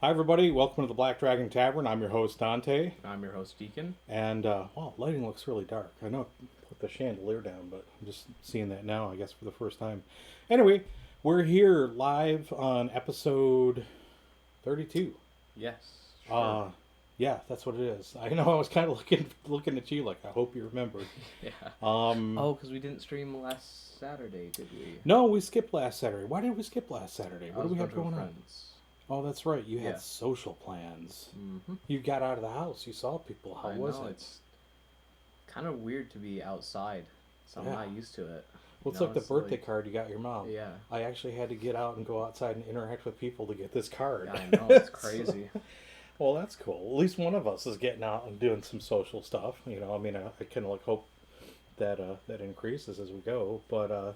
Hi, everybody. Welcome to the Black Dragon Tavern. I'm your host, Dante. I'm your host, Deacon. And, wow, lighting looks really dark. I know I put the chandelier down, but I'm just seeing that now, I guess, for the first time. Anyway, we're here live on episode 32. Yes, Uh, sure. yeah, that's what it is. I know I was kind of looking at you like, I hope you remember. Yeah. Um, Oh, because we didn't stream last Saturday, did we? no, we skipped last Saturday. Why did we skip last Saturday? I What do was we have going going with on? friends. Oh, that's right. You Yeah. had social plans. Mm-hmm. You got out of the house. You saw people. How was it? It's kind of weird to be outside, so I'm not used to it. Well, it's like the birthday card you got your mom. Yeah. I actually had to get out and go outside and interact with people to get this card. Yeah, I know, it's crazy. Well, that's cool. At least one of us is getting out and doing some social stuff. You know, I mean, I kind of hope that that increases as we go. But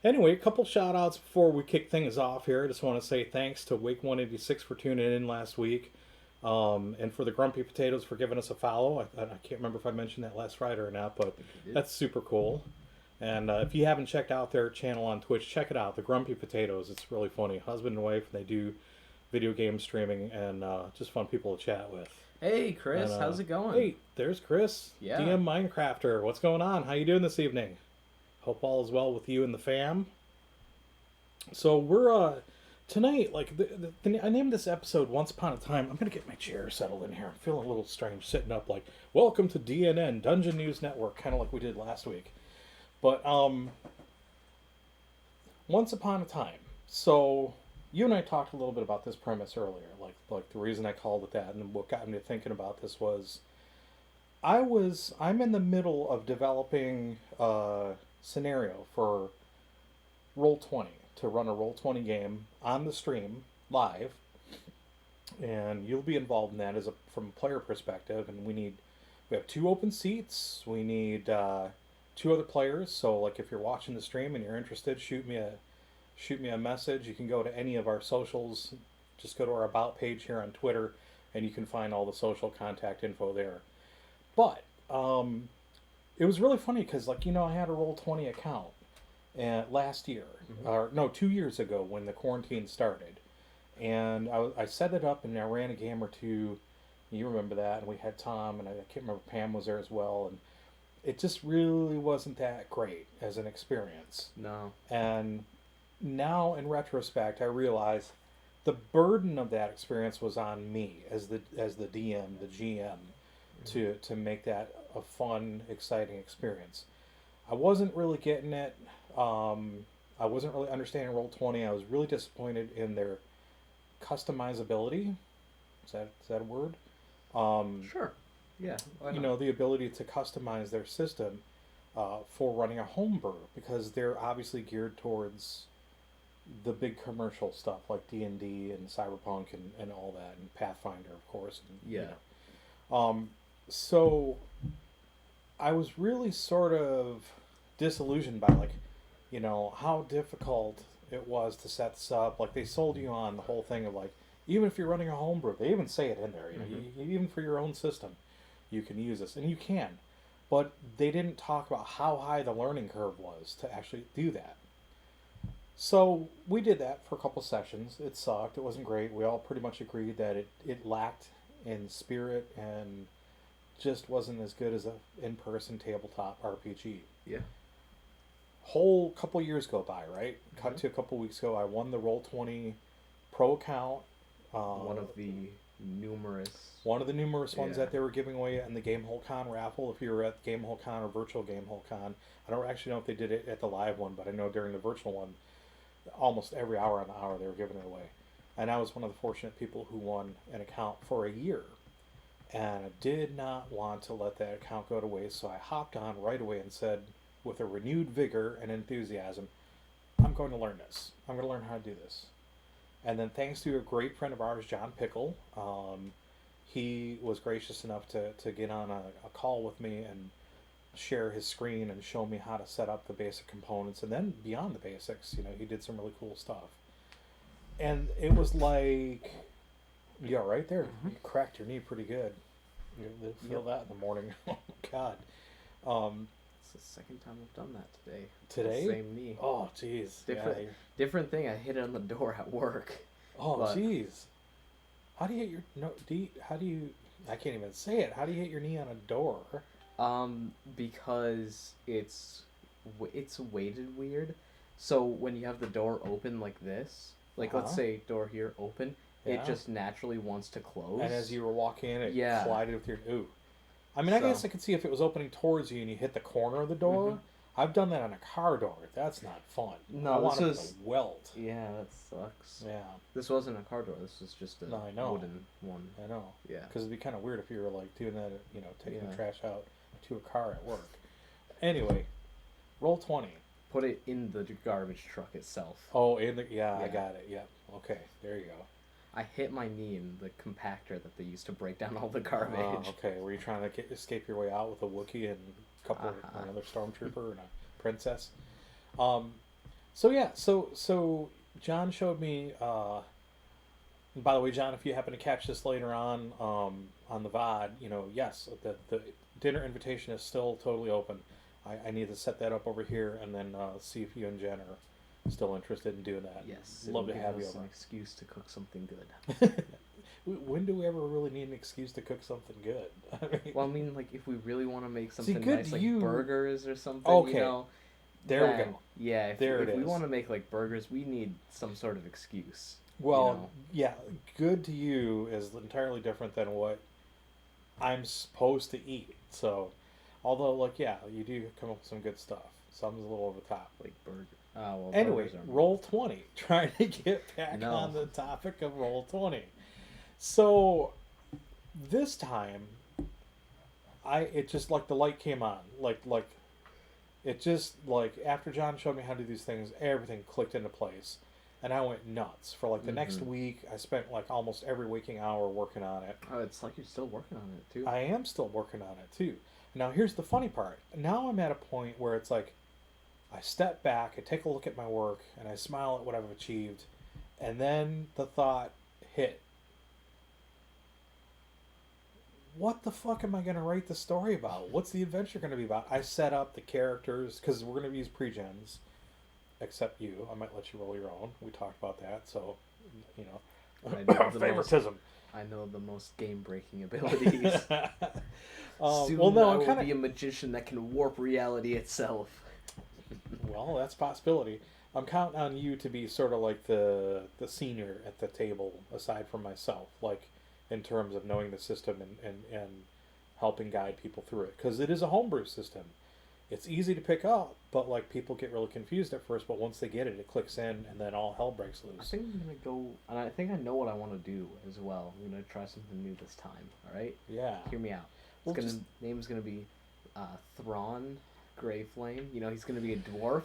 anyway, a couple shout outs before we kick things off here. I just want to say thanks to Wake 186 for tuning in last week. And for the Grumpy Potatoes for giving us a follow. I can't remember if I mentioned that last Friday or not, but that's super cool. And if you haven't checked out their channel on Twitch, check it out. The Grumpy Potatoes. It's really funny. Husband and wife, and they do video game streaming and just fun people to chat with. Hey, Chris, And, how's it going? Hey, there's Chris. Yeah. DM Minecrafter. What's going on? How you doing this evening? Hope all is well with you and the fam. So we're tonight, like I named this episode Once Upon a Time. I'm gonna get my chair settled in here. I'm feeling a little strange sitting up. Like, welcome to DNN Dungeon News Network, kind of like we did last week. But Once Upon a Time. So you and I talked a little bit about this premise earlier, like the reason I called it that, and what got me to thinking about this was I'm in the middle of developing a scenario for Roll20 to run a Roll20 game on the stream live, and you'll be involved in that from a player perspective. And we have 2 open seats. We need 2 other players. So like if you're watching the stream and you're interested, shoot me a message. You can go to any of our socials. Just go to our about page here on Twitter, and you can find all the social contact info there. But it was really funny because, like, I had a Roll20 account last year, or no, 2 years ago when the quarantine started, and I set it up and I ran a game or two. You remember that? And we had Tom, and I can't remember, Pam was there as well, and it just really wasn't that great as an experience. No. And now in retrospect, I realize the burden of that experience was on me as the DM, the GM, to make that a fun, exciting experience. I wasn't really getting it. I wasn't really understanding Roll20. I was really disappointed in their customizability. Is that a word? Sure. Yeah. The ability to customize their system for running a homebrew, because they're obviously geared towards the big commercial stuff like D&D and Cyberpunk and all that, and Pathfinder, of course. And, Yeah. So I was really sort of disillusioned by how difficult it was to set this up. Like, they sold you on the whole thing of like, even if you're running a homebrew, they even say it in there. Even for your own system, you can use this, and you can. But they didn't talk about how high the learning curve was to actually do that. So we did that for a couple sessions. It sucked. It wasn't great. We all pretty much agreed that it lacked in spirit and just wasn't as good as a in-person tabletop RPG. Yeah. Whole couple years go by, right? Cut to a couple weeks ago, I won the Roll20 Pro account. One of the numerous ones that they were giving away in the Gamehole Con raffle. If you were at Gamehole Con or virtual Gamehole Con, I don't actually know if they did it at the live one, but I know during the virtual one, almost every hour on the hour they were giving it away. And I was one of the fortunate people who won an account for a year. And I did not want to let that account go to waste, so I hopped on right away and said, with a renewed vigor and enthusiasm, I'm going to learn this. I'm going to learn how to do this. And then thanks to a great friend of ours, John Pickle, he was gracious enough to get on a call with me and share his screen and show me how to set up the basic components. And then beyond the basics, he did some really cool stuff. And it was like, yeah, right there, you cracked your knee pretty good. You feel that in the morning. Oh, my God. It's the second time I've done that today. Today? Same knee. Oh, jeez. Different thing. I hit it on the door at work. Oh, jeez. How do you hit your no? How do you? I can't even say it. How do you hit your knee on a door? Because it's weighted weird. So when you have the door open like this, like let's Uh-huh. say door here open, it Yeah. just naturally wants to close. And as you were walking in, it Yeah. collided with your. Ooh. I mean, I So. guess I could see if it was opening towards you and you hit the corner of the door. Mhm. I've done that on a car door. That's not fun. No, I this want it was. with a welt. Yeah, that sucks. Yeah, This wasn't a car door. This was just a No, I know. wooden one. I know. Yeah. Because it'd be kind of weird if you were like doing that, taking the Yeah. trash out to a car at work. Anyway, roll 20. Put it in the garbage truck itself. Oh, yeah, I Yeah. got it. Yep. Okay, there you go. I hit my knee in the compactor that they used to break down all the Oh, garbage. okay. Were you trying to escape your way out with a Wookiee and a couple another stormtrooper and a princess? So yeah, so John showed me. And by the way, John, if you happen to catch this later on the VOD, yes, the dinner invitation is still totally open. I need to set that up over here and then see if you and Jen are still interested in doing that. Yes, love to it'll have give you us over. an excuse to cook something good. When do we ever really need an excuse to cook something good? I mean, Well, I mean, like if we really want to make something good nice, like you- burgers or something, Okay. There we then, go. Yeah, if There it we is. want to make like burgers, we need some sort of excuse. Well, yeah, good to you is entirely different than what I'm supposed to eat. So, although, like, yeah, you do come up with some good stuff. Some's a little over the top. Like burger. Oh well. Anyway, burgers are roll 20. Trying to get back No. on the topic of roll 20. So, this time, it just like the light came on. Like it just like after John showed me how to do these things, everything clicked into place. And I went nuts. For like the next week, I spent like almost every waking hour working on it. Oh, it's like you're still working on it too. I am still working on it too. Now here's the funny part. Now I'm at a point where it's like I step back, I take a look at my work, and I smile at what I've achieved, and then the thought hit. What the fuck am I going to write the story about? What's the adventure going to be about? I set up the characters, because we're going to use pre-gens, except you. I might let you roll your own. We talked about that, so, I know the favoritism. I know the most game-breaking abilities. Soon Well, no, I I'm will kind of... be a magician that can warp reality itself. Well, that's a possibility. I'm counting on you to be sort of like the senior at the table, aside from myself, like in terms of knowing the system and helping guide people through it. Because it is a homebrew system. It's easy to pick up, but like people get really confused at first, but once they get it, it clicks in, and then all hell breaks I loose. think I'm gonna go, and I think I know what I want to do as well. I'm gonna try something new this time. All right, Yeah. hear me out. Well, Name's gonna be Thrawn Grey Flame. He's gonna be a dwarf.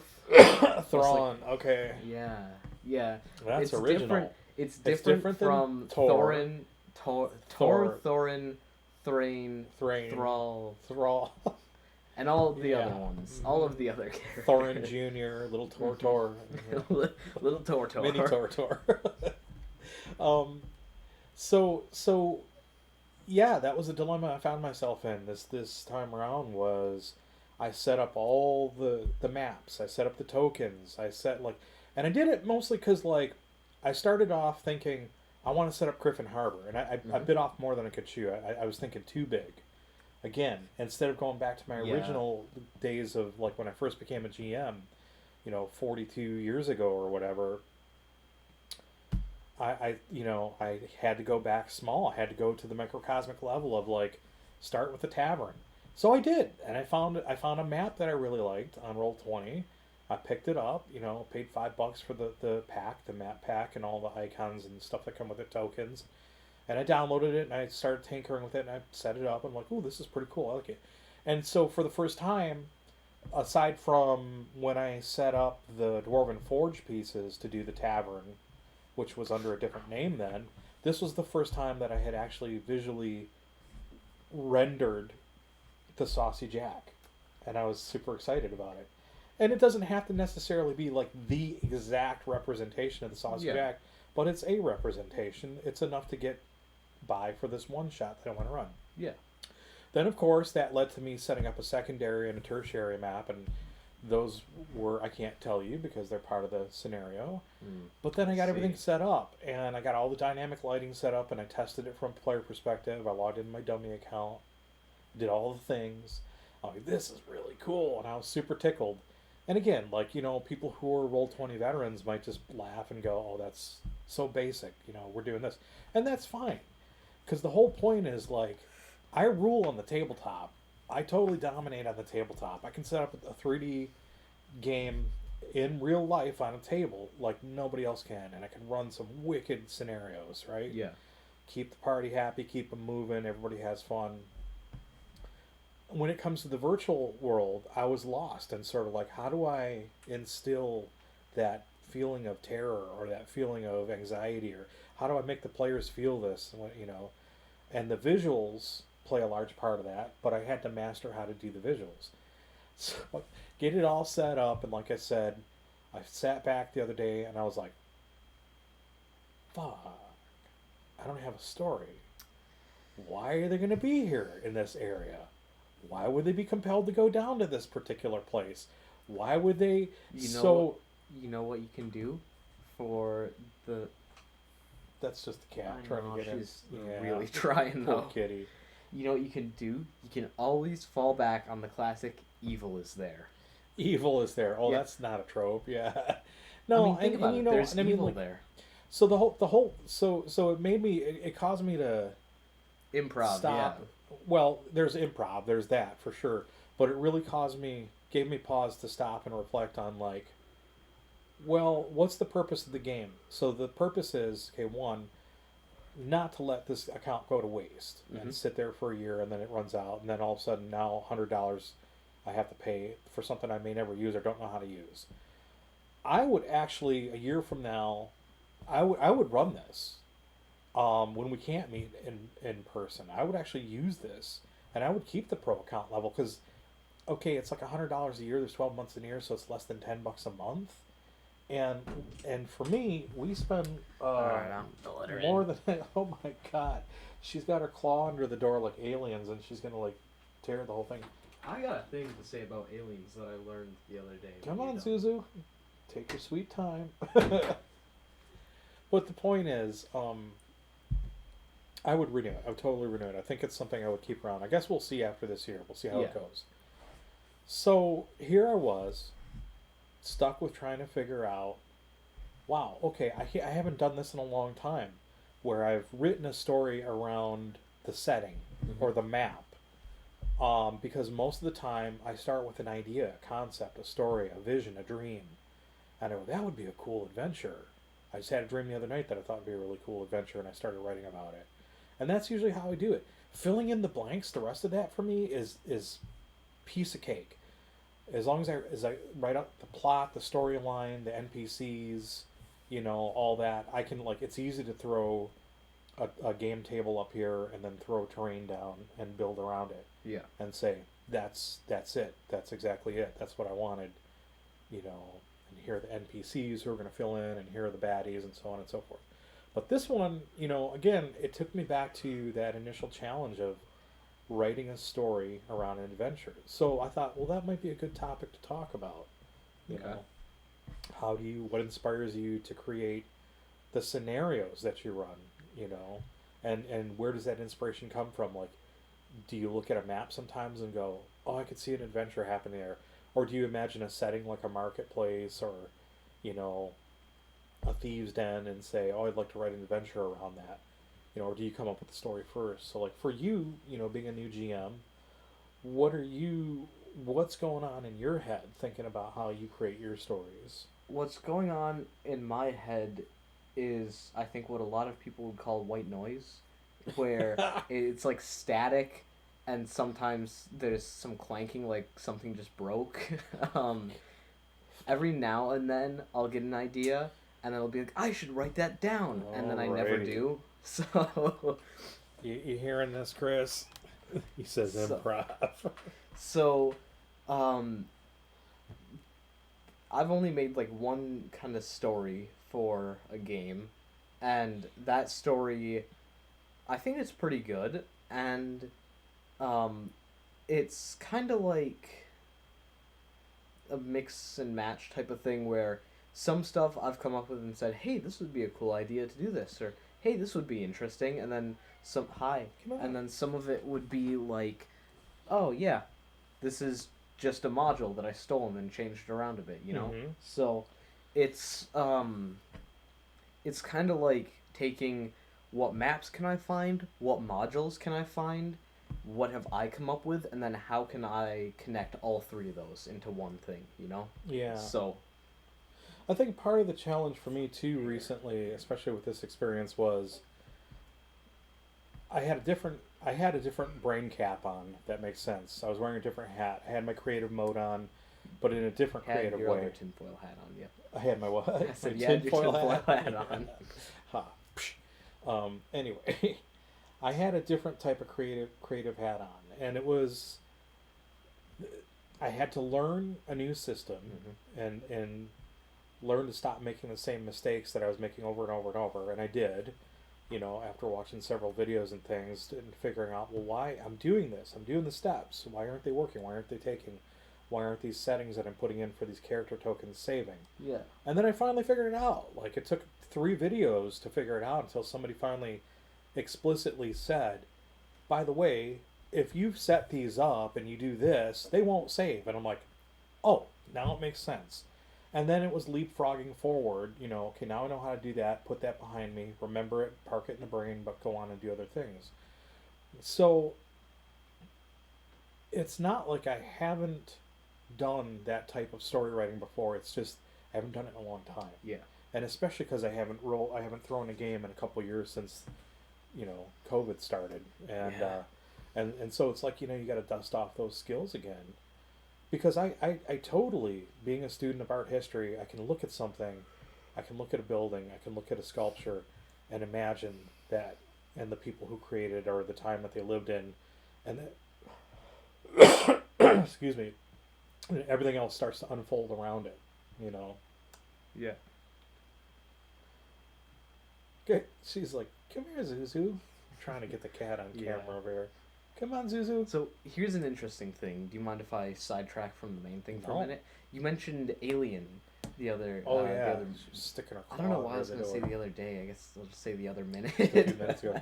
Thrawn, okay. Yeah. That's it's original. Different. It's different different than from Thor. Thorin, Thor. Thorin, Thrain, Thrain. Thrall, Thrall. and all the Yeah. other ones. All of the other characters. Thorin Jr., Little Tortor. Little Tortor. Mini Tortor. So yeah, that was a dilemma I found myself in this time around. Was I set up all the maps, I set up the tokens, and I did it mostly because like I started off thinking I want to set up Griffin Harbor, and I bit off more than I could chew. I was thinking too big. Again, instead of going back to my original days of like when I first became a GM, 42 years ago or whatever, I had to go back small. I had to go to the microcosmic level of like start with the tavern. So I did, and I found a map that I really liked on Roll20. I picked it up, paid $5 for the pack, the map pack, and all the icons and stuff that come with it, tokens. And I downloaded it and I started tinkering with it and I set it up. I'm like, ooh, this is pretty cool. I like it. And so for the first time, aside from when I set up the Dwarven Forge pieces to do the tavern, which was under a different name then, this was the first time that I had actually visually rendered the Saucy Jack. And I was super excited about it. And it doesn't have to necessarily be like the exact representation of the Saucy Jack, but it's a representation. It's enough to get by for this one shot that I want to run. Yeah. Then, of course, that led to me setting up a secondary and a tertiary map, and Those were, I can't tell you because they're part of the scenario. Mm. But then I got See. everything set up, and I got all the dynamic lighting set up, and I tested it from a player perspective. I logged in my dummy account, did all the things. I'm like, this is really cool, and I was super tickled. And again, like, people who are Roll20 veterans might just laugh and go, oh, that's so basic, we're doing this. And that's fine. Because the whole point is, like, I rule on the tabletop. I totally dominate on the tabletop. I can set up a 3D game in real life on a table like nobody else can, and I can run some wicked scenarios, right? Yeah. Keep the party happy, keep them moving, everybody has fun. When it comes to the virtual world, I was lost and sort of like, how do I instill that feeling of terror or that feeling of anxiety, or how do I make the players feel this, and the visuals play a large part of that, but I had to master how to do the visuals. So get it all set up, and like I said, I sat back the other day and I was like, fuck, I don't have a story. Why are they going to be here in this area? Why would they be compelled to go down to this particular place? Why would they? You know what you can do for the. That's just the cat I trying know, to get in. she's Yeah, really trying poor though. kitty. You know what you can do? You can always fall back on the classic "evil is there." Evil is there. Oh, Yeah. that's not a trope. Yeah. I No, mean, think about it. There's evil like, there. so so it made me. It caused me to Improv. stop. Yeah. Well, there's improv. There's that for sure. But it really gave me pause to stop and reflect on, like, well, what's the purpose of the game? So the purpose is, okay, one, not to let this account go to waste and sit there for a year and then it runs out, and then all of a sudden now $100 I have to pay for something I may never use or don't know how to use. I would actually, a year from now, I would run this. When we can't meet in person, I would actually use this, and I would keep the pro account level, because, okay, it's like $100 a year. There's 12 months in a year, so it's less than $10 a month. And for me, we spend Alright, I'll let her more in. than oh my god, she's got her claw under the door like aliens, and she's gonna like tear the whole thing. I got a thing to say about aliens that I learned the other day. Come on, Zuzu, take your sweet time. But the point is, I would renew it. I would totally renew it. I think it's something I would keep around. I guess we'll see after this year. We'll see how it goes. So here I was, stuck with trying to figure out, wow, okay, I haven't done this in a long time, where I've written a story around the setting or the map. Because most of the time I start with an idea, a concept, a story, a vision, a dream. And I go, that would be a cool adventure. I just had a dream the other night that I thought would be a really cool adventure, and I started writing about it. And that's usually how I do it. Filling in the blanks, the rest of that for me is piece of cake. As long as I write out the plot, the storyline, the NPCs, all that, I can, like, it's easy to throw a game table up here and then throw terrain down and build around it. Yeah. And say, that's it. That's exactly it. That's what I wanted. And here are the NPCs who are going to fill in, and here are the baddies, and so on and so forth. But this one, again, it took me back to that initial challenge of writing a story around an adventure. So I thought, well, that might be a good topic to talk about. You know, what inspires you to create the scenarios that you run, and where does that inspiration come from? Like, do you look at a map sometimes and go, oh, I could see an adventure happening there? Or do you imagine a setting like a marketplace or, a thieves' den and say, oh, I'd like to write an adventure around that? Or do you come up with the story first? So, like, for you, being a new GM, what's going on in your head thinking about how you create your stories? What's going on in my head is, I think, what a lot of people would call white noise, where it's like static, and sometimes there's some clanking, like something just broke. Every now and then I'll get an idea, and I'll be like, I should write that down, and then I never do. So you hearing this, Chris? He says improv. So, I've only made like one kind of story for a game, and that story, I think it's pretty good, and it's kind of like, a mix and match type of thing where some stuff I've come up with and said, hey, this would be a cool idea to do this, or hey, this would be interesting, and then and then some of it would be like, oh yeah, this is just a module that I stole and changed around a bit, you know? Mm-hmm. So it's kind of like taking what maps can I find, what modules can I find, what have I come up with, and then how can I connect all three of those into one thing, you know? Yeah. So I think part of the challenge for me too recently, especially with this experience, was I had a different brain cap on, if that makes sense. I was wearing a different hat. I had my creative mode on, but in a different had creative your way. other tinfoil hat on, yeah. I had my what? I said My you had your tinfoil hat on. Ha. Anyway, I had a different type of creative hat on, and it was I had to learn a new system and learn to stop making the same mistakes that I was making over and over and over, and I did. You know, after watching several videos and things and figuring out, well, why I'm doing this, I'm doing the steps. Why aren't they working? Why aren't they taking? Why aren't these settings that I'm putting in for these character tokens saving? Yeah. And then I finally figured it out. Like, it took 3 videos to figure it out until somebody finally explicitly said, by the way, if you've set these up and you do this, they won't save. And I'm like, oh, now it makes sense. And then it was leapfrogging forward, you know, okay, now I know how to do that, put that behind me, remember it, park it in the brain, but go on and do other things. So it's not like I haven't done that type of story writing before. It's just I haven't done it in a long time. Yeah. And especially because I haven't thrown a game in a couple years since, you know, COVID started, and and so it's like, you know, you got to dust off those skills again, because I totally, being a student of art history, I can look at something, I can look at a building, I can look at a sculpture, and imagine that and the people who created or the time that they lived in, and that excuse me, and everything else starts to unfold around it, you know. Yeah. Okay, she's like, come here, Zuzu. I'm trying to get the cat on camera over here. Come on, Zuzu. So here's an interesting thing. Do you mind if I sidetrack from the main thing for No. a minute? You mentioned Alien the other. Oh, the yeah. other, She's sticking her claw I don't know why I over was the going to say door. the other day. I guess I'll just say the other minute. A few minutes ago.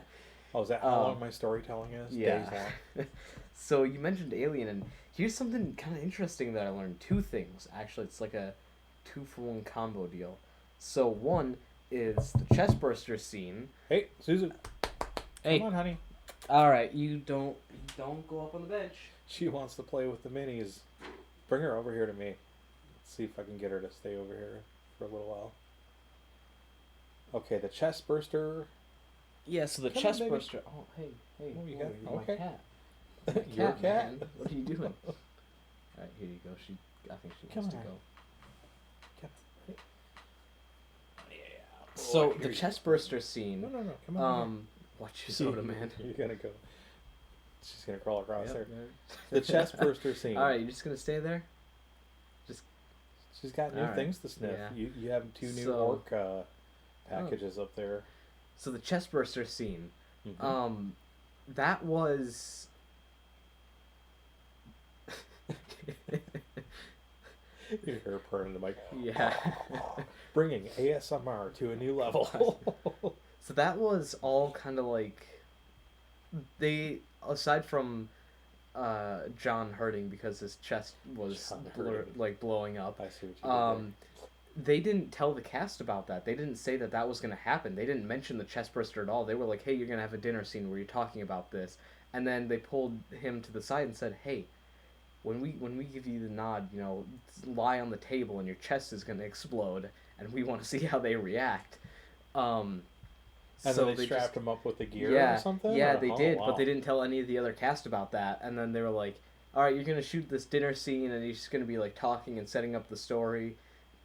Oh, is that how long my storytelling is? Yeah. Days long? So you mentioned Alien, and here's something kind of interesting that I learned. 2 things. Actually, it's like a 2-for-1 combo deal. So one is the chestburster scene. Hey, Susan. Hey. Come on, honey. All right, you don't go up on the bench. She wants to play with the minis. Bring her over here to me. Let's see if I can get her to stay over here for a little while. Okay, the chestburster. Yeah, so the Come on, baby. chestburster. Oh, hey. Oh, you whoa, got- you're okay. my cat. My Your cat? man. What are you doing? All right, here you go. I think she Come wants to on. go. Come- Yeah. So Boy, the here you chestburster scene. go. No. Come on. Watch your soda, man. You're gonna go. She's gonna crawl across Yep, there. there. The chestburster scene. All right, you're just gonna stay there. She's got new All right. things to sniff. Yeah. You have 2 new So- orc packages up there. So the chestburster scene. Mhm. That was. You hear her purring the mic. Yeah. Bringing ASMR to a new level. So that was all kind of like, they, aside from John hurting because his chest was John hurting. blowing up, I see what you did they didn't tell the cast about that. They didn't say that was going to happen. They didn't mention the chestburster at all. They were like, hey, you're going to have a dinner scene where you're talking about this. And then they pulled him to the side and said, hey, when we give you the nod, you know, lie on the table and your chest is going to explode, and we want to see how they react. And So then they strapped him up with the gear or something? Yeah, or? they Oh, did, wow. but they didn't tell any of the other cast about that. And then they were like, all right, you're going to shoot this dinner scene, and he's just going to be, like, talking and setting up the story.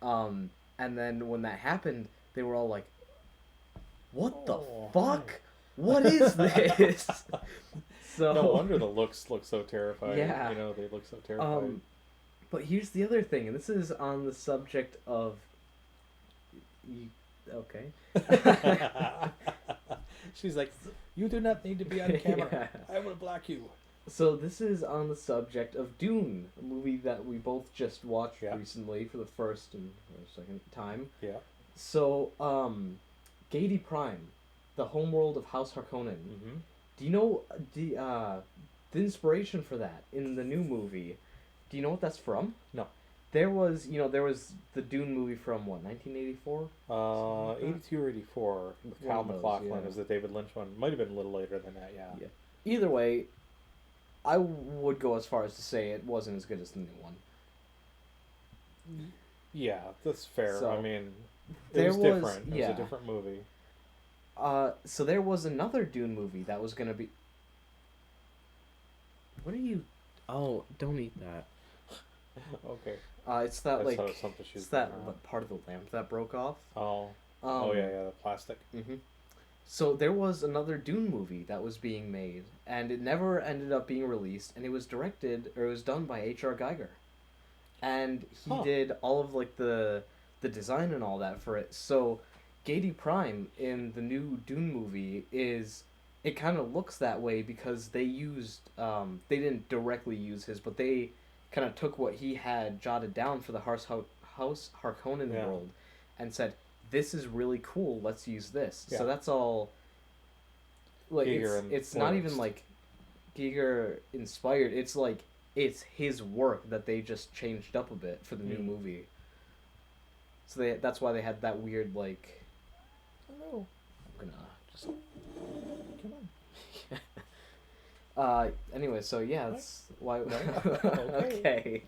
And then when that happened, they were all like, what the fuck? Hi. What is this? So, No wonder the looks look so terrifying. Yeah. You know, they look so terrifying. But here's the other thing, and this is on the subject of... Okay. She's like, you do not need to be on camera. Yeah. I will block you. So this is on the subject of Dune, a movie that we both just watched Yeah. recently for the first and second time. Yeah. So, Gady Prime, the homeworld of House Harkonnen. Mm-hmm. Do you know the inspiration for that in the new movie? Do you know what that's from? No. There was the Dune movie from what, 1984? 82 or 84 with One Cal of those, MacLachlan yeah. is the David Lynch one. Might have been a little later than that, yeah. Yeah. Either way, I would go as far as to say it wasn't as good as the new one. Yeah, that's fair. So, I mean, it there was was- different. It yeah. was a different movie. So there was another Dune movie that was gonna be. What are you? Oh, don't eat that. Okay. It's that That's like how something she's it's that doing like, part of the lamp that broke off. Oh. Um, Oh, yeah, yeah, the plastic. Mm-hmm. So there was another Dune movie that was being made, and it never ended up being released. And it was done by H.R. Geiger, and he Huh. did all of like the design and all that for it. So, Gady Prime in the new Dune movie it kind of looks that way because they didn't directly use his, but they kind of took what he had jotted down for the House Harkonnen Yeah. world, and said, "This is really cool. Let's use this." Yeah. So that's all. Like Giger it's not even influenced. like Giger inspired. It's like it's his work that they just changed up a bit for the new Mm. movie. So that's why they had that weird like. Hello. I'm gonna just. Come on. Anyway, so yeah, that's why. Okay. Okay.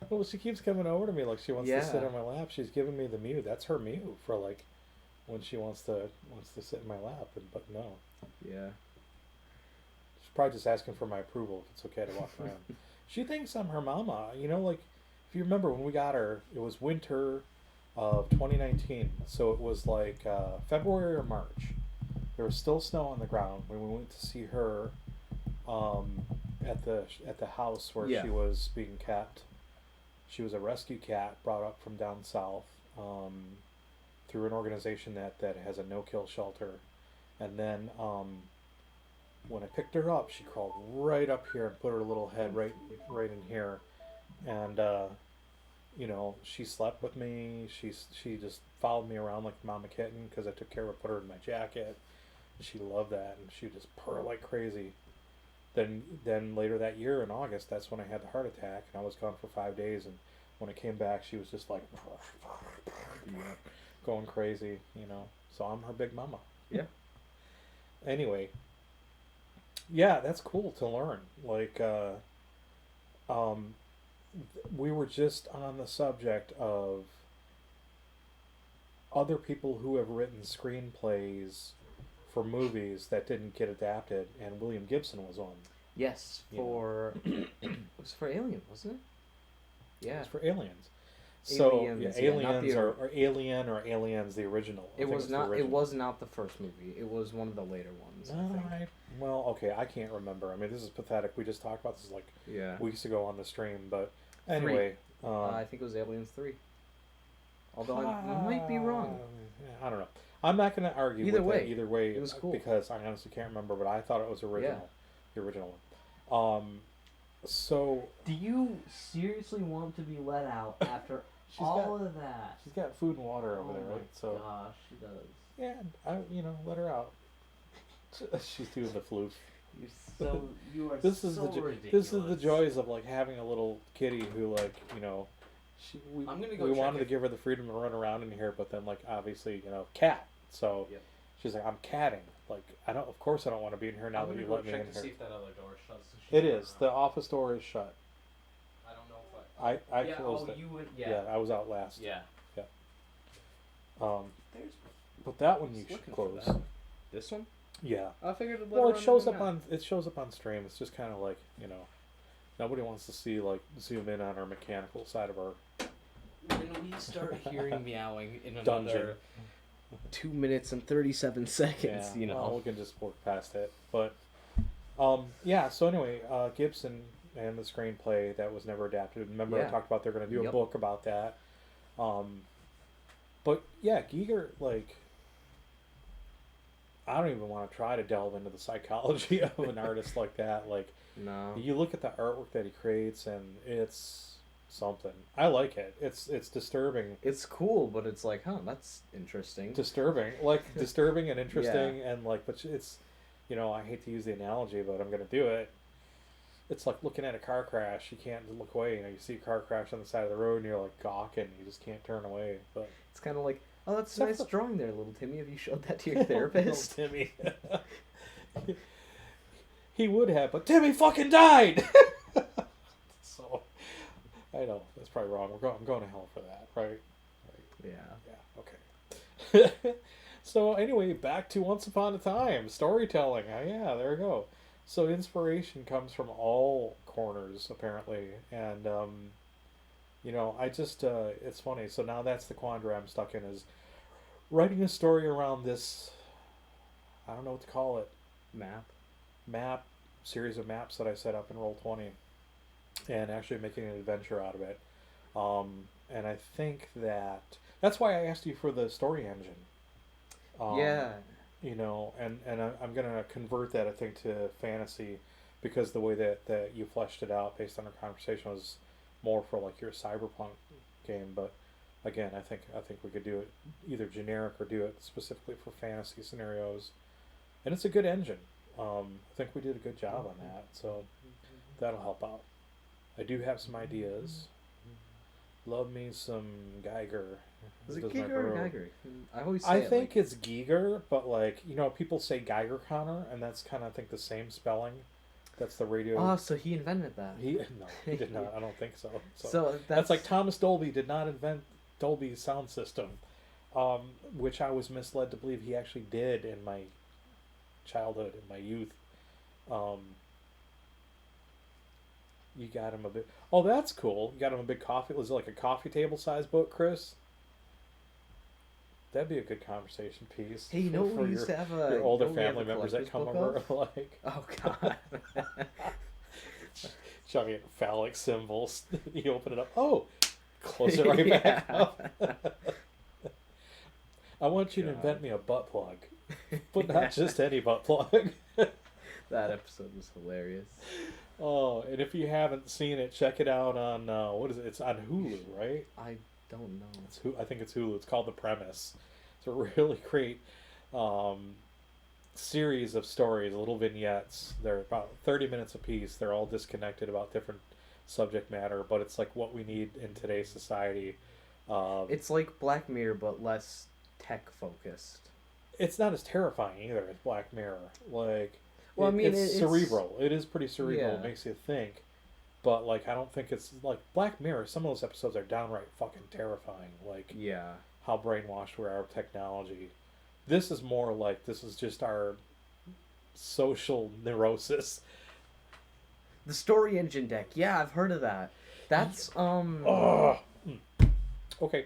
Well, she keeps coming over to me like she wants to sit Yeah. on my lap. She's giving me the mew. That's her mew for like when she wants to sit in my lap. But no, Yeah. she's probably just asking for my approval if it's okay to walk around. She thinks I'm her mama. You know, like if you remember when we got her, it was winter of 2019. So it was like February or March. There was still snow on the ground when we went to see her at the house where Yeah. she was being kept. She was a rescue cat brought up from down south through an organization that has a no-kill shelter. And then when I picked her up, she crawled right up here and put her little head right in here. And you know, she slept with me. She just followed me around like mama kitten because I took care of her, put her in my jacket. She loved that, and she would just purr like crazy. Then later that year in August, that's when I had the heart attack, and I was gone for 5 days. And when I came back, she was just like going crazy, you know. So I'm her big mama. Yeah. Anyway, yeah, that's cool to learn. Like, we were just on the subject of other people who have written screenplays for movies that didn't get adapted, and William Gibson was one. Yes, You know. for it was for Alien, wasn't it? Yeah. It's for Aliens. So Aliens, yeah, yeah, not Aliens the- or Alien or Aliens the original. I It think was it's the not. It original. was not the first movie. It was one of the later ones. I think. Well, okay, I can't remember. I mean, this is pathetic. We just talked about this like Yeah. weeks ago on the stream, but anyway, I think it was Aliens 3. Although I might be wrong. I don't know. I'm not going to argue Either with way, it either way. it was cool. Because I honestly can't remember, but I thought it was original. The original one. So Do you seriously want to be let out after She's got- of that? she's got food and water over there, right? So gosh, she does. yeah, let her out. She's doing the floof. You are This is this is the joys of like having a little kitty who like we I'm gonna go we check wanted to if- give her the freedom to run around in here, but then like obviously cat. So Yep. she's like, I'm catting. Like of course I don't want to be in here now that you let me in here. if that other door shuts. It is. The office door is shut. I don't know if I closed it. you would. Yeah, I was out last. Yeah. There's But that one you Just should looking for close. that. This one. Yeah. I figured. Well, it shows up on stream. It's just kind of like nobody wants to see like zoom in on our mechanical side of our When we start hearing meowing in dungeon. another 2 minutes and 37 seconds, Yeah, well, we can just work past it. But yeah. So anyway, Gibson and the screenplay that was never adapted. Remember I Yeah. talked about they're going to do a Yep. book about that. But yeah, Giger I don't even want to try to delve into the psychology of an artist like that. Like, No. you look at the artwork that he creates, and it's something. I like it. It's disturbing, It's cool, but it's like, huh, that's interesting. disturbing and Yeah. interesting, and like, but it's, I hate to use the analogy, but I'm gonna do it. It's like looking at a car crash. You can't look away. You see a car crash on the side of the road, and you're like gawking. You just can't turn away. But It's kind of like, oh, that's a except nice for drawing there, little Timmy. Have you showed that to your little therapist? Timmy, he would have, but Timmy fucking died. So I know that's probably wrong. I'm going to hell for that, right? Yeah. Yeah. Okay. So anyway, back to Once Upon a Time storytelling. Yeah, there we go. So inspiration comes from all corners apparently, and I just it's funny. So now that's the quandary I'm stuck in, is writing a story around this. I don't know what to call it. Map. Map series of maps that I set up in Roll20, and actually making an adventure out of it. And I think that's why I asked you for the story engine. Yeah. I'm gonna convert that, I think, to fantasy, because the way that you fleshed it out based on our conversation was more for like your cyberpunk game. But again, I think we could do it either generic or do it specifically for fantasy scenarios, and it's a good engine. I think we did a good job on that, so that'll help out. I do have some ideas. Love me some Geiger. Is it Does my Giger or bro. Geiger? I always say I it think like, it's Giger, but like people say Geiger counter, and that's kind of, I think, the same spelling. That's the radio. oh, so he invented that. He did not. I don't think so. So That's like Thomas Dolby did not invent Dolby's sound system, which I was misled to believe he actually did in my childhood, in my youth. Um, you got him a bit. Oh, that's cool. You got him a big coffee. Was it like a coffee table size book, Chris? That'd be a good conversation piece. Hey, you know for we used to have your a older don't we have family a members that collector's come book over, of? like Oh God. giant phallic symbols. You open it up. Oh, close it right back Yeah. up. I want you to invent God. me a butt plug, but Yeah. not just any butt plug. That episode was hilarious. Oh, and if you haven't seen it, check it out on what is it? It's on Hulu, right? I don't know. I think it's Hulu. It's called The Premise. It's a really great um, series of stories, little vignettes. They're about 30 minutes apiece. They're all disconnected about different subject matter, but it's like what we need in today's society. It's like Black Mirror, but less tech focused. It's not as terrifying either as Black Mirror. Like, Well, I mean, it's cerebral. It is pretty cerebral. Yeah. It makes you think. But like, I don't think it's like Black Mirror. Some of those episodes are downright fucking terrifying. Like Yeah. how brainwashed we are with technology. This is more like this is just our social neurosis. The story engine deck. Yeah, I've heard of that. That's Oh. Okay,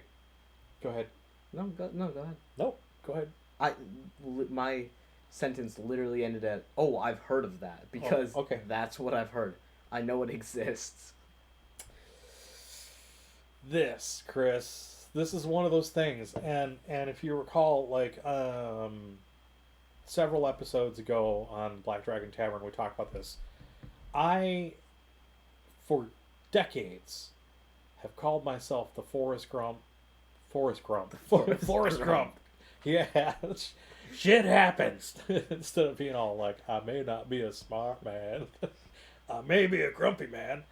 go ahead. No, go ahead. Nope, go ahead. My sentence literally ended at, "Oh, I've heard of that," because okay. that's what I've heard. I know it exists. This, Chris, this is one of those things, and if you recall, like several episodes ago on Black Dragon Tavern, we talked about this. I, for decades, have called myself the Forest Grump. Forest Grump. Forest Grump. Yeah, shit happens. Instead of being all like, I may not be a smart man, I may be a grumpy man,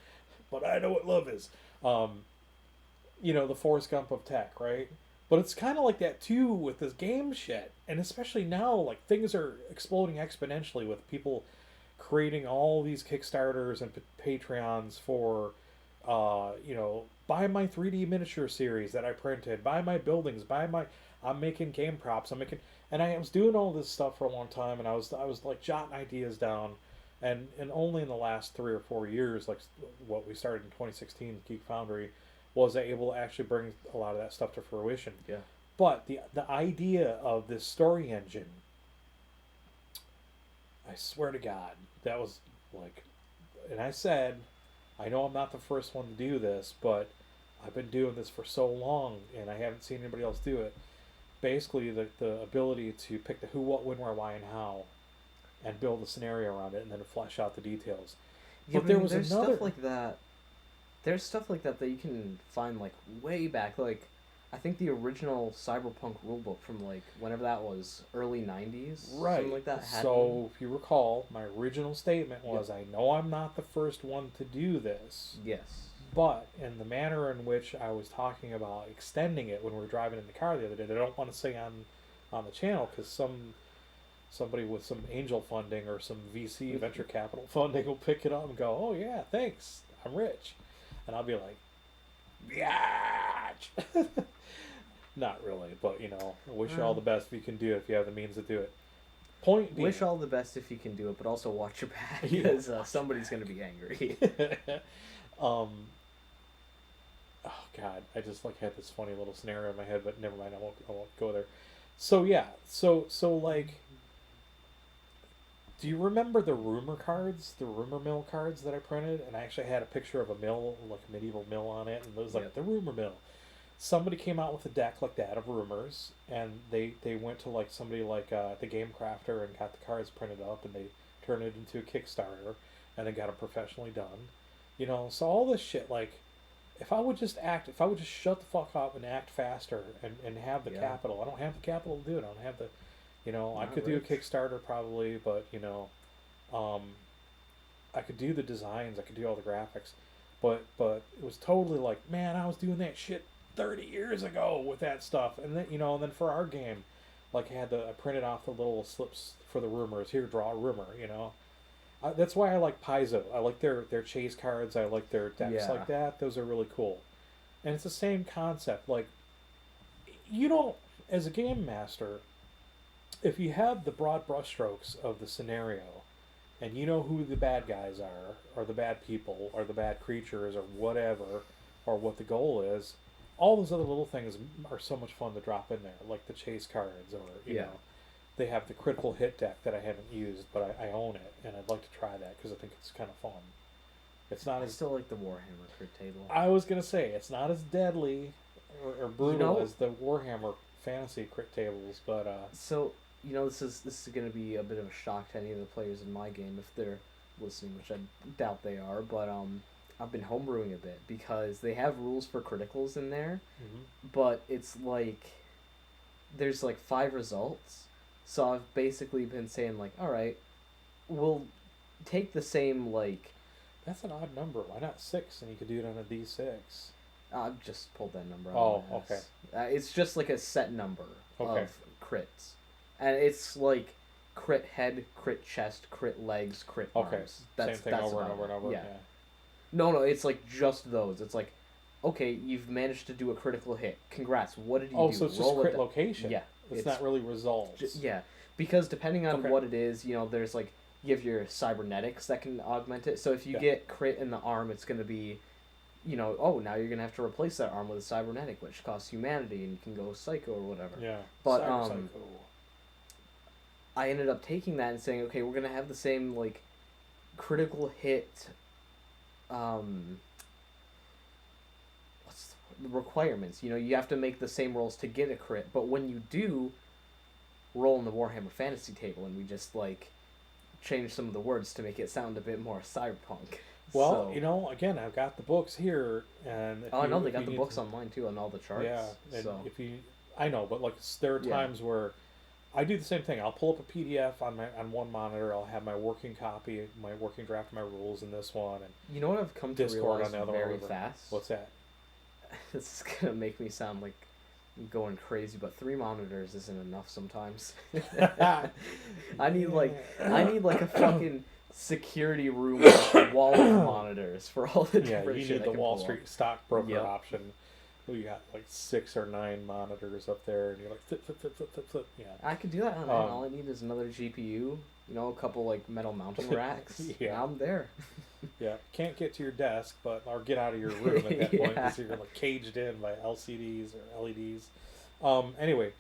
but I know what love is. The Forrest Gump of tech, right? But it's kind of like that too with this game shit, and especially now, like things are exploding exponentially with people creating all these Kickstarters and Patreons for, buy my 3D miniature series that I printed, buy my buildings, I'm making game props, and I was doing all this stuff for a long time, and I was like jotting ideas down, and only in the last 3 or 4 years, like what we started in 2016, Geek Foundry, was able to actually bring a lot of that stuff to fruition. Yeah. But the idea of this story engine, I swear to God, that was like, and I said, I know I'm not the first one to do this, but I've been doing this for so long, and I haven't seen anybody else do it. basically the ability to pick the who, what, when, where, why, and how, and build a scenario around it, and then flesh out the details. Yeah, But there was there's another. stuff like that. There's stuff like that that you can find like way back. Like, I think the original Cyberpunk rulebook from like whenever that was, early '90s, Right. something like that. Had So, one. if you recall, my original statement was, I know I'm not the first one to do this, Yes. but in the manner in which I was talking about extending it when we were driving in the car the other day, I don't want to say on the channel because somebody with some angel funding or some VC venture capital funding will pick it up and go, "Oh yeah, thanks, I'm rich," and I'll be like, "Biatch." Not really, but I wish you all the best if you can do it, if you have the means to do it. Point being, Wish all the best if you can do it, but also watch your back Yeah. because somebody's gonna be angry. oh God, I just had this funny little scenario in my head, but never mind, I won't go there. So yeah, so like, do you remember the rumor cards, the rumor mill cards that I printed? And I actually had a picture of a mill, like a medieval mill on it, and it was like Yep. the rumor mill. Somebody came out with a deck like that of rumors, and they went to like somebody like the Game Crafter and got the cards printed up, and they turned it into a Kickstarter, and then got them professionally done. So all this shit, like, if I would just shut the fuck up and act faster and have the capital. I don't have the capital to do it. I don't have the, I could do a Kickstarter probably, but I could do the designs, I could do all the graphics, but it was totally like, man, I was doing that shit 30 years ago with that stuff, and then and then for our game, like I printed off the little slips for the rumors. Here, draw a rumor. That's why I like Paizo. I like their chase cards. I like their decks like that. Those are really cool, and it's the same concept. Like, as a game master, if you have the broad brushstrokes of the scenario, and you know who the bad guys are, or the bad people, or the bad creatures, or whatever, or what the goal is, all those other little things are so much fun to drop in there, like the chase cards, or they have the critical hit deck that I haven't used, but I own it, and I'd like to try that because I think it's kind of fun. It's not I as still like the Warhammer crit table. I was gonna say it's not as deadly or brutal as the Warhammer fantasy crit tables, but So this is gonna be a bit of a shock to any of the players in my game if they're listening, which I doubt they are. But I've been homebrewing a bit because they have rules for criticals in there, but it's like there's like 5 results. So I've basically been saying like, all right, we'll take the same like. That's an odd number. Why not 6? And you could do it on a D6. I've just pulled that number out. Oh, of my okay. ass. It's just like a set number Okay. of crits, and it's like crit head, crit chest, crit legs, crit Okay. arms. Same thing over and over and over. Yeah. No, it's like just those. It's like, okay, you've managed to do a critical hit. Congrats. What did you do? Oh, so it's just crit location. Yeah. It's not really results. Because depending on what it is, there's like, you have your cybernetics that can augment it. So if you get crit in the arm, it's going to be, now you're going to have to replace that arm with a cybernetic, which costs humanity, and you can go psycho or whatever. Yeah. But Psycho. I ended up taking that and saying, okay, we're going to have the same, like, critical hit, what's the requirements? You have to make the same rolls to get a crit, but when you do, roll in the Warhammer Fantasy table, and we just, like, change some of the words to make it sound a bit more cyberpunk. Well, again, I've got the books here, and I know they got the books online too, on all the charts. Yeah, and so. I know, but like there are times where I do the same thing. I'll pull up a PDF on one monitor. I'll have my working copy, my working draft of my rules in this one, and you know what I've come to Discord realize on the other very one. fast. What's that? This is gonna make me sound like I'm going crazy, but 3 monitors isn't enough sometimes. I need like a fucking security room with wall of monitors for all the different you shit need I the can Wall pull Street up. stockbroker option. You got like 6 or 9 monitors up there, and you're like flip. Yeah, I could do that. All I need is another GPU, a couple like metal mounting racks. Yeah. I'm there. Yeah, can't get to your desk, or get out of your room at that point because you're like caged in by LCDs or LEDs. Anyway,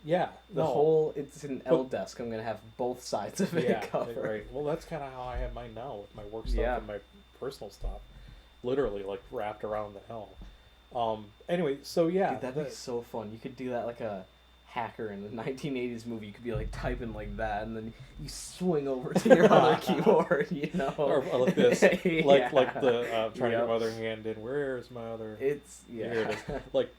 yeah, it's an L desk. I'm gonna have both sides of it covered. Right. Well, that's kind of how I have mine now with my work stuff and my personal stuff, literally like wrapped around the hell. Anyway, so yeah, dude, that'd be so fun. You could do that like a hacker in a 1980s movie, you could be like typing like that, and then you swing over to your other keyboard, you know, or like this, Yeah. like the trying to Yep. get my other hand in. Where's my other? It's Here it is. yeah, Like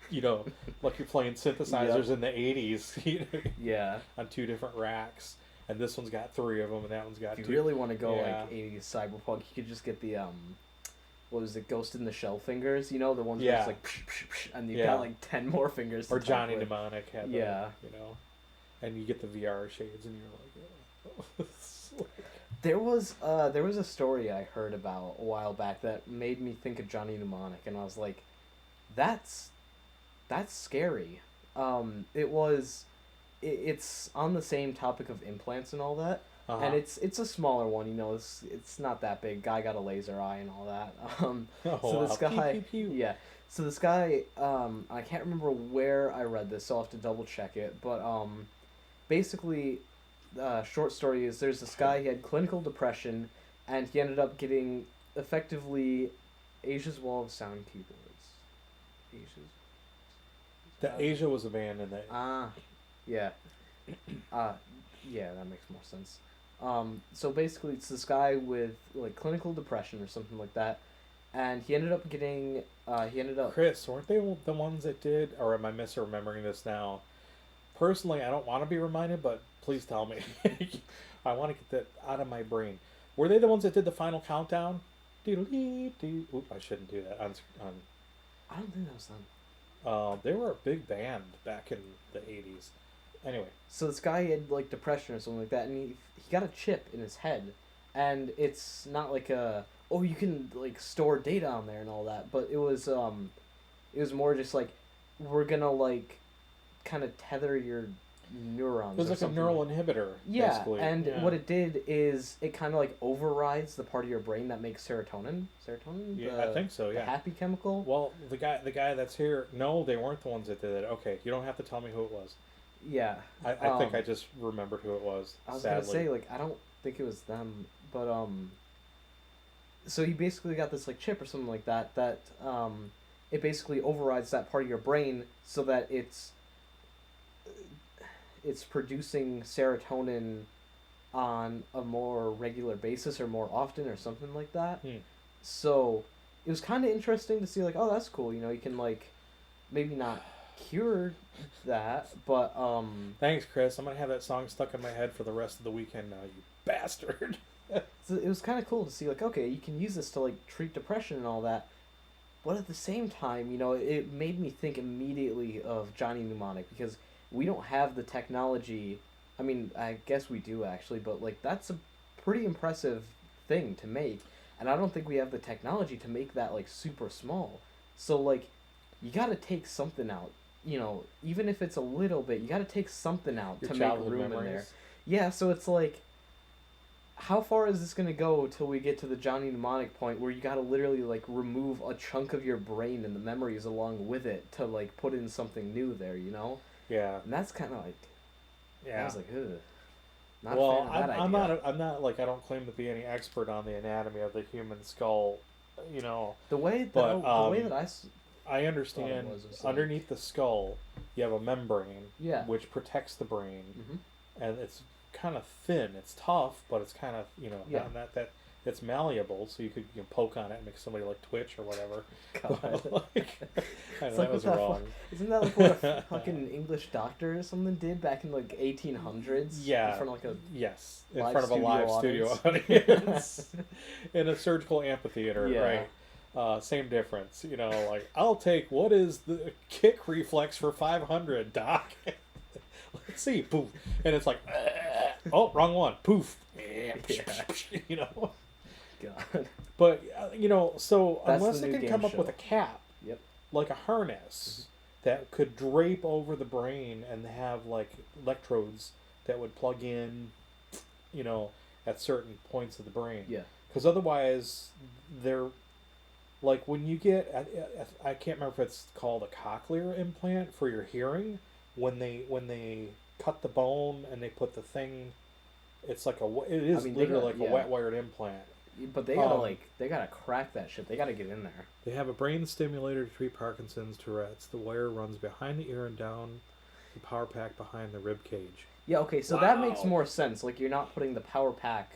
like you're playing synthesizers Yep. in the '80s, yeah. on 2 different racks, and this one's got 3 of them, and that one's got If you 2. really want to go Yeah. like 80s cyberpunk, you could just get the what was it, Ghost in the Shell fingers? You know, the ones where Yeah. it's like psh, psh, psh, and you've Yeah. got like 10 more fingers. To Or type Johnny with. Mnemonic had Yeah. and you get the VR shades, and you're like, There was a story I heard about a while back that made me think of Johnny Mnemonic, and I was like, that's scary. It's on the same topic of implants and all that, uh-huh. and it's a smaller one. You know, it's not that big. Guy got a laser eye and all that. So this guy, Pew, pew, pew. yeah. So this guy, I can't remember where I read this, so I'll have to double check it. But basically, short story is there's this guy, he had clinical depression, and he ended up getting effectively Asia's Wall of Sound keyboards. Asia was a band in the Yeah. Yeah, that makes more sense. So basically, it's this guy with like clinical depression or something like that, and he ended up getting. Chris, weren't they the ones that did, or am I misremembering this now? Personally, I don't want to be reminded, but please tell me. I want to get that out of my brain. Were they the ones that did the final countdown? Oop, I shouldn't do that on. I don't think that was them. They were a big band back in the 80s. Anyway. So this guy had like depression or something like that, and he got a chip in his head, and it's not like you can like store data on there and all that, but it was more just like, we're gonna like kind of tether your neurons. It was like a neural inhibitor. Yeah, basically. and what it did is it kind of like overrides the part of your brain that makes serotonin. Yeah, I think so. The Yeah. happy chemical. Well, the guy that's here. No, they weren't the ones that did it. Okay, you don't have to tell me who it was. Yeah. I think I just remembered who it was. I was sadly. gonna say, like, I don't think it was them, but so he basically got this like chip or something like that it basically overrides that part of your brain so that it's producing serotonin on a more regular basis or more often or something like that. So it was kind of interesting to see, like, oh, that's cool, you know, you can like maybe not cure that, but Thanks, Chris. I'm gonna have that song stuck in my head for the rest of the weekend now, you bastard. so it was kind of cool to see, like, okay, you can use this to like treat depression and all that, but at the same time, you know, it made me think immediately of Johnny Mnemonic, because we don't have the technology. I mean, I guess we do actually, but like that's a pretty impressive thing to make, and I don't think we have the technology to make that like super small. So like, you got to take something out. You know, even if it's a little bit, you got to take something out Your to make childhood room in there. memories. Yeah, so it's like, how far is this gonna go till we get to the Johnny Mnemonic point where you gotta literally like remove a chunk of your brain and the memories along with it to like put in something new there, you know? Yeah. And that's kind of like, Yeah. I was like, ugh. Not Well, a fan of that I'm idea. not like, I don't claim to be any expert on the anatomy of the human skull, you know. The way that But, the way that I understand was like- underneath the skull you have a membrane, Yeah. which protects the brain, Mhm. and it's kind of thin. It's tough, but it's kind of, you know, Yeah. not that it's malleable, so you can poke on it and make somebody like twitch or whatever. God. Like, I know, It's that like was what that wrong. Isn't that like what a fucking English doctor or something did back in like 1800s? Yeah. In front of like a Yes, in live front of a live studio studio audience in a surgical amphitheater, Yeah. right? Same difference, you know. Like, I'll take what is the kick reflex for 500, doc. Let's see, poof, and it's like, oh, wrong one, poof, you know. God. But you know, so That's unless the it new can game come up show. with a cap, Yep. like a harness that could drape over the brain and have like electrodes that would plug in, you know, at certain points of the brain. Yeah. Because otherwise, they're like when you get, I can't remember if it's called a cochlear implant for your hearing. When they cut the bone and they put the thing, it's like it is literally like a wet wired implant. But they gotta they gotta crack that shit. They gotta get in there. They have a brain stimulator to treat Parkinson's, Tourette's. The wire runs behind the ear and down The power pack behind the rib cage. Yeah, okay, so that makes Wow. more sense. Like, you're not putting the power pack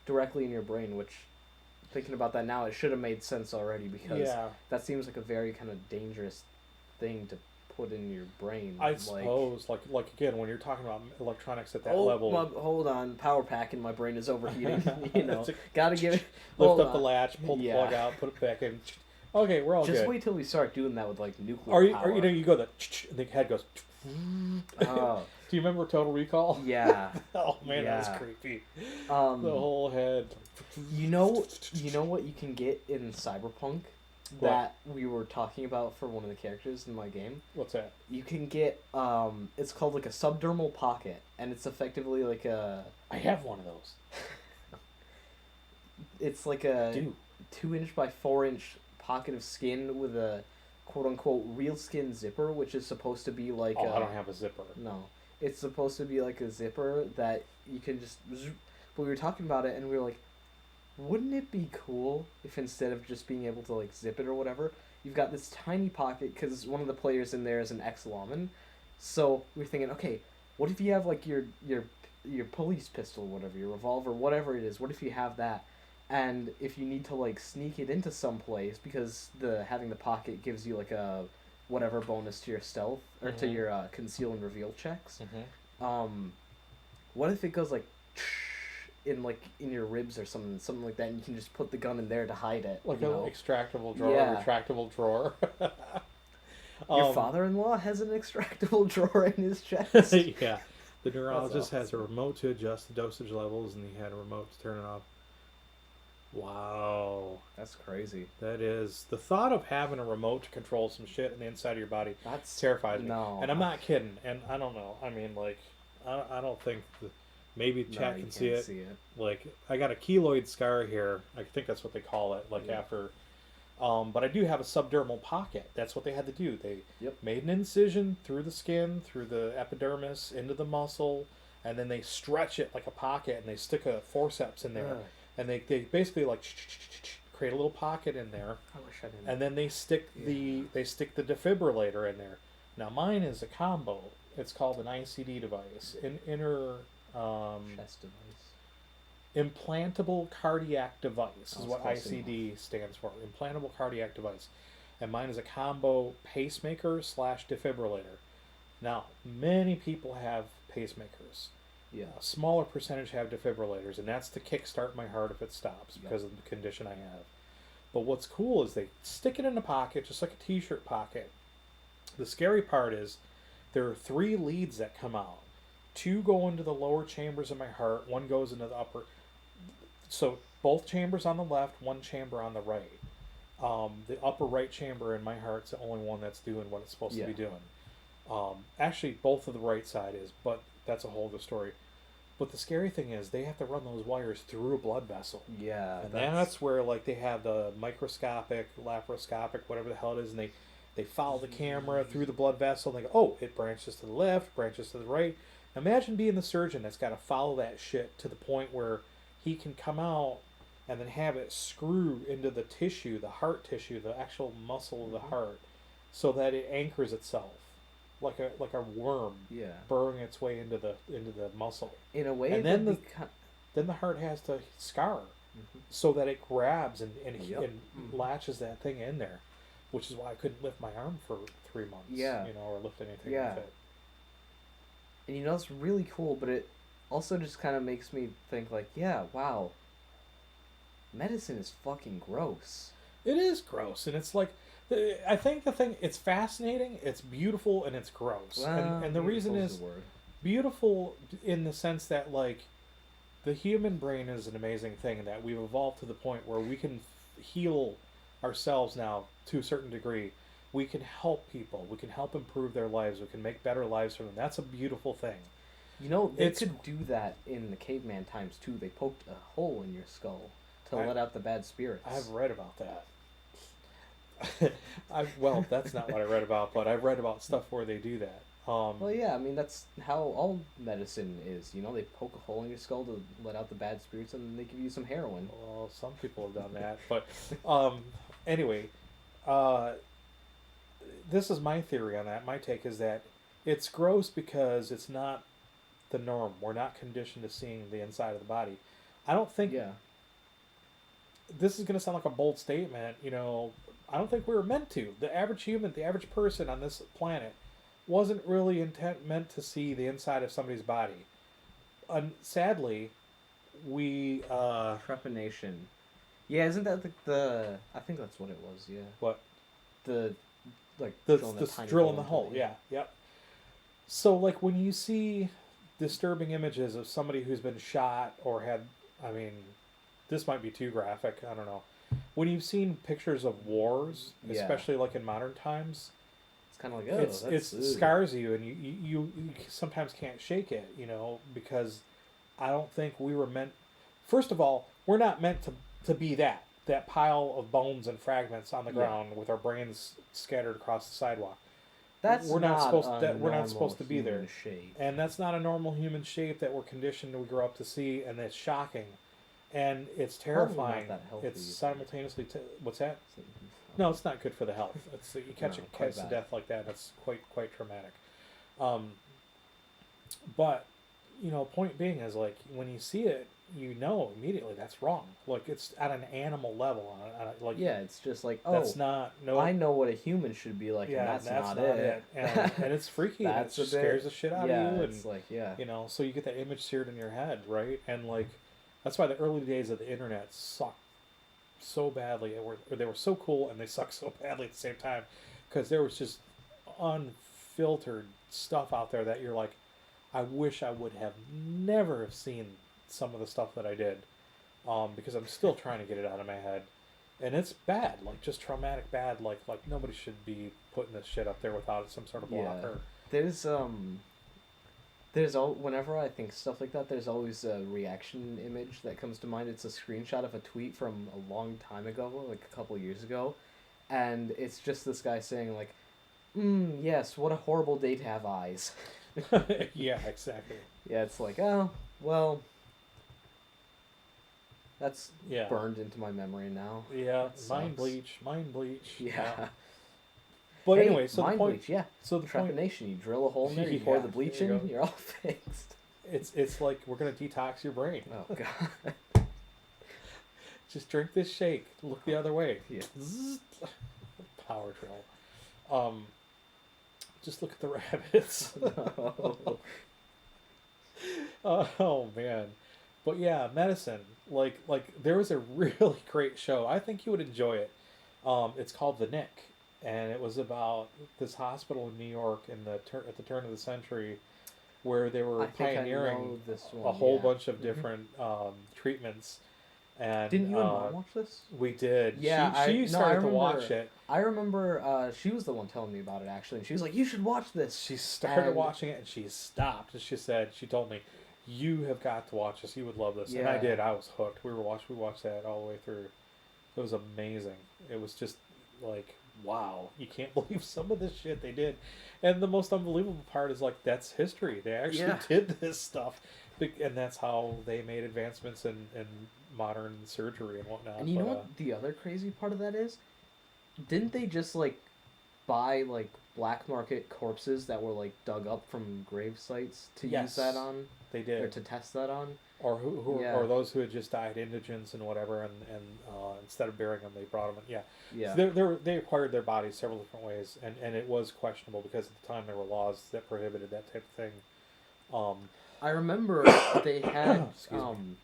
directly in your brain, which, thinking about that now, it should have made sense already, because Yeah, that seems like a very kind of dangerous thing to put in your brain. I suppose. Like again, when you're talking about electronics at that Oh, level, hold on, power pack in my brain is overheating. It's a- Gotta give it. lift Hold up the on. latch, pull the Yeah. plug out, put it back in. Okay, we're all Just good. wait till we start doing that with like nuclear Or you, power. you go and the head goes. Oh, Do you remember Total Recall? yeah. Oh man, that Yeah. was creepy. The Um, whole head. you know what you can get in Cyberpunk What? that we were talking about for one of the characters in my game. What's that? You can get it's called like a subdermal pocket, and it's effectively like a I have one of those. it's like a Dude. 2-inch by 4-inch pocket of skin with a quote unquote real skin zipper, which is supposed to be like Oh, I don't have a zipper. no, it's supposed to be like a zipper that you can just. But we were talking about it, and we were like, wouldn't it be cool if instead of just being able to like zip it or whatever, you've got this tiny pocket, because one of the players in there is an ex-lawman. So we're thinking, okay, what if you have like your police pistol, whatever, your revolver, whatever it is. What if you have that, and if you need to like sneak it into some place, because having the pocket gives you like a whatever bonus to your stealth or to Mhm. your conceal and reveal checks. Mm-hmm. What if it goes like in your ribs or something like that, and you can just put the gun in there to hide it? Like you an know? extractable drawer, Yeah. retractable drawer. Your father-in-law has an extractable drawer in his chest. Yeah. The neurologist has a awesome. remote to adjust the dosage levels, and he had a remote to turn it off. Wow. That's crazy. That is. The thought of having a remote to control some shit in the inside of your body That's terrifies me. no. And I'm not kidding. And I don't know. I mean, like, I don't think... Maybe No, chat you can see can't it. see it. Like, I got a keloid scar here. I think that's what they call it. Like, Yeah. after... but I do have a subdermal pocket. That's what they had to do. They Yep. made an incision through the skin, through the epidermis, into the muscle, and then they stretch it like a pocket, and they stick a forceps in there. Ugh. And they basically, like, create a little pocket in there, I wish I didn't. and then they stick the defibrillator in there. Now, mine is a combo. It's called an ICD device, inner Chest device. implantable cardiac device is Sounds what close ICD stands for. Implantable cardiac device, and mine is a combo pacemaker / defibrillator. Now, many people have pacemakers. Yeah. A smaller percentage have defibrillators, and that's to kickstart my heart if it stops Yep. because of the condition I have. But what's cool is they stick it in a pocket, just like a t-shirt pocket. The scary part is there are 3 leads that come out. 2 go into the lower chambers of my heart, 1 goes into the upper. So both chambers on the left, 1 chamber on the right. The upper right chamber in my heart's the only one that's doing what it's supposed to be doing. Actually, both of the right side is, but that's a whole other story. But the scary thing is they have to run those wires through a blood vessel. Yeah. And that's where, like, they have the microscopic, laparoscopic, whatever the hell it is, and they follow the camera through the blood vessel, and they go, oh, it branches to the left, branches to the right. Imagine being the surgeon that's got to follow that shit to the point where he can come out and then have it screw into the tissue, the heart tissue, the actual muscle of the heart, so that it anchors itself like a worm Yeah. burrowing its way into the muscle. In a way, And then that'd be Then the heart has to scar Mhm. so that it grabs and Yep. latches that thing in there, which is why I couldn't lift my arm for 3 months. Yeah. Or lift anything Yeah. with it. And it's really cool, but it also just kind of makes me think like, yeah, wow. Medicine is fucking gross. It is gross, and it's like, I think the thing, it's fascinating, it's beautiful, and it's gross. And the reason beautiful's is the word. beautiful in the sense that, like, the human brain is an amazing thing, that we've evolved to the point where we can heal ourselves now to a certain degree. We can help people. We can help improve their lives. We can make better lives for them. That's a beautiful thing. They It's- could do that in the caveman times too. They poked a hole in your skull to I- let out the bad spirits. I've read about that. Well, that's not what I read about, but I've read about stuff where they do that. Well, yeah, I mean, that's how all medicine is. They poke a hole in your skull to let out the bad spirits, and then they give you some heroin. Well, some people have done that, but anyway, this is my theory on that. My take is that It's gross because it's not the norm. We're not conditioned to seeing the inside of the body. I don't think Yeah. this is going to sound like a bold statement. I don't think we were meant to. The average human, the average person on this planet, wasn't really meant to see the inside of somebody's body. Sadly, we Trepanation. Yeah, isn't that the? I think that's what it was. Yeah. what The like the drilling the that tiny drill in the into hole. it, Yeah, yep. So like when you see disturbing images of somebody who's been shot or had, I mean, this might be too graphic. I don't know. When you've seen pictures of wars, Yeah. especially like in modern times, It's kind of like, oh, it's ugh. scars you, and you sometimes can't shake it, because I don't think we were meant. First of all, we're not meant to be that pile of bones and fragments on the Yeah. ground with our brains scattered across the sidewalk. That's we're not supposed a that we're not normal supposed to be there. human shape. And that's not a normal human shape that we're conditioned we grow up to see, and it's shocking, and it's Probably not terrifying. that healthy It's either. simultaneously what's that? No, it's not good for the health. It's you catch No, a quite case to bad. death like that. That's quite traumatic. But point being is like when you see it, immediately that's wrong. Like it's at an animal level. Like Yeah, it's just like, oh, that's not no. I know what a human should be like, Yeah, and that's not not it. And it's freaky. And it That's a bit- scares the shit out yeah, of you. it's And like, yeah. so you get that image seared in your head, right? And like that's why the early days of the internet sucked so badly. They were so cool, and they sucked so badly at the same time, because there was just unfiltered stuff out there that you're like, I wish I would have never have seen some of the stuff that I did, because I'm still trying to get it out of my head, and it's bad, like just traumatic bad. Like nobody should be putting this shit up there without some sort of blocker. There's whenever I think stuff like that, there's always a reaction image that comes to mind. It's a screenshot of a tweet from a long time ago, like a couple years ago, and it's just this guy saying like, yes, what a horrible day to have eyes." Yeah, exactly. Yeah, it's like, oh, well, that's Yeah. burned into my memory now. Yeah, That mind sucks. bleach. Yeah. But Hey, anyway, so the mind point. bleach, yeah. So the point. Trepanation, you drill a hole in there, you pour Yeah, the bleach there you in, go. you're all fixed. It's like we're gonna detox your brain. Oh god. Just drink this shake. Look the other way. Yeah. Zzz. Power drill. Just look at the rabbits. No. Oh man, but yeah, medicine. Like there was a really great show. I think you would enjoy it. It's called The Nick, and it was about this hospital in New York at the turn of the century, where they were I think I know pioneering this a one, whole yeah. bunch of Mhm. different treatments. And Didn't you and Mom watch this? we did. Yeah, she I started to remember. watch it. I remember she was the one telling me about it actually, and she was like, "You should watch this." She started And- watching it and she stopped. And she told me, "You have got to watch this. You would love this." And I Yeah. did. I was hooked. We watched that all the way through. It was amazing. It was just like, wow, you can't believe some of this shit they did. And the most unbelievable part is like that's history. They actually Yeah. did this stuff, and that's how they made advancements in modern surgery and whatnot. And you know But, what the other crazy part of that is? Didn't they just like buy like black market corpses that were like dug up from grave sites to Yes, use that on, they or did. to test that on? Or who Yeah. or those who had just died indigents and whatever, and instead of burying them, they brought them in. Yeah, Yeah. So they acquired their bodies several different ways, and it was questionable because at the time there were laws that prohibited that type of thing. I remember they had Excuse me.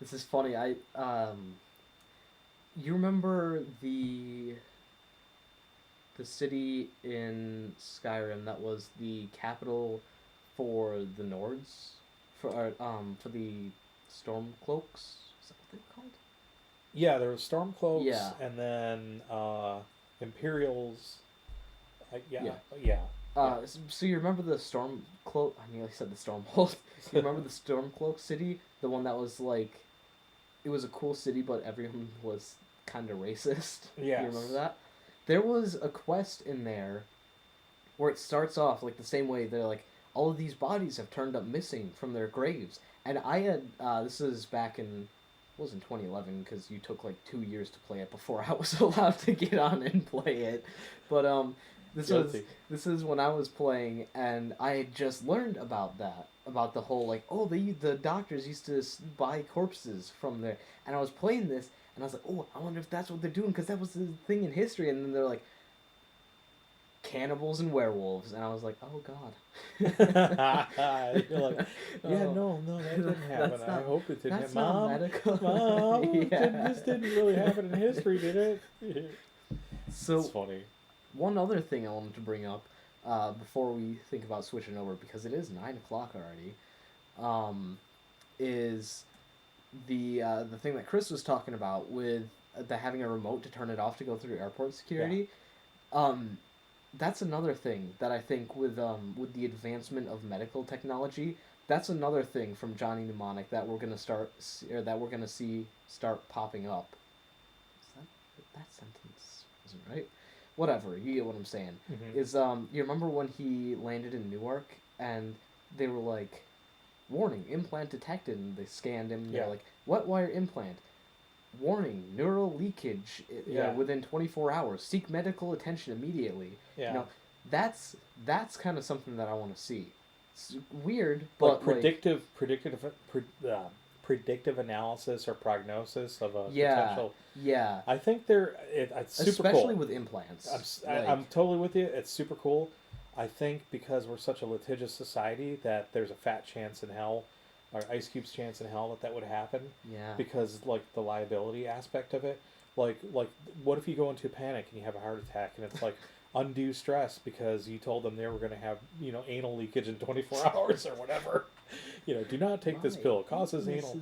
this is funny. You remember the city in Skyrim that was the capital for the Nords for the Stormcloaks? Is that what they were called? Yeah, there was Stormcloaks, Yeah. and then Imperials. Yeah. So you remember the Stormcloak? I nearly said the Stormhold. You remember the Stormcloak city? The one that was like, it was a cool city, but everyone was kind of racist. Yes. You remember that? There was a quest in there where it starts off like the same way. They're like, all of these bodies have turned up missing from their graves. And I had, this is back in, it was in 2011 because you took like 2 years to play it before I was allowed to get on and play it. But Guilty. this is when I was playing, and I had just learned about that, about the whole like, oh, the doctors used to buy corpses from there, and I was playing this, and I was like, oh, I wonder if that's what they're doing, because that was the thing in history, and then they're like, cannibals and werewolves, and I was like, oh god. You're like, yeah, Oh, no, that didn't happen. that's I not hope it didn't. that's Mom, not medical. this didn't really happen in history, did it? So It's funny. one other thing I wanted to bring up before we think about switching over, because it is 9 o'clock already, is the thing that Chris was talking about with the having a remote to turn it off to go through airport security. That's another thing that I think with the advancement of medical technology, that's another thing from Johnny Mnemonic that we're gonna see start popping up. That sentence isn't right. Whatever, you get what I'm saying. Mm-hmm. Is you remember when he landed in Newark and they were like, warning, implant detected, and they scanned him. And they're like, what wire implant? Warning, neural leakage within 24 hours. Seek medical attention immediately. Yeah. You know, that's kind of something that I want to see. It's weird, but predictive analysis or prognosis of a potential. Yeah. I think it's super especially cool. with implants. I'm totally with you. It's super cool. I think because we're such a litigious society that there's a fat chance in hell, or Ice Cube's chance in hell that would happen. Yeah. Because like the liability aspect of it, like what if you go into a panic and you have a heart attack and it's like undue stress because you told them they were going to have anal leakage in 24 hours or whatever. Do not take this pill. It causes anal.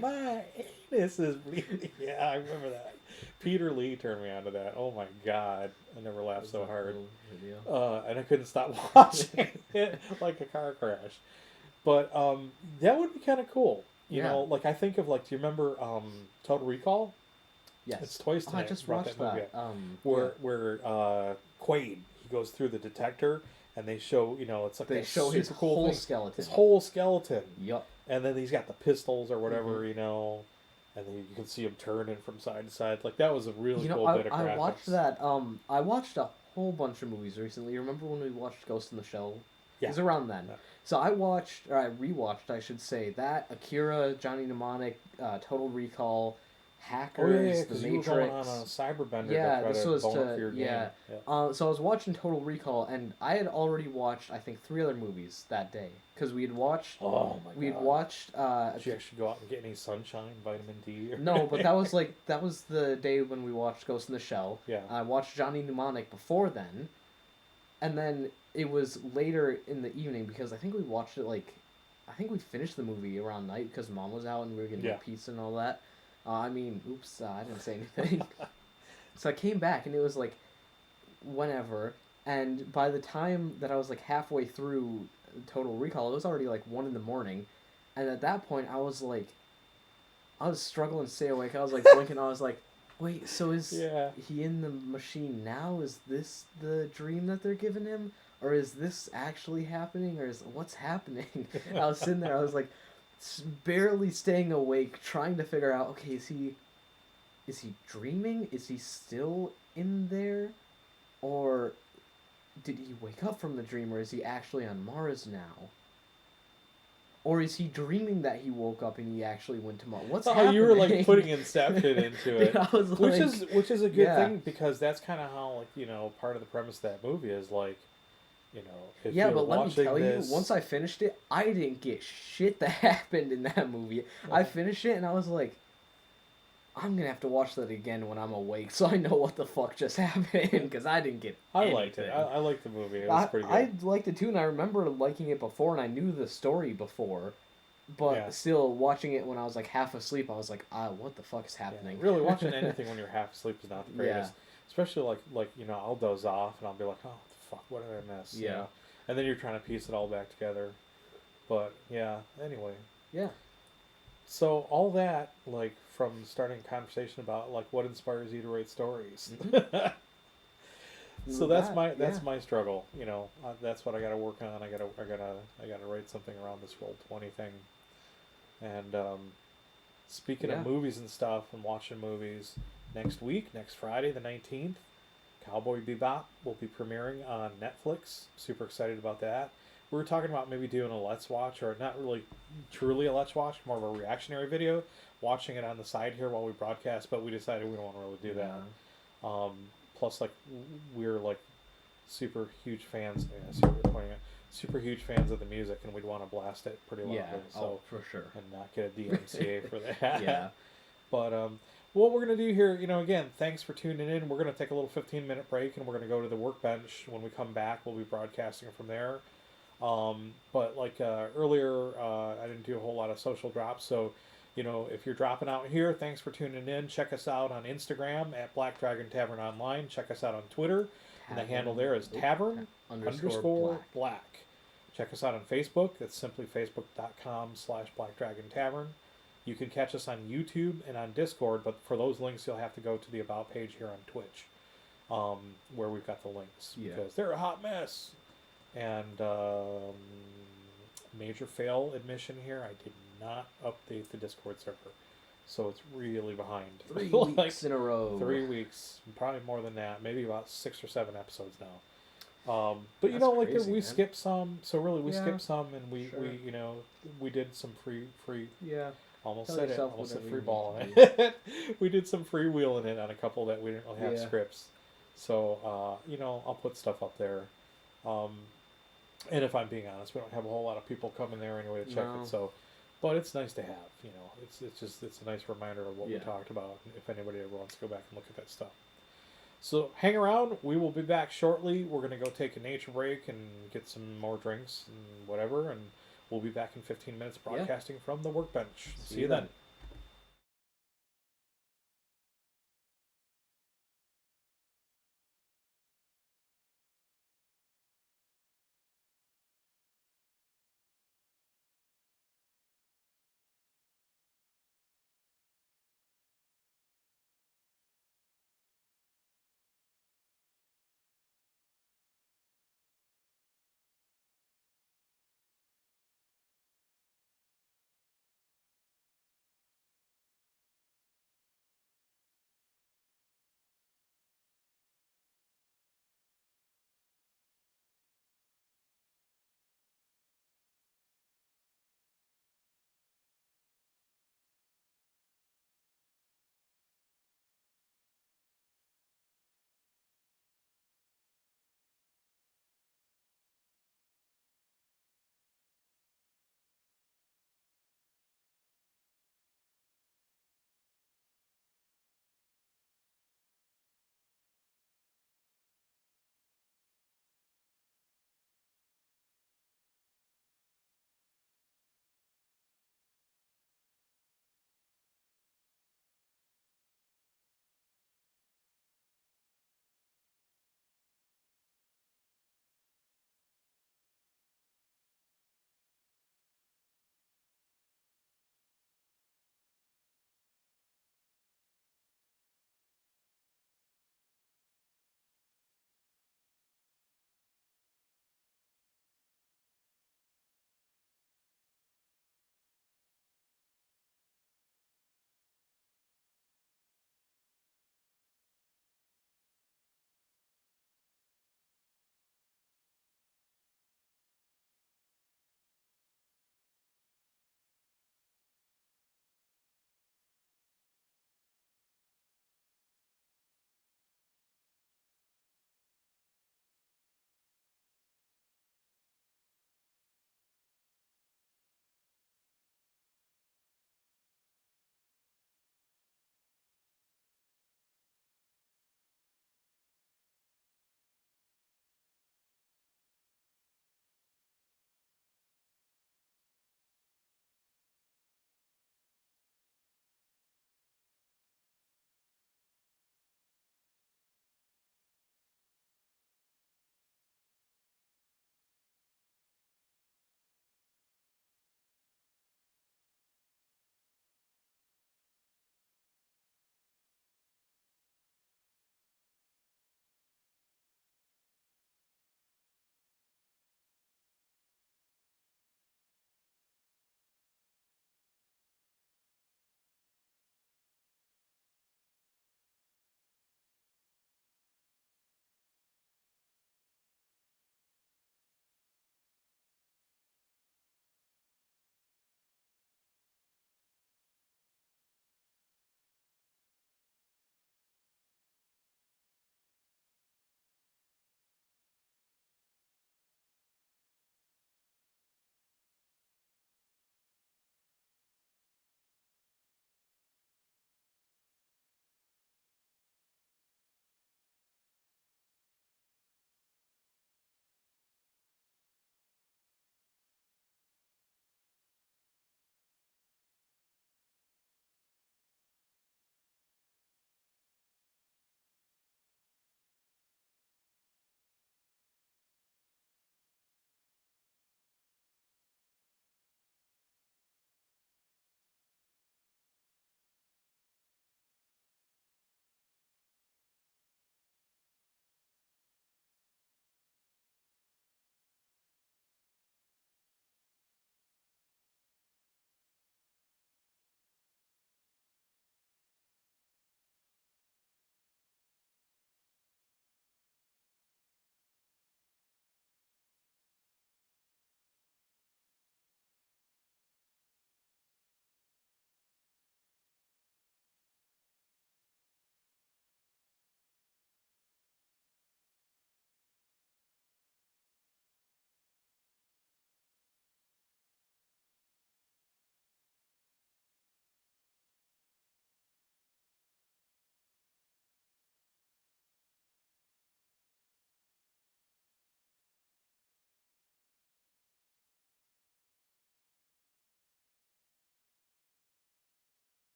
My anus is bleeding. Yeah, I remember that. Peter Lee turned me on to that. Oh my god, I never laughed so hard. And I couldn't stop watching it like a car crash. But that would be kind of cool. You know, like I think of do you remember Total Recall? Yes. It's Toys Tonight. I just watched that. Where Quaid, he goes through the detector and they show, it's like they show his cool whole thing. skeleton. His whole skeleton. Yup. And then he's got the pistols or whatever, and then you can see him turning from side to side. Like that was a really cool bit of graphics. I watched that. I watched a whole bunch of movies recently. You remember when we watched Ghost in the Shell? Yeah. It was around then. Yeah. So I rewatched, I should say, that, Akira, Johnny Mnemonic, Total Recall, Hackers, The Matrix. You were going on a cyberbender. Yeah, this was to so I was watching Total Recall, and I had already watched, I think, 3 other movies that day because we had watched. Oh my god! We had watched. Did you actually go out and get any sunshine, vitamin D? No, but that was the day when we watched Ghost in the Shell. Yeah. I watched Johnny Mnemonic before then, and then it was later in the evening because I think we watched it I think we finished the movie around night because Mom was out and we were getting pizza and all that. I didn't say anything. So I came back and it was whenever, and by the time that I was halfway through Total Recall, it was already 1 a.m, and at that point I was struggling to stay awake. I was blinking. I was wait, so is he in the machine now? Is this the dream that they're giving him? Or is this actually happening? Or what's happening? I was sitting there, I was barely staying awake, trying to figure out, okay, is he dreaming? Is he still in there? Or did he wake up from the dream, or is he actually on Mars now? Or is he dreaming that he woke up and he actually went to Mars? What's happening? You were putting Inception into it, Dude, which is a good thing because that's kind of how part of the premise of that movie is if but let me tell you, once I finished it, I didn't get shit that happened in that movie. I finished it and I was I'm gonna have to watch that again when I'm awake so I know what the fuck just happened because I didn't get anything. I liked it. I liked the movie. It was pretty good. I liked it too, and I remember liking it before, and I knew the story before, but still watching it when I was half asleep, I was what the fuck is happening? Yeah. Really, watching anything when you're half asleep is not the greatest. Especially I'll doze off and I'll be like, oh, what the fuck, what did I miss? Yeah. And then you're trying to piece it all back together. But anyway. Yeah. So all that, from starting a conversation about what inspires you to write stories. So that's my struggle. That's what I got to work on. I gotta write something around this Roll20 thing. And speaking of movies and stuff and watching movies, next Friday the 19th, Cowboy Bebop will be premiering on Netflix. Super excited about that. We were talking about maybe doing a Let's Watch, or not really truly a Let's Watch, more of a reactionary video, watching it on the side here while we broadcast, but we decided we don't want to really do that. Plus, like, we're like super huge fans. Yeah, I see what you're pointing at. Super huge fans of the music, and we'd want to blast it pretty loudly. Yeah, So for sure. and not get a DMCA for that. Yeah. But what we're gonna do here, again, thanks for tuning in. We're gonna take a little 15-minute break, and we're gonna go to the Workbench. When we come back, we'll be broadcasting from there. But like earlier, I didn't do a whole lot of social drops, so if you're dropping out here, thanks for tuning in. Check us out on Instagram at Black Dragon Tavern Online. Check us out on Twitter, and the handle there is Tavern _ Black. Check us out on Facebook. That's simply facebook.com/Black Dragon Tavern. You can catch us on YouTube and on Discord, but for those links, you'll have to go to the About page here on Twitch, where we've got the links, because they're a hot mess. And major fail admission here, I did not update the Discord server, so it's really behind. 3 weeks in a row. 3 weeks, probably more than that, maybe about 6 or 7 episodes now. But That's crazy, we man. skipped some, so really we Yeah, skipped some, and we sure. we did some free Yeah. almost Tell said it, yourself almost said whatever free you ball need in to it. We did some freewheeling it on a couple that we didn't really have Yeah. scripts, so I'll put stuff up there. And if I'm being honest, we don't have a whole lot of people coming there anyway to check No. it. So, but it's nice to have. It's a nice reminder of what we Yeah. talked about. If anybody ever wants to go back and look at that stuff. So hang around. We will be back shortly. We're gonna go take a nature break and get some more drinks and whatever, and we'll be back in 15 minutes broadcasting from the Workbench. See you then.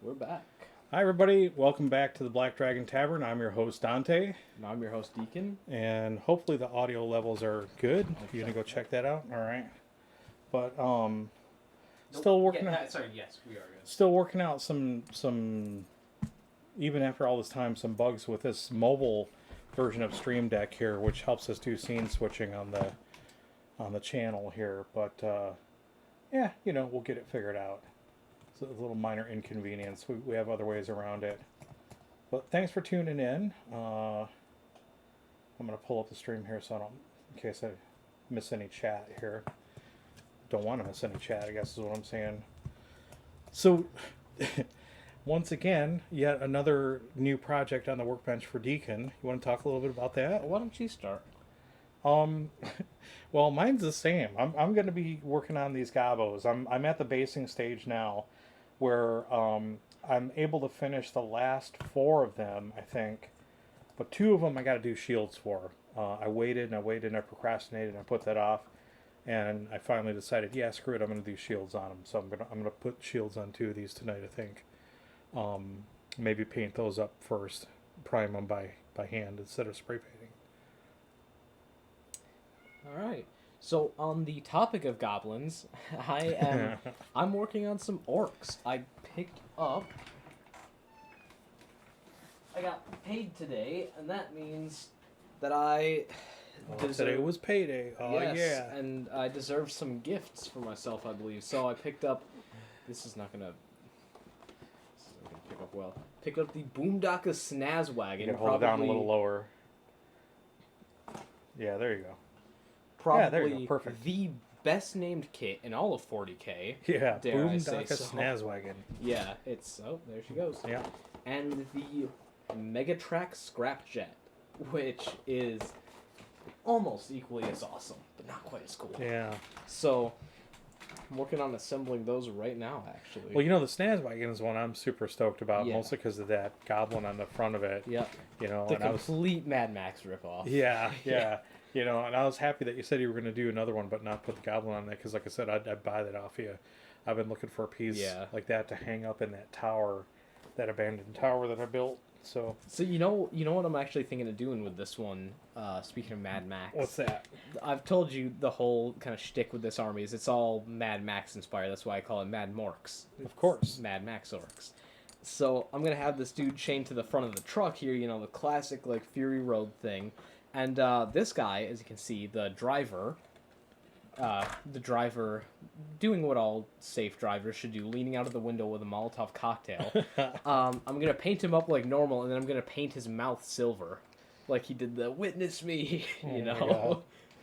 We're back. Hi, everybody. Welcome back to the Black Dragon Tavern. I'm your host, Dante. And I'm your host, Deacon. And hopefully the audio levels are good. You're going to go check that out? All right. But, still working out. Sorry, yes, we are good. Still working out some, even after all this time, some bugs with this mobile version of Stream Deck here, which helps us do scene switching on the channel here. But, yeah, we'll get it figured out. It's a little minor inconvenience. We have other ways around it. But thanks for tuning in. I'm going to pull up the stream here so I don't, in case I miss any chat here. Don't want to miss any chat, I guess is what I'm saying. So, once again, yet another new project on the Workbench for Deacon. You want to talk a little bit about that? Why don't you start? Well, mine's the same. I'm going to be working on these gobos. I'm at the basing stage now, where I'm able to finish the last 4 of them, I think, but 2 of them I got to do shields for. I waited and I procrastinated and I put that off, and I finally decided, yeah, screw it, I'm going to do shields on them. So I'm gonna put shields on 2 of these tonight, I think. Maybe paint those up first, prime them by hand instead of spray painting. All right. So on the topic of goblins, I'm working on some orcs. I got paid today, and that means that I Today was payday. Oh, yes, yeah. and I deserve some gifts for myself, I believe. So I picked up. This is not gonna pick up well. Picked up the Boondocka Snaz Wagon. You can hold it down a little lower. Yeah, there you go. Probably there you go. Perfect. the best named kit in all of 40k. Yeah, dare I say Boondocka so. Snazwagon. Yeah, it's there she goes. Yeah. And the Megatrack Scrapjet, which is almost equally as awesome, but not quite as cool. Yeah. So I'm working on assembling those right now, actually. Well, the Snazwagon is one I'm super stoked about, mostly because of that goblin on the front of it. Yep. The complete Mad Max ripoff. Yeah. And I was happy that you said you were going to do another one, but not put the goblin on there, because, like I said, I'd buy that off you. I've been looking for a piece like that to hang up in that tower, that abandoned tower that I built. So you know what I'm actually thinking of doing with this one. Speaking of Mad Max, what's that? I've told you the whole kind of shtick with this army is it's all Mad Max inspired. That's why I call it Mad Morks. Of course, Mad Max orcs. So I'm gonna have this dude chained to the front of the truck here. The classic like Fury Road thing, and this guy, as you can see, the driver doing what all safe drivers should do, leaning out of the window with a Molotov cocktail. I'm going to paint him up like normal, and then I'm going to paint his mouth silver, like he did the "Witness Me,"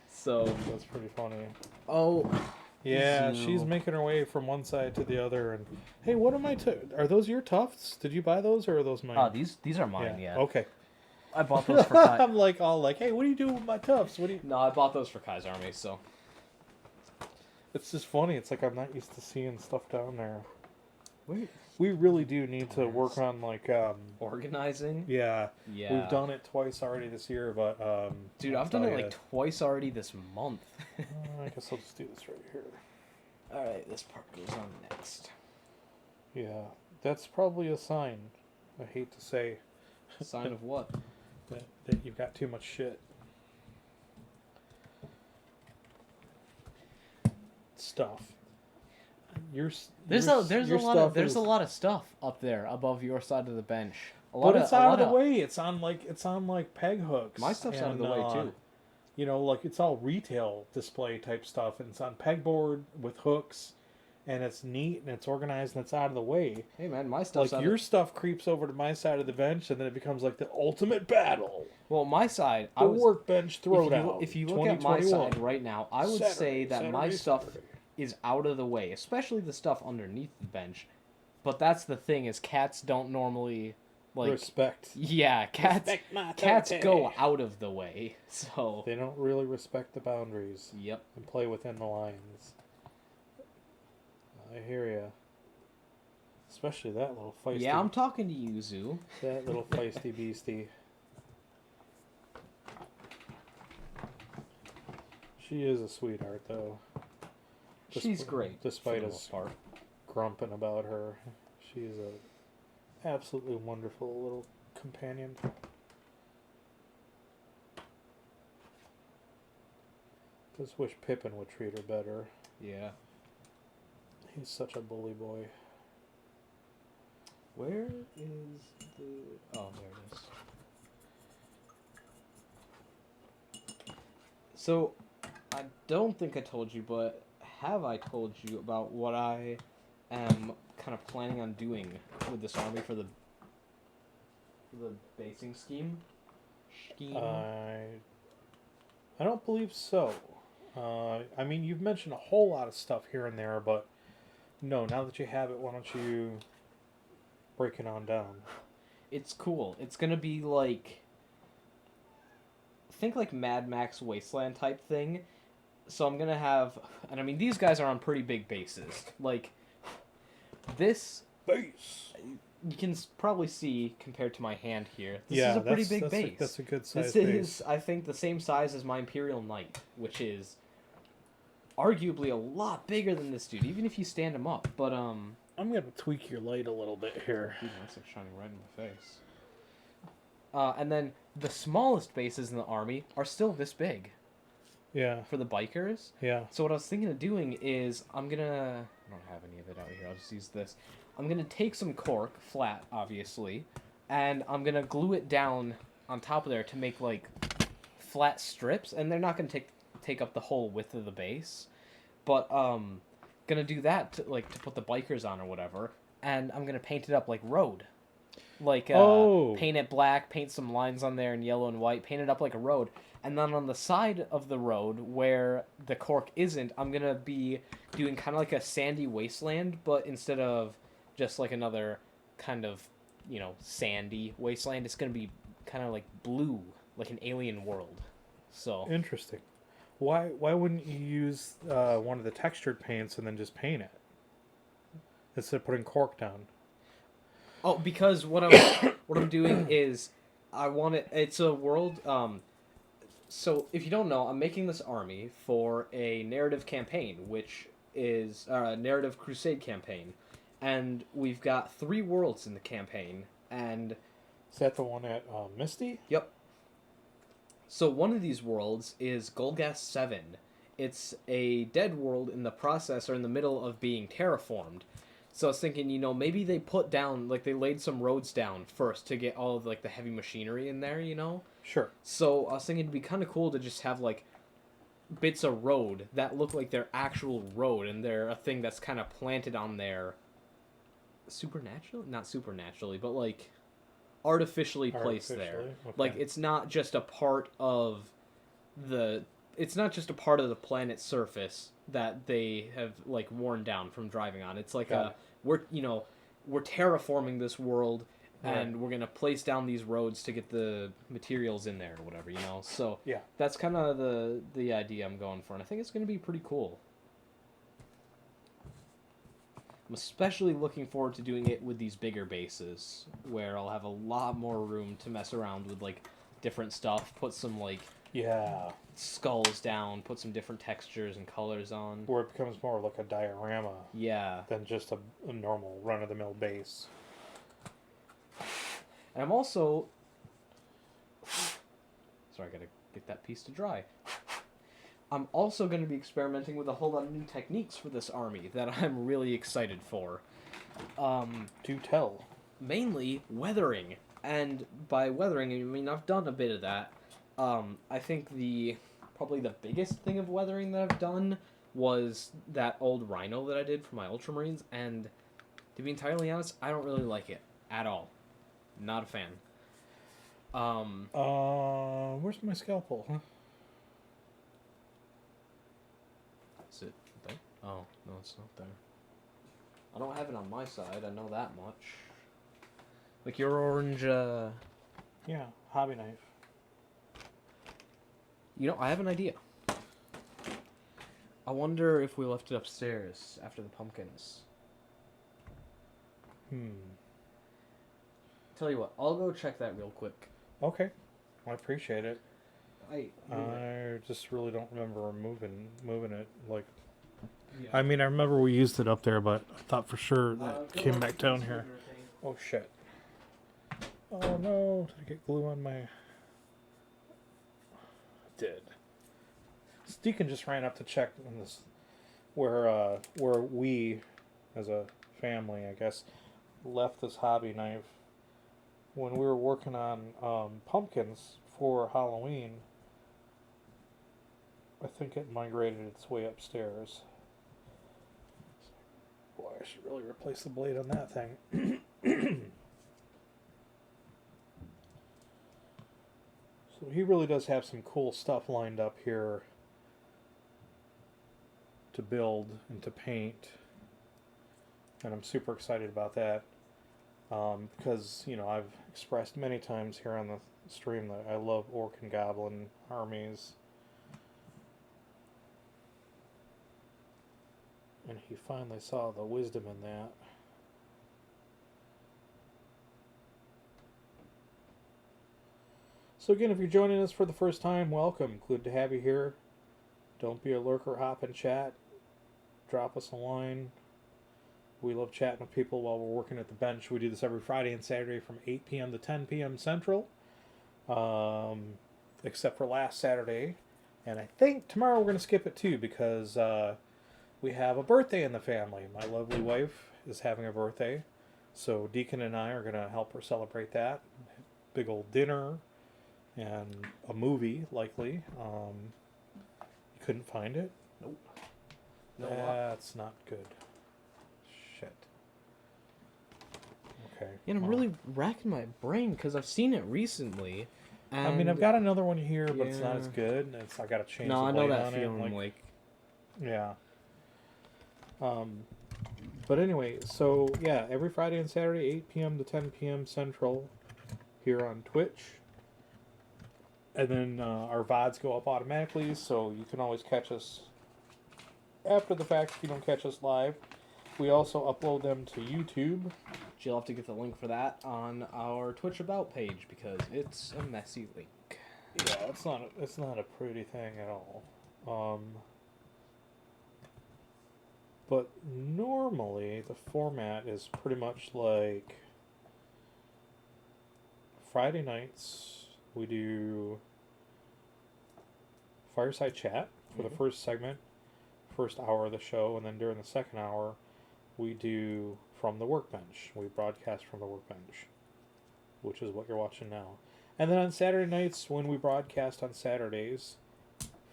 So that's pretty funny. Oh, yeah, she's making her way from one side to the other, and hey, what am I? Are those your tufts? Did you buy those, or are those mine? These are mine. Yeah. Okay. I bought those for Kai. I'm like, hey, what are you doing with my tufts? No, I bought those for Kai's army, so. It's just funny. It's like I'm not used to seeing stuff down there. We really do need to work on organizing. Yeah. We've done it twice already this year, but dude, I've done it like twice already this month. I guess I'll just do this right here. All right, this part goes on next. Yeah, that's probably a sign. I hate to say. Sign of what? That you've got too much shit. Stuff. There's a lot of stuff up there above your side of the bench. It's out of the way. It's on like peg hooks. My stuff's out of the way too. Like it's all retail display type stuff, and it's on pegboard with hooks, and it's neat and it's organized and it's out of the way. Hey man, my stuff's like your stuff creeps over to my side of the bench, and then it becomes like the ultimate battle. Well, my side, Workbench throwdown. If you look at my side right now, I would say that my stuff is out of the way, especially the stuff underneath the bench. But that's the thing, is cats don't normally respect. Yeah, cats go out of the way, so they don't really respect the boundaries. Yep. And play within the lines. I hear ya. Especially that little feisty. Yeah, I'm talking to you, Zoo. That little feisty beastie. She is a sweetheart, though. She's great. Despite us grumping about her, she's a Absolutely wonderful little companion. Just wish Pippin would treat her better. Yeah. He's such a bully boy. Where is the... Oh, there it is. So, I don't think I told you, but have I told you about what I am kind of planning on doing with this army for the basing scheme? I don't believe so. I mean, you've mentioned a whole lot of stuff here and there, but no, now that you have it, why don't you break it on down? It's cool. It's gonna be like... Think like Mad Max Wasteland type thing. So I'm gonna have... And I mean, these guys are on pretty big bases. Like, this... Base! You can probably see, compared to my hand here, this Yeah, is a pretty big base. That's a good size This base. is, I think, the same size as my Imperial Knight, which is arguably a lot bigger than this dude, even if you stand him up. But, I'm gonna tweak your light a little bit here. Dude, that's like shining right in my face. And then the smallest bases in the army are still this big. Yeah. For the bikers. Yeah. So what I was thinking of doing is I don't have any of it out here. I'll just use this. I'm going to take some cork, flat, obviously, and I'm going to glue it down on top of there to make, like, flat strips, and they're not going to take up the whole width of the base, but, going to do that, to put the bikers on or whatever, and I'm going to paint it up like road. Like, paint it black, paint some lines on there in yellow and white, paint it up like a road, and then on the side of the road where the cork isn't, I'm going to be doing kind of like a sandy wasteland, but instead of just like another kind of, sandy wasteland, it's going to be kind of like blue, like an alien world. So Interesting. Why wouldn't you use one of the textured paints and then just paint it instead of putting cork down? Oh, because what I'm doing is I want it. It's a world. So if you don't know, I'm making this army for a narrative campaign, which is a narrative crusade campaign, and we've got 3 worlds in the campaign. And is that the one at Misty? Yep. So one of these worlds is Golgas 7. It's a dead world in the process or in the middle of being terraformed. So I was thinking, maybe they put down, they laid some roads down first to get all of, the heavy machinery in there, Sure. So I was thinking it'd be kind of cool to just have, bits of road that look like they're actual road, and they're a thing that's kind of planted on there not supernaturally, but, artificially placed there. Okay. It's not just a part of the planet's surface that they have worn down from driving on. It's we're terraforming this world, and we're gonna place down these roads to get the materials in there or whatever, So yeah, that's kind of the idea I'm going for, and I think it's gonna be pretty cool. I'm especially looking forward to doing it with these bigger bases, where I'll have a lot more room to mess around with different stuff, put some skulls down, put some different textures and colors on. Where it becomes more like a diorama. Yeah. Than just a normal run-of-the-mill base. And I'm also... Sorry, I gotta get that piece to dry. I'm also going to be experimenting with a whole lot of new techniques for this army that I'm really excited for. Do tell. Mainly weathering. And by weathering, I mean I've done a bit of that. I think probably the biggest thing of weathering that I've done was that old Rhino that I did for my Ultramarines, and to be entirely honest, I don't really like it at all. Not a fan. Where's my scalpel, huh? Is it there? Oh, no, it's not there. I don't have it on my side, I know that much. Your orange, Yeah, hobby knife. I have an idea. I wonder if we left it upstairs after the pumpkins. Tell you what, I'll go check that real quick. Okay. I appreciate it. I just really don't remember moving it. Yeah. I mean, I remember we used it up there, but I thought for sure that came back down here. Oh, shit. Oh no, did I get glue on my... Did. Deacon just ran up to check on this, where we, as a family, I guess, left this hobby knife when we were working on pumpkins for Halloween. I think it migrated its way upstairs. Boy, I should really replace the blade on that thing. So he really does have some cool stuff lined up here to build and to paint. And I'm super excited about that. Because, I've expressed many times here on the stream that I love Orc and Goblin armies. And he finally saw the wisdom in that. So again, if you're joining us for the first time, welcome. Good to have you here. Don't be a lurker, hop in chat. Drop us a line. We love chatting with people while we're working at the bench. We do this every Friday and Saturday from 8 p.m. to 10 p.m. Central. Except for last Saturday. And I think tomorrow we're going to skip it too because we have a birthday in the family. My lovely wife is having a birthday. So Deacon and I are going to help her celebrate that. Big old dinner and a movie, likely. You couldn't find it? Nope. That's not good. Shit. Okay. And I'm really racking my brain because I've seen it recently. And I mean, I've got another one here, but it's not as good. I got to change the blade on it. No, I know that feeling. Yeah. But anyway, so yeah, every Friday and Saturday, 8 p.m. to 10 p.m. Central, here on Twitch. And then our VODs go up automatically, so you can always catch us after the fact if you don't catch us live. We also upload them to YouTube. You'll have to get the link for that on our Twitch About page because it's a messy link. Yeah, it's not a pretty thing at all. But normally the format is pretty much like Friday nights we do fireside chat for the first segment, first hour of the show, and then during the second hour we do from the Workbench. We broadcast from the Workbench, which is what you're watching now. And then on Saturday nights, when we broadcast on Saturdays,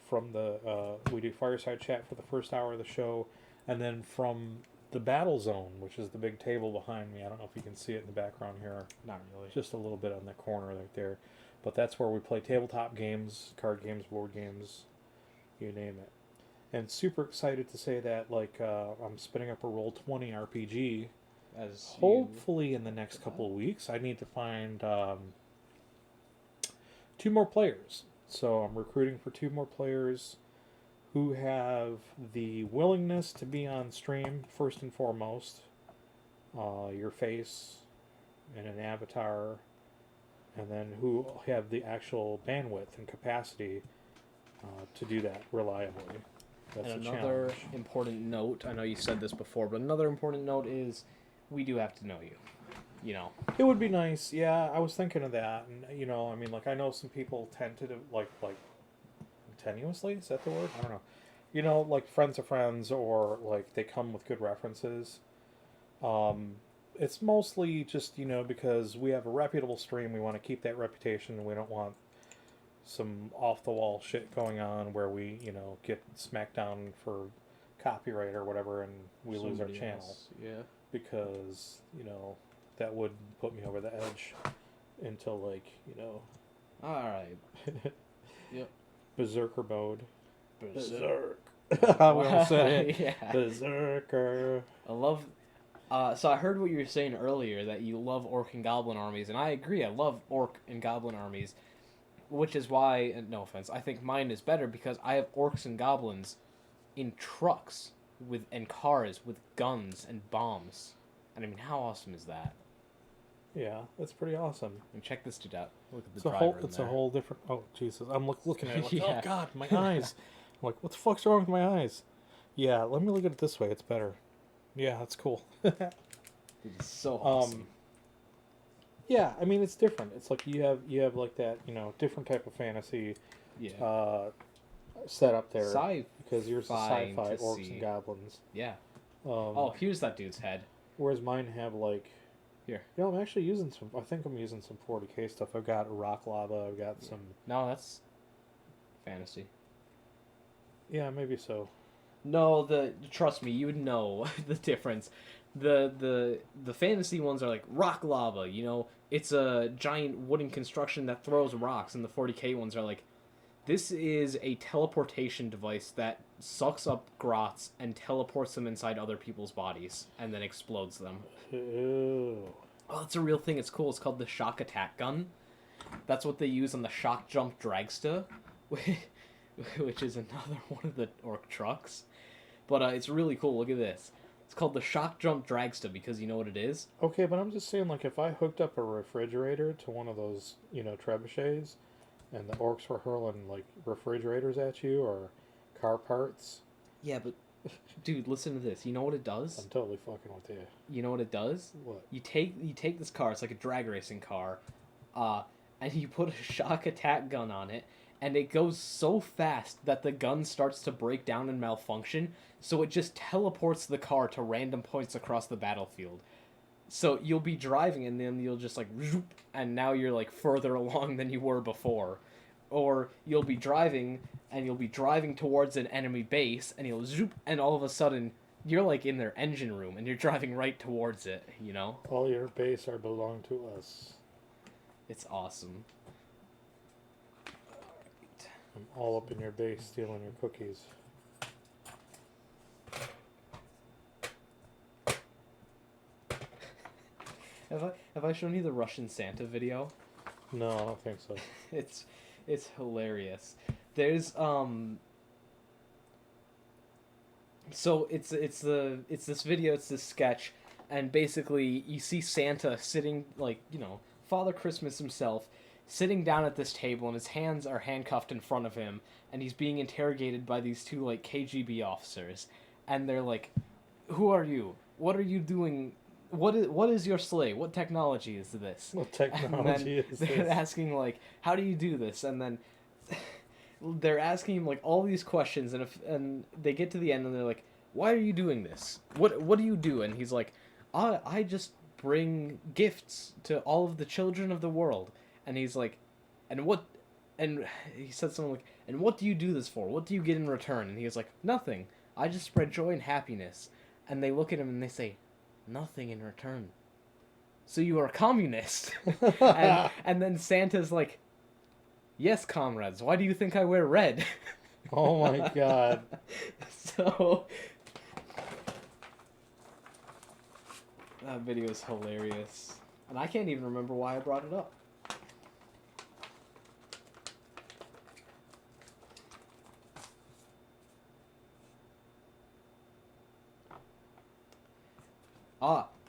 from the we do fireside chat for the first hour of the show, and then from the Battle Zone, which is the big table behind me. I don't know if you can see it in the background here. Not really. Just a little bit on the corner right there. But that's where we play tabletop games, card games, board games, you name it. And super excited to say that, I'm spinning up a Roll20 RPG. Hopefully in the next couple of weeks. I need to find 2 more players. So I'm recruiting for 2 more players who have the willingness to be on stream, first and foremost. Your face and an avatar. And then who have the actual bandwidth and capacity to do that reliably. That's and a another challenge. important note, I know you said this before, but another important note is we do have to know you. It would be nice, yeah. I was thinking of that, and I know some people tend to do, like tenuously. Is that the word? I don't know. Like friends of friends, or like they come with good references. It's mostly just because we have a reputable stream. We want to keep that reputation. We don't want some off the wall shit going on where we get smacked down for copyright or whatever, and we lose our channel. Yeah. Because that would put me over the edge until All right. Yep. Berserker mode. Berserk. We all said it. Yeah. Berserker. I love. So I heard what you were saying earlier that you love orc and goblin armies, and I agree. I love orc and goblin armies, which is why, and no offense, I think mine is better because I have orcs and goblins in trucks and cars with guns and bombs. And I mean, how awesome is that? Yeah, that's pretty awesome. And check this dude out. Look at the It's driver. a whole different. Oh Jesus! I'm looking at it. Like, Yeah. Oh God, my eyes! I'm like, what the fuck's wrong with my eyes? Yeah, let me look at it this way. It's better. Yeah, that's cool. It is so awesome. Yeah, I mean it's different. It's like you have like that, different type of fantasy Yeah. set up there Sci-fi because yours is sci-fi orcs fantasy. and goblins. Yeah. Um, Oh, here's that dude's head. Whereas mine have like, Here. I'm actually using some. I think I'm using some 40k stuff. I've got rock lava. I've got some. No, that's fantasy. Yeah, maybe so. No, trust me, you would know the difference. The fantasy ones are like rock lava, it's a giant wooden construction that throws rocks, and the 40k ones are like, this is a teleportation device that sucks up grots and teleports them inside other people's bodies and then explodes them. Ew. Oh, it's a real thing. It's cool. It's called the shock attack gun. That's what they use on the shock jump dragsta, which is another one of the orc trucks. But it's really cool. Look at this. It's called the shock jump dragsta because you know what it is? Okay, but I'm just saying, like, if I hooked up a refrigerator to one of those, trebuchets, and the orcs were hurling like refrigerators at you or car parts, Yeah, but dude, listen to this. You know what it does? I'm totally fucking with you. You know what it does? What? You take this car. It's like a drag racing car, and you put a shock attack gun on it, and it goes so fast that the gun starts to break down and malfunction. So it just teleports the car to random points across the battlefield. So you'll be driving, and then you'll just like, zoop, and now you're like further along than you were before. Or you'll be driving, and you'll be driving towards an enemy base, and you'll zoop, and all of a sudden you're like in their engine room, and you're driving right towards it. All your base are belong to us. It's awesome. I'm all up in your base stealing your cookies. Have I shown you the Russian Santa video? No, I don't think so. It's hilarious. There's so it's this video, it's this sketch, and basically you see Santa sitting, like, Father Christmas himself sitting down at this table, and his hands are handcuffed in front of him, and he's being interrogated by these two like KGB officers, and they're like, "Who are you? What are you doing? What is your sleigh? What technology is this?" What technology is this? They're asking like, "How do you do this?" And then they're asking him like all these questions, and they get to the end, and they're like, "Why are you doing this? What do you do?" And he's like, I just bring gifts to all of the children of the world." And he's like, and he said something like, "And what do you do this for? What do you get in return?" And he was like, "Nothing. I just spread joy and happiness." And they look at him and they say, "Nothing in return. So you are a communist." and then Santa's like, "Yes, comrades. Why do you think I wear red?" Oh my god. So that video is hilarious. And I can't even remember why I brought it up.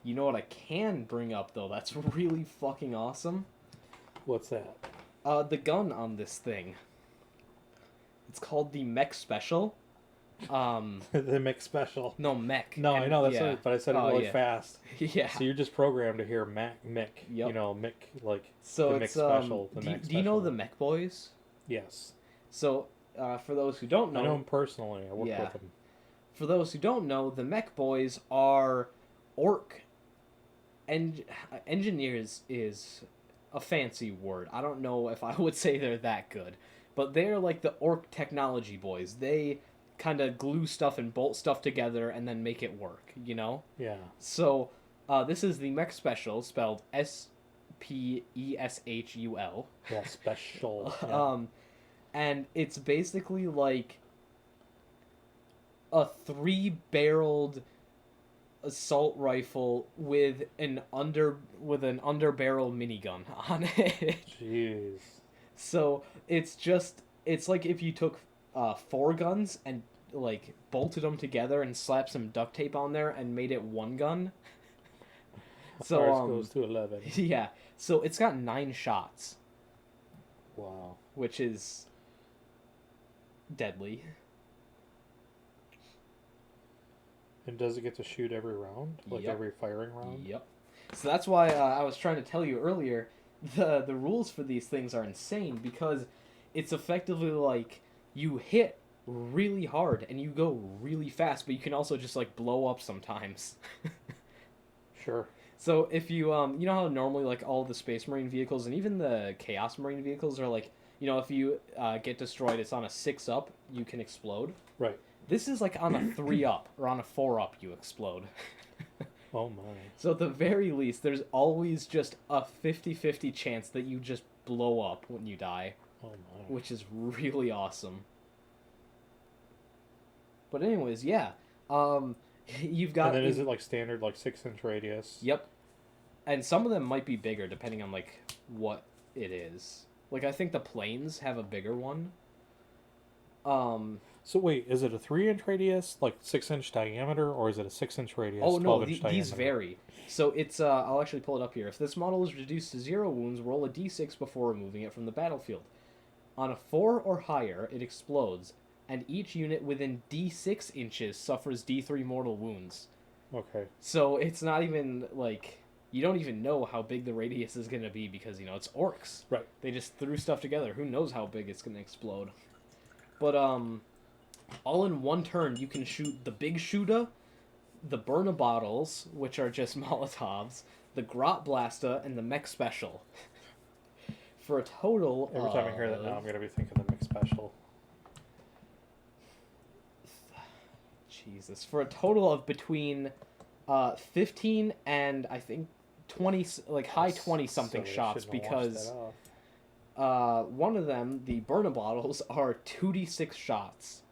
You know what I can bring up, though? That's really fucking awesome. What's that? The gun on this thing. It's called the Mech Special. The mech special. No, Mech. No, I know, that's what, but I said it really yeah. fast. Yeah. So you're just programmed to hear mech. Yep. Mech, like, So the Mech it's, Special. do you know the Mech Boys? Yes. So, for those who don't know... I know them personally. I work with them. For those who don't know, the Mech Boys are orc... engineers is a fancy word. I don't know if I would say they're that good. But they're like the orc technology boys. They kind of glue stuff and bolt stuff together and then make it work, Yeah. So, this is the Mech Special, spelled Speshul. Yeah, special. Yeah. And it's basically like a 3-barreled assault rifle with an underbarrel minigun on it. Jeez. So it's like if you took 4 guns and like bolted them together and slapped some duct tape on there and made it one gun. So ours goes to 11. Yeah. So it's got 9 shots. Wow. Which is deadly. And does it get to shoot every round? Like Yep. every firing round? Yep. So that's why I was trying to tell you earlier, the rules for these things are insane because it's effectively like you hit really hard and you go really fast, but you can also just like blow up sometimes. Sure. So if you you know how normally like all the Space Marine vehicles and even the Chaos Marine vehicles are like, you know, if you get destroyed, it's on a 6 up, you can explode. Right. This is like on a 3 up or on a 4 up, you explode. Oh my. So at the very least, there's always just a 50-50 chance that you just blow up when you die, Oh my. which is really awesome. But anyways, yeah. You've got... And then is it like standard, like 6-inch radius? Yep. And some of them might be bigger depending on like what it is. Like I think the planes have a bigger one. So wait, is it a 3-inch radius, like 6-inch diameter, or is it a 6-inch radius? Oh no, 12-inch these diameter? vary. So it's I'll actually pull it up here. If this model is reduced to 0 wounds, roll a d6 before removing it from the battlefield. On a 4 or higher, it explodes, and each unit within d6 inches suffers d3 mortal wounds. Okay. So it's not even like you don't even know how big the radius is going to be because, you know, it's orcs. Right. They just threw stuff together. Who knows how big it's going to explode. But all in one turn, you can shoot the big shooter, the burner bottles, which are just Molotovs, the grot blaster, and the mech special. For a total Every time I hear that now, I'm going to be thinking the mixed special. Jesus. For a total of between 15 and I think 20, like high 20 something So they shots shouldn't have washed because that off. one of them, the burner bottles, are 2d6 shots.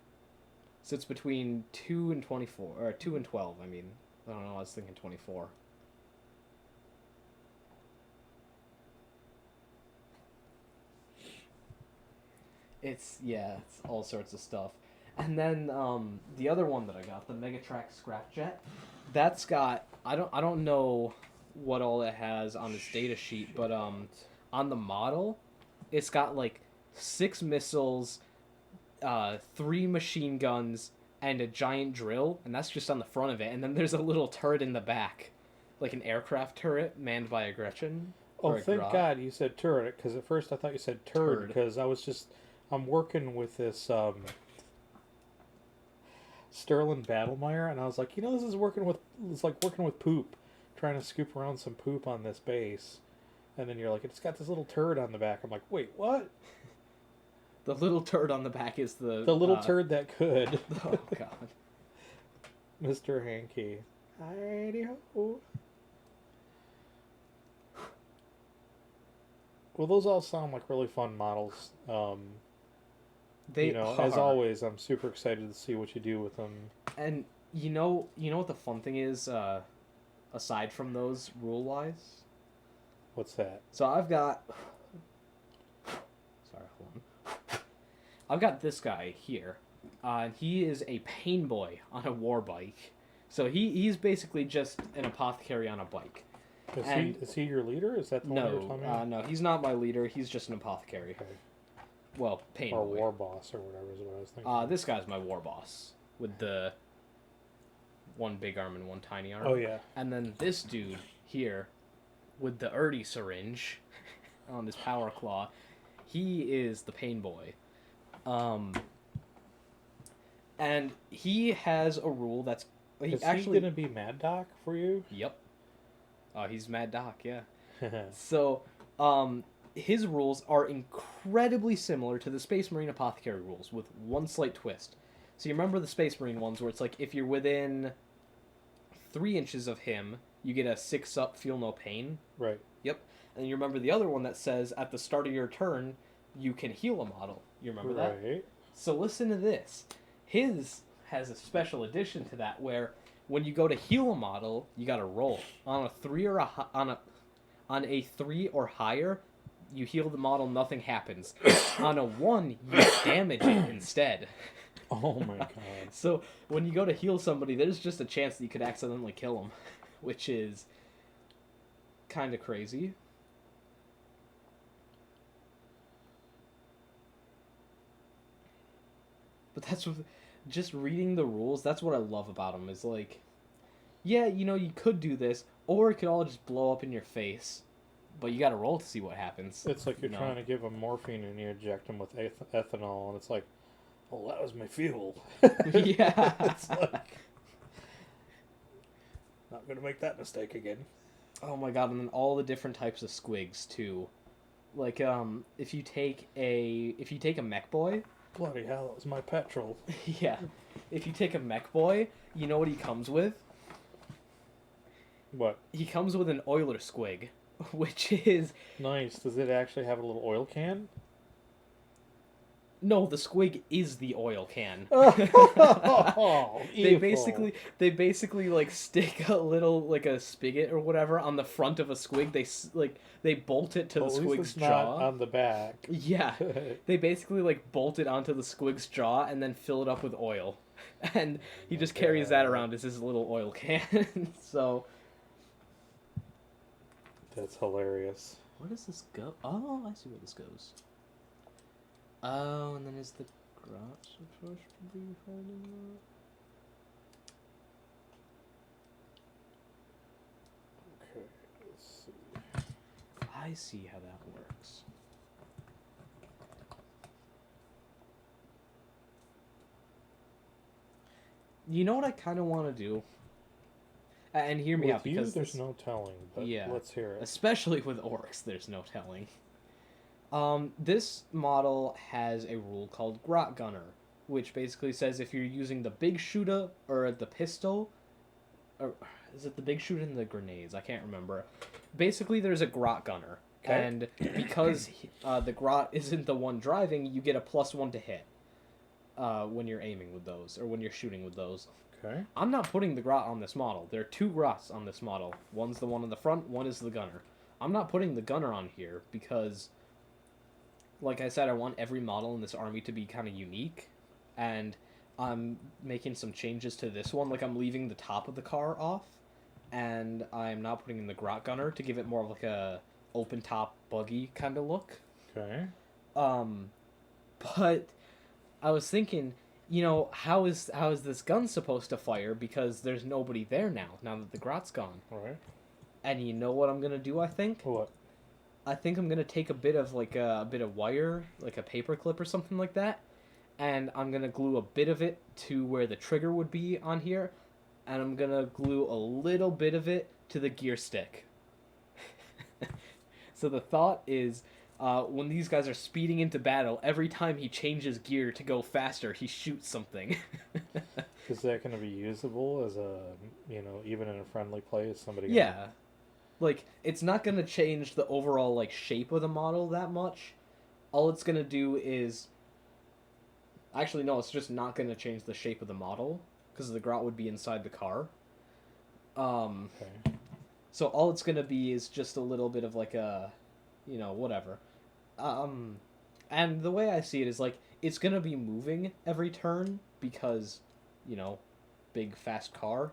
So it's between 2 and 24, or 2 and 12, I mean. I don't know, I was thinking 24. It's all sorts of stuff. And then the other one that I got, the Megatrack Scrapjet, that's got I don't know what all it has on this data sheet, but on the model, it's got like 6 missiles, 3 machine guns, and a giant drill, and that's just on the front of it. And then there's a little turret in the back, like an aircraft turret manned by a Gretchen. Oh, thank God you said turret, because at first I thought you said turd, because I'm working with this Sterling Battlemeyer, and I was like, this is like working with poop, trying to scoop around some poop on this base. And then you're like, it's got this little turd on the back. I'm like, wait, what? The little turd on the back is the little turd that could. Oh God, Mr. Hankey. Alrighty ho. Well, those all sound like really fun models. they are. As always, I'm super excited to see what you do with them. And you know what the fun thing is, aside from those rule-wise? What's that? So I've got... Sorry, hold on. I've got this guy here. He is a pain boy on a war bike. So he's basically just an apothecary on a bike. Is he your leader? Is that the one you're talking about? No, he's not my leader. He's just an apothecary. Okay. Well, pain or boy. war boss or whatever is what I was thinking. This guy's my war boss with the one big arm and one tiny arm. Oh yeah. And then this dude here with the Erdy syringe on his power claw, he is the pain boy. And he has a rule that's Is he gonna be Mad Doc for you? Yep. He's Mad Doc, yeah. So, his rules are incredibly similar to the Space Marine Apothecary rules, with one slight twist. So you remember the Space Marine ones where it's like, if you're within 3 inches of him, you get a 6 up, feel no pain? Right. Yep. And you remember the other one that says, at the start of your turn, you can heal a model. You remember that? Right. So listen to this. His has a special addition to that where when you go to heal a model, you got to roll on a 3 or on a 3 or higher. You heal the model, nothing happens. On a 1, you damage it instead. Oh my God. So when you go to heal somebody, there's just a chance that you could accidentally kill them, which is kind of crazy. But that's what, just reading the rules, that's what I love about them, is like, yeah, you could do this, or it could all just blow up in your face. But you got to roll to see what happens. It's like you're trying to give them morphine and you inject them with ethanol, and it's like, well, that was my fuel. Yeah. It's like, not gonna make that mistake again. Oh my god, and then all the different types of squigs too. Like if you take a mech boy, Bloody hell, that was my petrol. yeah. If you take a mech boy, you know what he comes with? What? He comes with an oiler squig, which is Nice. Does it actually have a little oil can? no, the squig is the oil can. Oh, They basically like stick a little like a spigot or whatever on the front of a squig. They bolt it to the squig's jaw. Not on the back. Yeah, they basically like bolt it onto the squig's jaw and then fill it up with oil, and he just carries that around as his little oil can. So That's hilarious. where does this go? Oh, I see where this goes. Oh, and then is the grot supposed to be holding that? Okay, let's see. I see how that works. You know what I kind of want to do? And hear me With out, because there's no telling, but yeah, let's hear it. especially with orcs, there's no telling. This model has a rule called Grot Gunner, which basically says if you're using the big shooter or the pistol, or is it the big shooter and the grenades? I can't remember. Basically, there's a Grot Gunner, and because the Grot isn't the one driving, you get a +1 to hit when you're aiming with those, or when you're shooting with those. Okay. I'm not putting the Grot on this model. There are 2 Grots on this model. One's the one in the front, one is the Gunner. I'm not putting the Gunner on here because, like I said, I want every model in this army to be kind of unique, and I'm making some changes to this one. Like, I'm leaving the top of the car off, and I'm not putting in the Grot Gunner to give it more of like a open top buggy kind of look. Okay. But I was thinking, how is this gun supposed to fire, because there's nobody there now that the Grot's gone. All right. And you know what I'm gonna do, I think? What? I think I'm gonna take a bit of wire, like a paper clip or something like that, and I'm gonna glue a bit of it to where the trigger would be on here, and I'm gonna glue a little bit of it to the gear stick. So the thought is, when these guys are speeding into battle, every time he changes gear to go faster, he shoots something. Is that going to be usable as a, even in a friendly place? Somebody. Yeah. Like, it's not going to change the overall, like, shape of the model that much. All it's going to do is... Actually, no, it's just not going to change the shape of the model, because the Grot would be inside the car. Okay. So all it's going to be is just a little bit of, like, a... whatever. And the way I see it is, like, it's going to be moving every turn, because, big, fast car.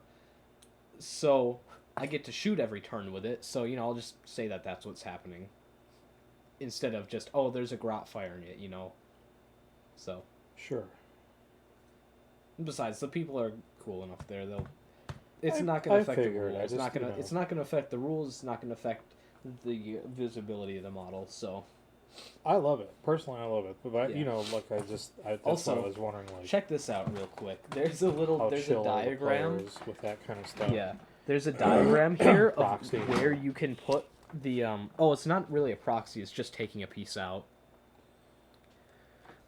So... I get to shoot every turn with it, so, I'll just say that that's what's happening. Instead of just, oh, there's a Grot firing it, So. Sure. Besides, the people are cool enough there, though. It's not going to affect the rules. It's not going to affect the rules, it's not going to affect the visibility of the model, so. I love it. Personally, I love it. But, Yeah. that's Also, what I was wondering, like... Check this out real quick. There's a diagram. With that kind of stuff. Yeah. There's a diagram here of Proxy. where you can put the oh, it's not really a proxy, it's just taking a piece out.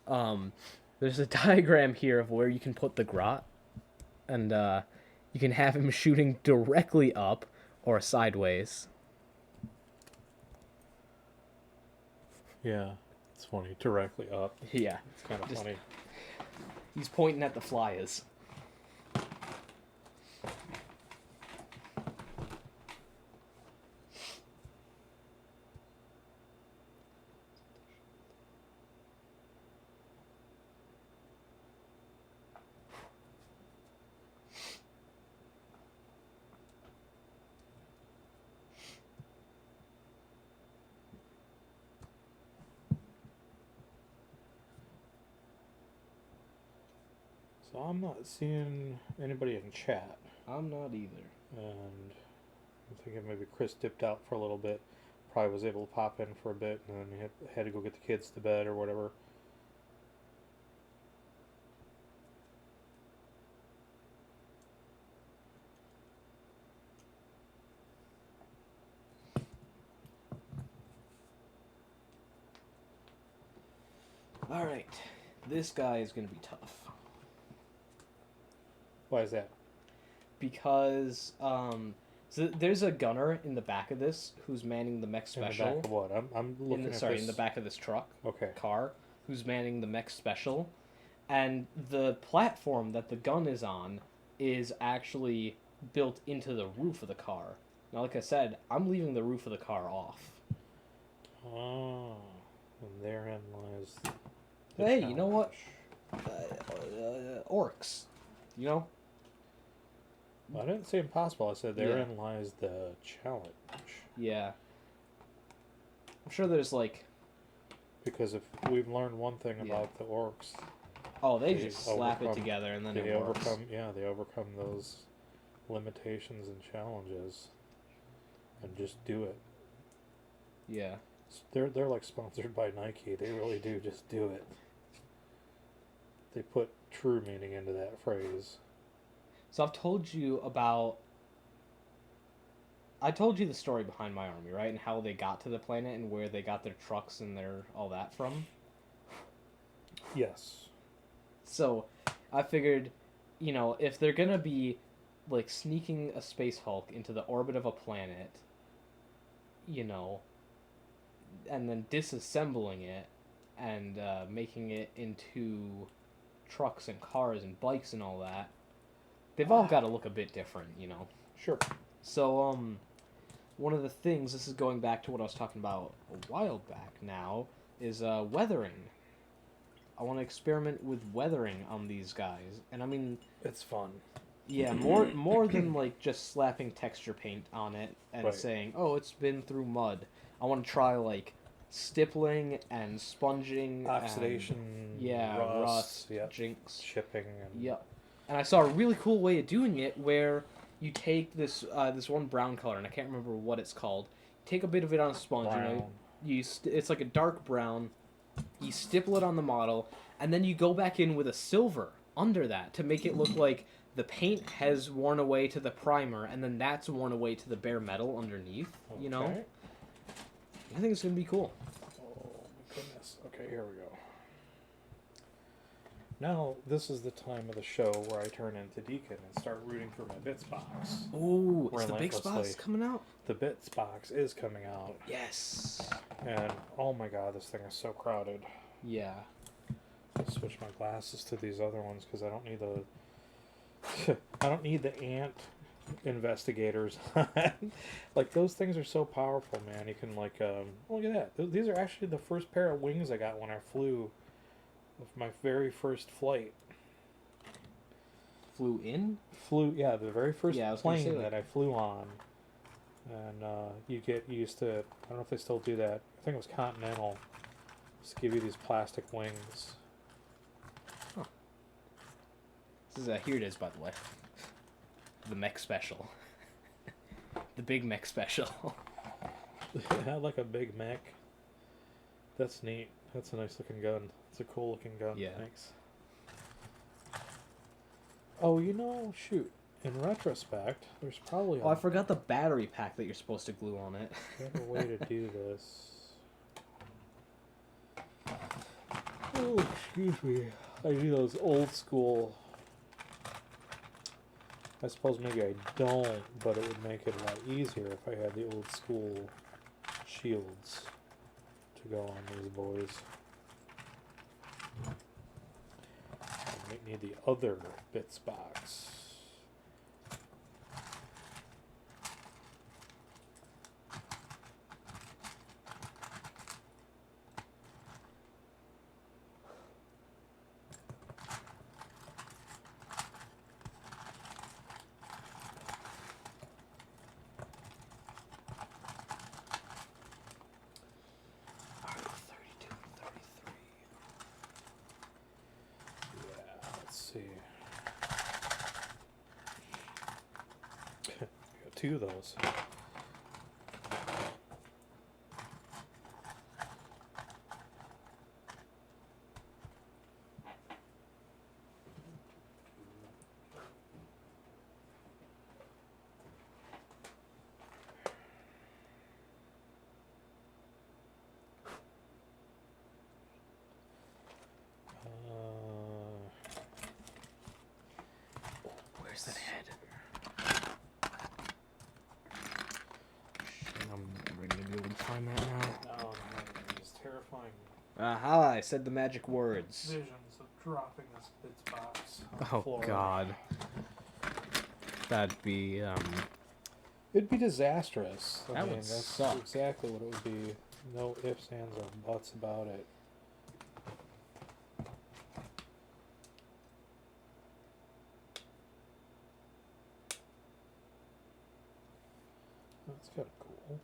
There's a diagram here of where you can put the Grot, and you can have him shooting directly up or sideways. Yeah, it's funny. Directly up. Yeah. It's kind of funny. He's pointing at the flyers. So I'm not seeing anybody in chat. I'm not either. and I'm thinking maybe Chris dipped out for a little bit. Probably was able to pop in for a bit, and then he had to go get the kids to bed or whatever. All right, this guy is gonna be tough Why is that? because so there's a gunner in the back of this who's manning the mech In the special. back of what? I'm looking at Sorry, this. in the back of this truck Okay. car, who's manning the mech special, and the platform that the gun is on is actually built into the roof of the car. Now, like I said, I'm leaving the roof of the car off. Oh, and therein lies the Hey, challenge. you know what? Orcs, you know? Well, I didn't say impossible. I said therein lies the challenge. Yeah. I'm sure there's like, Because if we've learned one thing about the orcs, oh, they They just slap it overcome- together and then they it works. overcome those limitations and challenges, and just do it. Yeah. They're like sponsored by Nike. They really do just do it. They put true meaning into that phrase. So I've told you about. I told you the story behind my army, right? And how they got to the planet and where they got their trucks and their all that from. Yes. So I figured, you know, if they're gonna be like sneaking a space Hulk into the orbit of a planet, you know, and then disassembling it and making it into trucks and cars and bikes and all that, they've all got to look a bit different, you know. Sure. So one of the things, this is going back to what I was talking about a while back now, is weathering. I want to experiment with weathering on these guys, and I mean, It's fun. yeah, more than like just slapping texture paint on it and Right. saying, "Oh, it's been through mud." I want to try like stippling and sponging, Oxidation. and, rust, Yep. jinx. Shipping. And Yep. And I saw a really cool way of doing it where you take this this one brown color, and I can't remember what it's called. Take a bit of it on a sponge, Brown. it's like a dark brown. You stipple it on the model, and then you go back in with a silver under that to make it look like the paint has worn away to the primer, and then that's worn away to the bare metal underneath. You know, Okay. I think it's gonna be cool. Oh my goodness. Okay, here we go. Now, this is the time of the show where I turn into Deacon and start rooting for my bits box. Ooh, is the big Relentlessly. spots coming out? The bits box is coming out, Yes. and oh my god, this thing is so crowded. Yeah. I'll switch my glasses to these other ones because I don't need the I don't need the ant investigators. Like, those things are so powerful, man. You can like look at that. These are actually the first pair of wings I got when I flew of my very first flight. Flew in? The very first Yeah, I was gonna plane say, like- that I flew on. And you get used to, I don't know if they still do that. I think it was Continental. Just give you these plastic wings. This is here it is, by the way. The mech special. The big mech special. Yeah, like a big mech. That's neat. That's a nice looking gun. It's a cool looking gun. Yeah. Thanks. Oh, shoot. In retrospect, there's probably Oh, I forgot the battery pack that you're supposed to glue on it. better way to do this. Oh, excuse me. I do those old school. I suppose maybe I don't, but it would make it a lot easier if I had the old school shields to go on these boys. I might need the other bits box. Alright, 32 and 33. Yeah, let's see. 2 of those. Where's that head? I'm ready to be able to find that now. Oh, man, it's terrifying Aha, I said the magic words. visions of dropping this bits box on the Oh, floor. God. That'd be, It'd be disastrous. That would that's suck. exactly what it would be. No ifs, ands, or buts about it. That's kind of cool.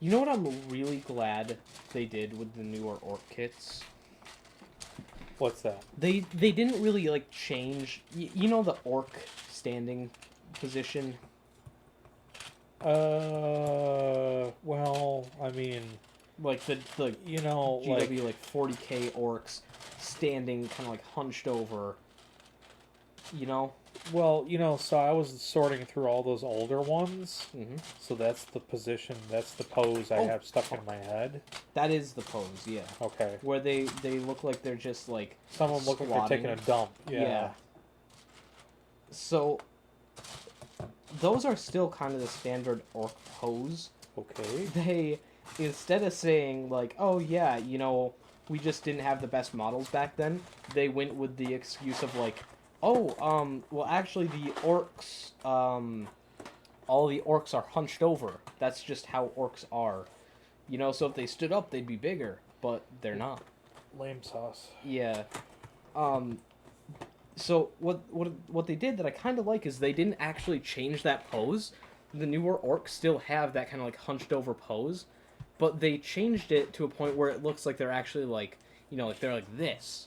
You know what I'm really glad they did with the newer orc kits? What's that? They didn't really, like, change... you know the orc standing position? Well, I mean... Like, the you know, GW, like 40k orcs standing kind of, like, hunched over, you know? Well, so I was sorting through all those older ones. Mm-hmm. So that's the position, that's the pose I have stuck in my head. That is the pose, yeah. Okay. Where they look like they're just, like, Some of them look like they're taking a dump. Yeah. So, those are still kind of the standard orc pose. Okay. They, instead of saying, like, oh, yeah, we just didn't have the best models back then, they went with the excuse of, like, oh, well, actually, the orcs, all the orcs are hunched over. That's just how orcs are. So if they stood up, they'd be bigger, but they're not. Lame sauce. Yeah. So what they did that I kind of like is they didn't actually change that pose. The newer orcs still have that kind of, like, hunched over pose, but they changed it to a point where it looks like they're actually, like, like they're like this.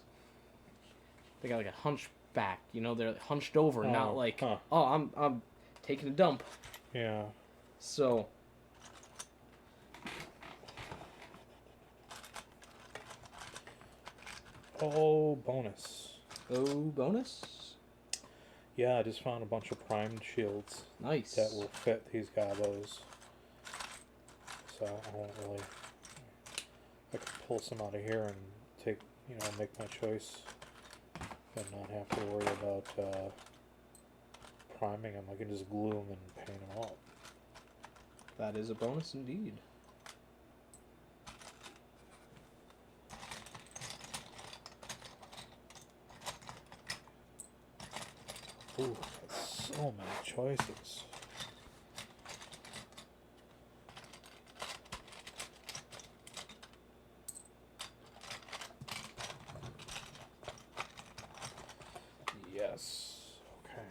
They got, like, a hunchback, they're hunched over, not like, oh, I'm taking a dump. Yeah. So... Oh, bonus. Oh, bonus? Yeah, I just found a bunch of primed shields. Nice. That will fit these gobos. So I won't really... I could pull some out of here and take, make my choice. And not have to worry about priming them. I can just glue them and paint them up. That is a bonus indeed. Ooh, that's so many choices. Yes. Okay.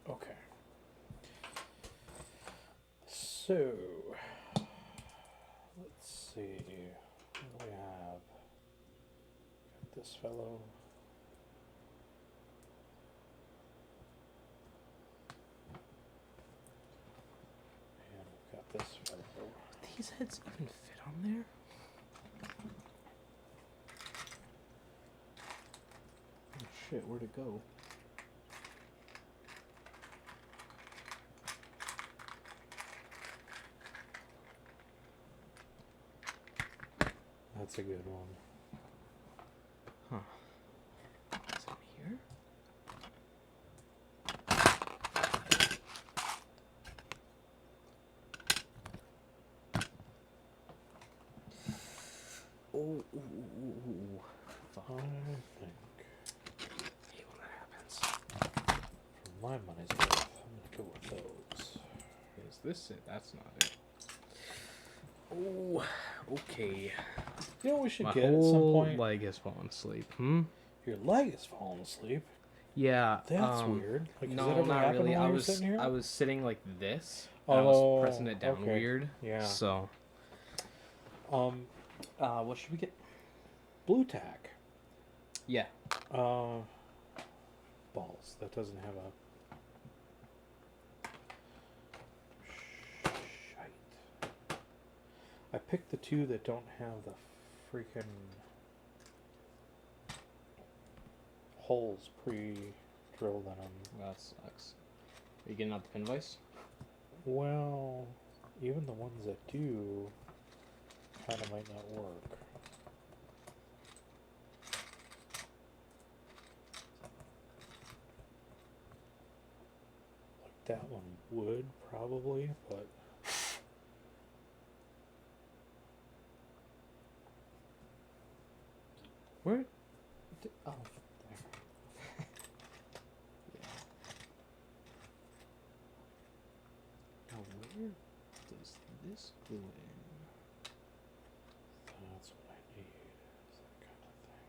Okay. So, let's see. What do we have? Got this fellow. And we've got this fellow. Do these heads even fit on there? Oh shit, where'd it go? That's a good one. Huh. Is it here? ooh, ooh. Fuck. I think, I hate when that happens. for my money's worth, I'm gonna go with those. Is this it? That's not it. Oh, okay. You know what we should My get at some whole point? leg has fallen asleep. Hmm? Your leg is falling asleep. Yeah. That's weird. Like, No, does that ever not happen really. while you're sitting here? I was sitting like this. Oh, I was pressing it down okay. weird. Yeah. So. What should we get? Blue tack. Yeah. Balls. That doesn't have a. Shite. I picked the two that don't have the freaking holes pre-drilled in them. That sucks. Are you getting out the pin vise? Well, even the ones that do kind of might not work. Like that one would probably, but Where? Oh, there. Yeah. Now, where does this go in? that's what I need. Is that kind of thing.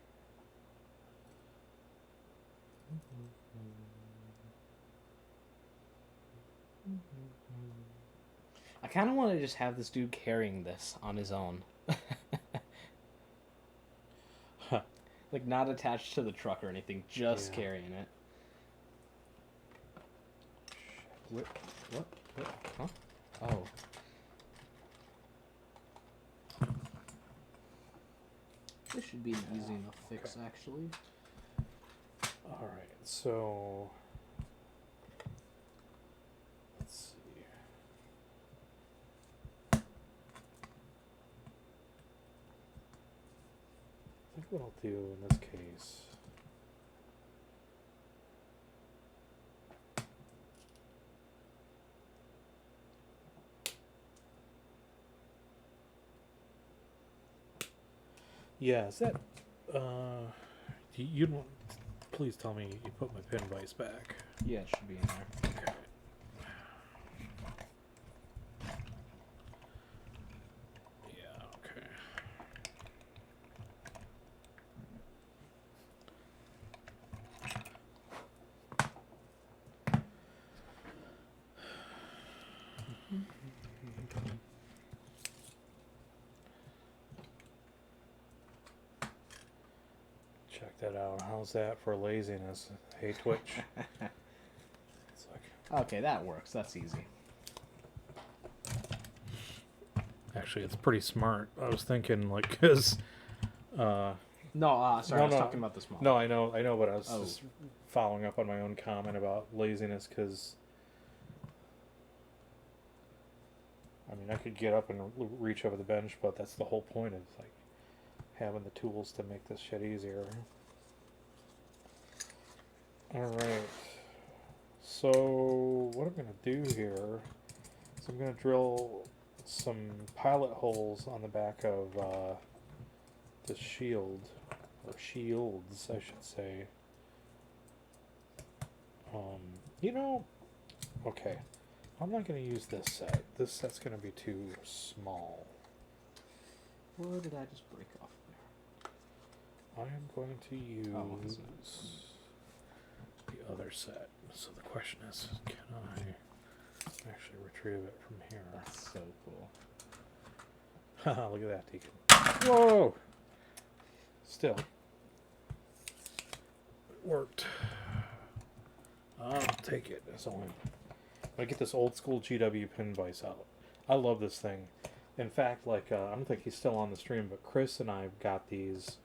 I kind of want to just have this dude carrying this on his own. Like, not attached to the truck or anything, just Yeah. carrying it. What? Huh? Oh. This should be an easy enough fix, actually. Alright, so let's see. I think what I'll do in this case. Yeah, is that you don't please tell me you put my pin vise back. Yeah, it should be in there. Okay. Yeah, okay. Check that out. How's that for laziness? Hey, Twitch. It's like, Okay, that works. That's easy. actually, it's pretty smart. I was thinking, like, because. No, sorry, No, I was no. talking about the small. No, I know, but I was Oh. just following up on my own comment about laziness because. I mean, I could get up and reach over the bench, but that's the whole point of like having the tools to make this shit easier. All right. So what I'm gonna do here is I'm gonna drill some pilot holes on the back of the shield, or shields, I should say. You know, okay. I'm not going to use this set. This set's going to be too small. What did I just break off there? I am going to use it's the other set. So the question is, can I actually retrieve it from here? That's so cool. Haha, look at that, Deacon. Whoa! Still. It worked. I'll take it. That's all I get this old school GW pin vise out. I love this thing. In fact, like, I don't think he's still on the stream, but Chris and I got these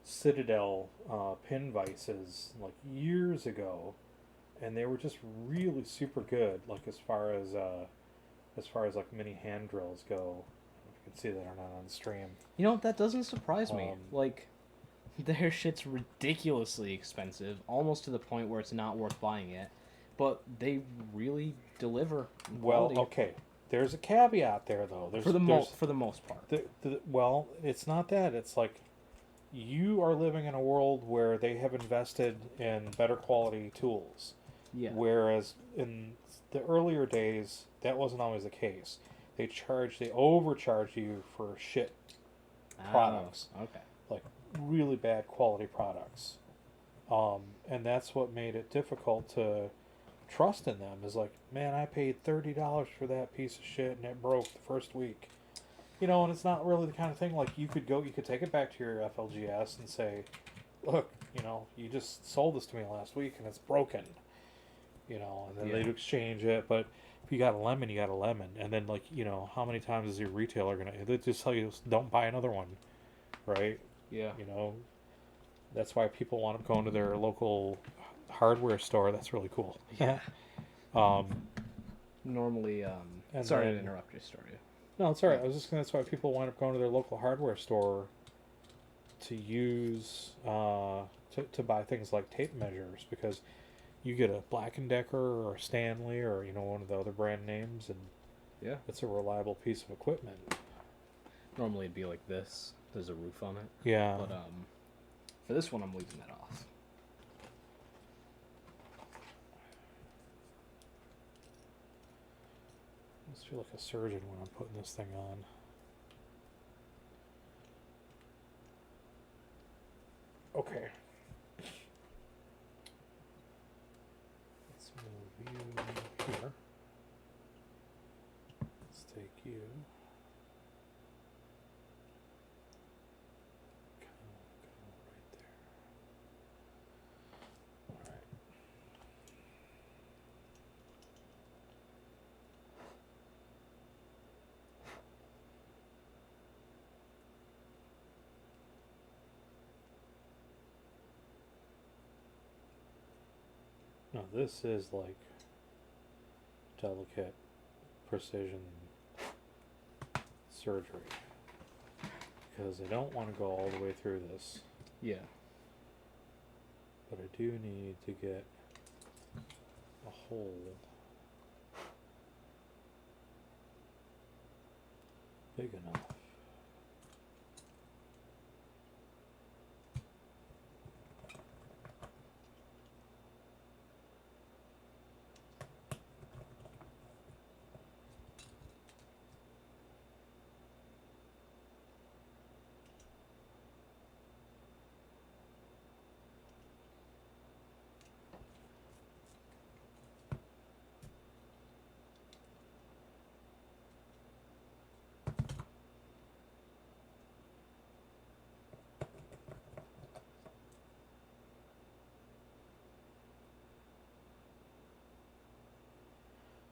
Citadel pin vices like years ago, and they were just really super good. Like as far as like mini hand drills go. I don't know if you can see that or not on the stream. You know, that doesn't surprise me. Like, their shit's ridiculously expensive, almost to the point where it's not worth buying it. But they really deliver Well, quality. okay. there's a caveat there though. For the most part. Well, it's not that. It's like you are living in a world where they have invested in better quality tools. Yeah. Whereas in the earlier days, that wasn't always the case. They overcharge you for shit products. Okay. Like really bad quality products. And that's what made it difficult to trust in them. Is like, man, I paid $30 for that piece of shit and it broke the first week. And it's not really the kind of thing like you could take it back to your FLGS and say, look, you just sold this to me last week and it's broken. And then they'd exchange it. But if you got a lemon, you got a lemon. And then, like, how many times is your retailer going to... They just tell you, don't buy another one. Right? Yeah. That's why people want to go into their local hardware store. That's really cool. Yeah. Normally, sorry to interrupt your story. No, it's all right. I was just going to... That's why people wind up going to their local hardware store to use... to buy things like tape measures, because... You get a Black & Decker or a Stanley or, one of the other brand names, and it's a reliable piece of equipment. Normally it'd be like this. There's a roof on it. Yeah. But for this one, I'm leaving that off. I just feel like a surgeon when I'm putting this thing on. Okay. You here. Let's take you. Go right there. All right. Now this is like delicate precision surgery, because I don't want to go all the way through this. Yeah. But I do need to get a hole big enough.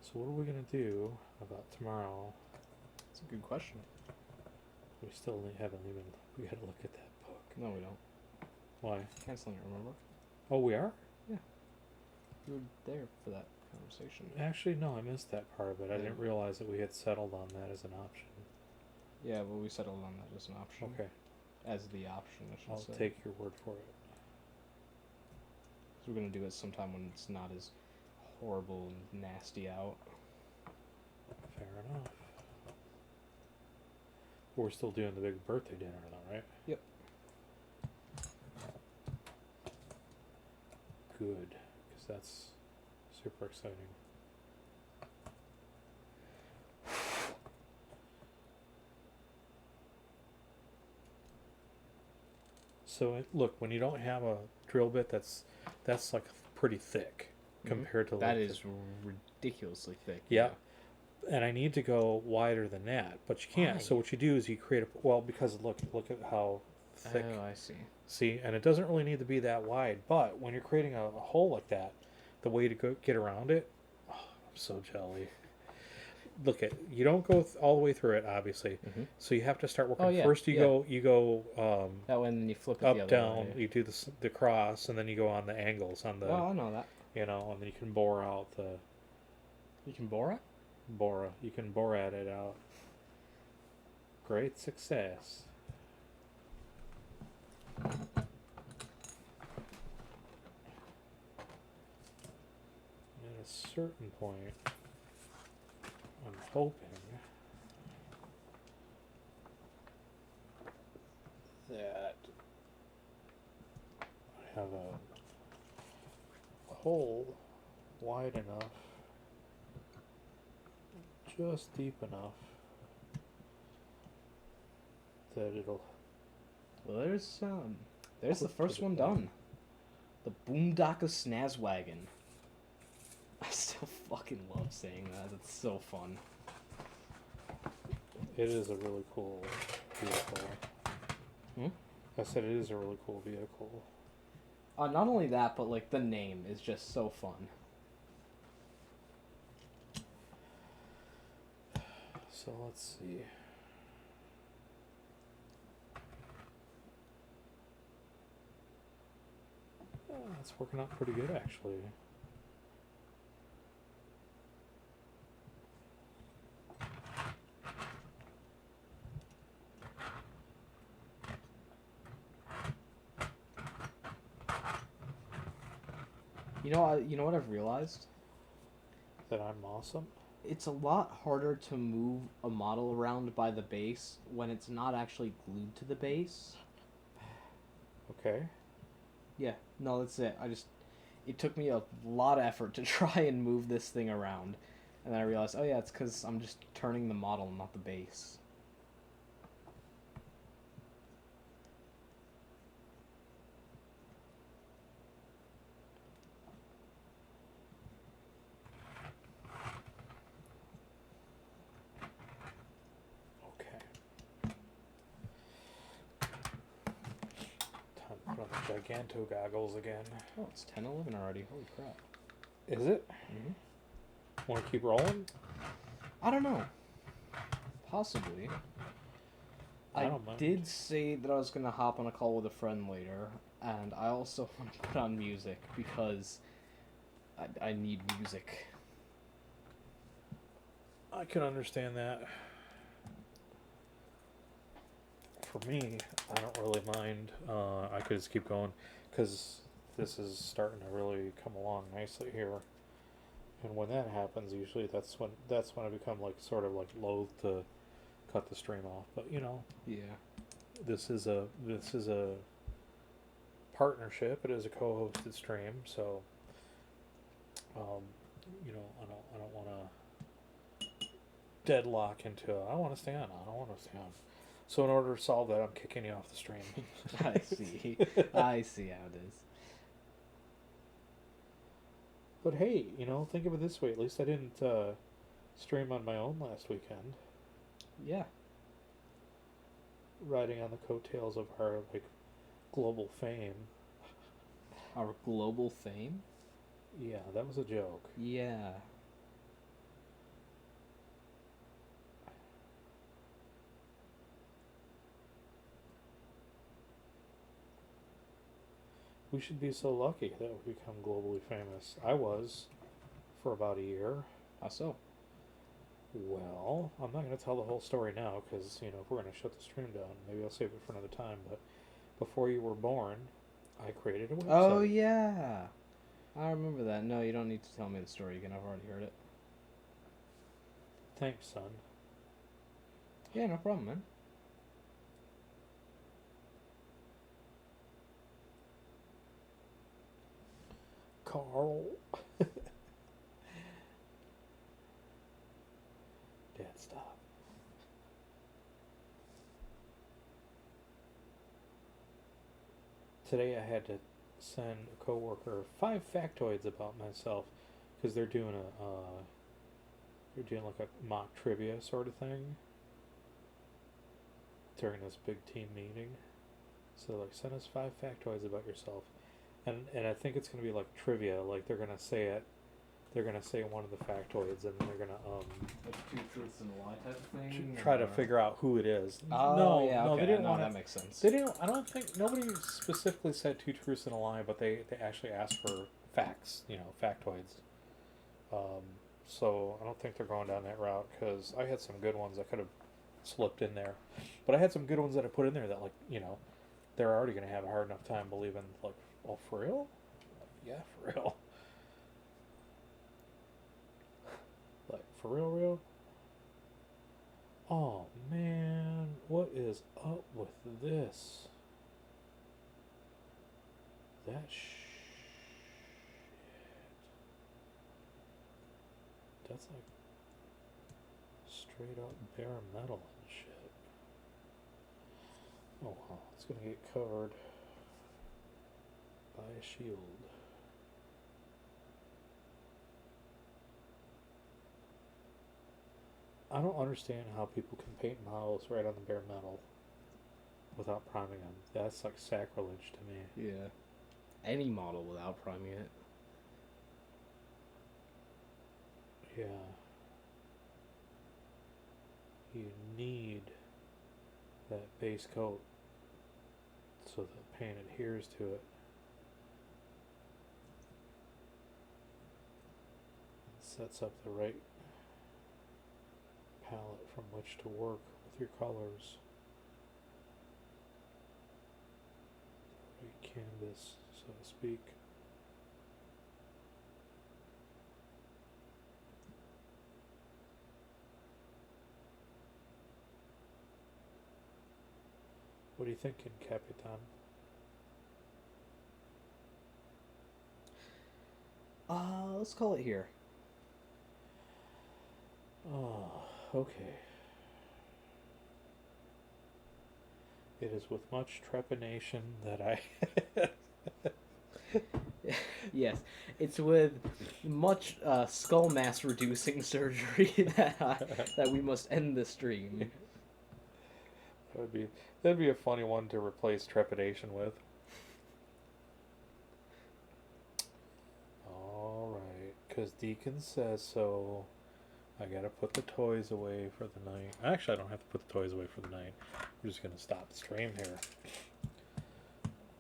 So what are we going to do about tomorrow? That's a good question. We still haven't even... We got to look at that book. No, we don't. Why? Canceling it, remember? Oh, we are? Yeah. You were there for that conversation. Actually, no, I missed that part of it. I didn't realize that we had settled on that as an option. Yeah, well, we settled on that as an option. Okay. As the option, I should say. I'll take your word for it. So we're going to do it sometime when it's not as horrible and nasty out. Fair enough. We're still doing the big birthday dinner, though, right? Yep. Good, because that's super exciting. So look, when you don't have a drill bit that's like pretty thick compared to that like is ridiculously thick. Yeah. And I need to go wider than that, but you can't. Why? So what you do is you create because look at how thick. Oh, I see. See, and it doesn't really need to be that wide, but when you're creating a hole like that, the way to get around it, I'm so jelly. Look at you don't go all the way through it, obviously. So you have to start working. First, you go that way, and then you flip it up, the other down. way. You do the cross, and then you go on the angles on the. Oh, I know that. And then you can bore out the. You can bore it. You can bore at it out. Great success. At a certain point, I'm hoping that I have a hole wide enough, just deep enough that it'll. Well, there's the first one done. The Boondocka Snazwagon. I still fucking love saying that. It's so fun. It is a really cool vehicle. Hmm? I said it is a really cool vehicle. Not only that, but like the name is just so fun. So let's see. It's working out pretty good, actually. You know what I've realized? That I'm awesome. It's a lot harder to move a model around by the base when it's not actually glued to the base. Okay. Yeah, no, that's it. It took me a lot of effort to try and move this thing around. And then I realized, oh yeah, it's because I'm just turning the model, not the base. Okay. Time to put on the giganto goggles again. Oh, it's 10:11 already. Holy crap. Is it? Mm-hmm. Want to keep rolling? I don't know. Possibly. I don't mind. Did say that I was going to hop on a call with a friend later, and I also want to put on music because I need music. I can understand that. For me, I don't really mind. I could just keep going because this is starting to really come along nicely here. And when that happens, usually that's when I become like sort of like loath to cut the stream off. But you know, Yeah. this is a partnership. It is a co-hosted stream, so you know, I don't want to deadlock into. I want to stay on. I don't want to stay on. So in order to solve that, I'm kicking you off the stream. I see. I see how it is. But hey, you know, think of it this way. At least I didn't stream on my own last weekend. Yeah. Riding on the coattails of our like global fame. Our global fame? Yeah, that was a joke. Yeah. We should be so lucky that we become globally famous. I was for about a year. How so? Well, I'm not going to tell the whole story now because, you know, if we're going to shut the stream down, maybe I'll save it for another time. But before you were born, I created a website. Oh, yeah. I remember that. No, you don't need to tell me the story again. I've already heard it. Thanks, son. Yeah, no problem, man. Carl. Dad, stop. Today I had to send a coworker 5 factoids about myself because they're doing like a mock trivia sort of thing during this big team meeting. So like, send us 5 factoids about yourself. And I think it's gonna be like trivia, like they're gonna say it. They're gonna say one of the factoids, and they're gonna Like 2 truths and a lie type of thing? try to figure out who it is. Oh, no, yeah, no, okay. they didn't No, want that makes sense. They didn't. I don't think nobody specifically said 2 truths and a lie, but they actually asked for facts. You know, factoids. So I don't think they're going down that route because I had some good ones I could have slipped in there, but I had some good ones that I put in there that, like, you know, they're already gonna have a hard enough time believing, like, oh, for real? Yeah, for real. Like, for real, real? Oh man, what is up with this? That that's like straight up bare metal and shit. Oh wow, it's gonna get covered by a shield. I don't understand how people can paint models right on the bare metal without priming them. That's like sacrilege to me. Yeah. Any model without priming it. Yeah. You need that base coat so the paint adheres to it. It sets up the right palette from which to work with your colors. The right canvas, so to speak. What are you thinking, Capitan? Let's call it here. Oh, okay. It is with much trepidation that I Yes, it's with much skull mass reducing surgery that we must end the stream. that'd be a funny one to replace trepidation with. All right, because Deacon says so. I gotta put the toys away for the night. Actually, I don't have to put the toys away for the night. We're just gonna stop the stream here.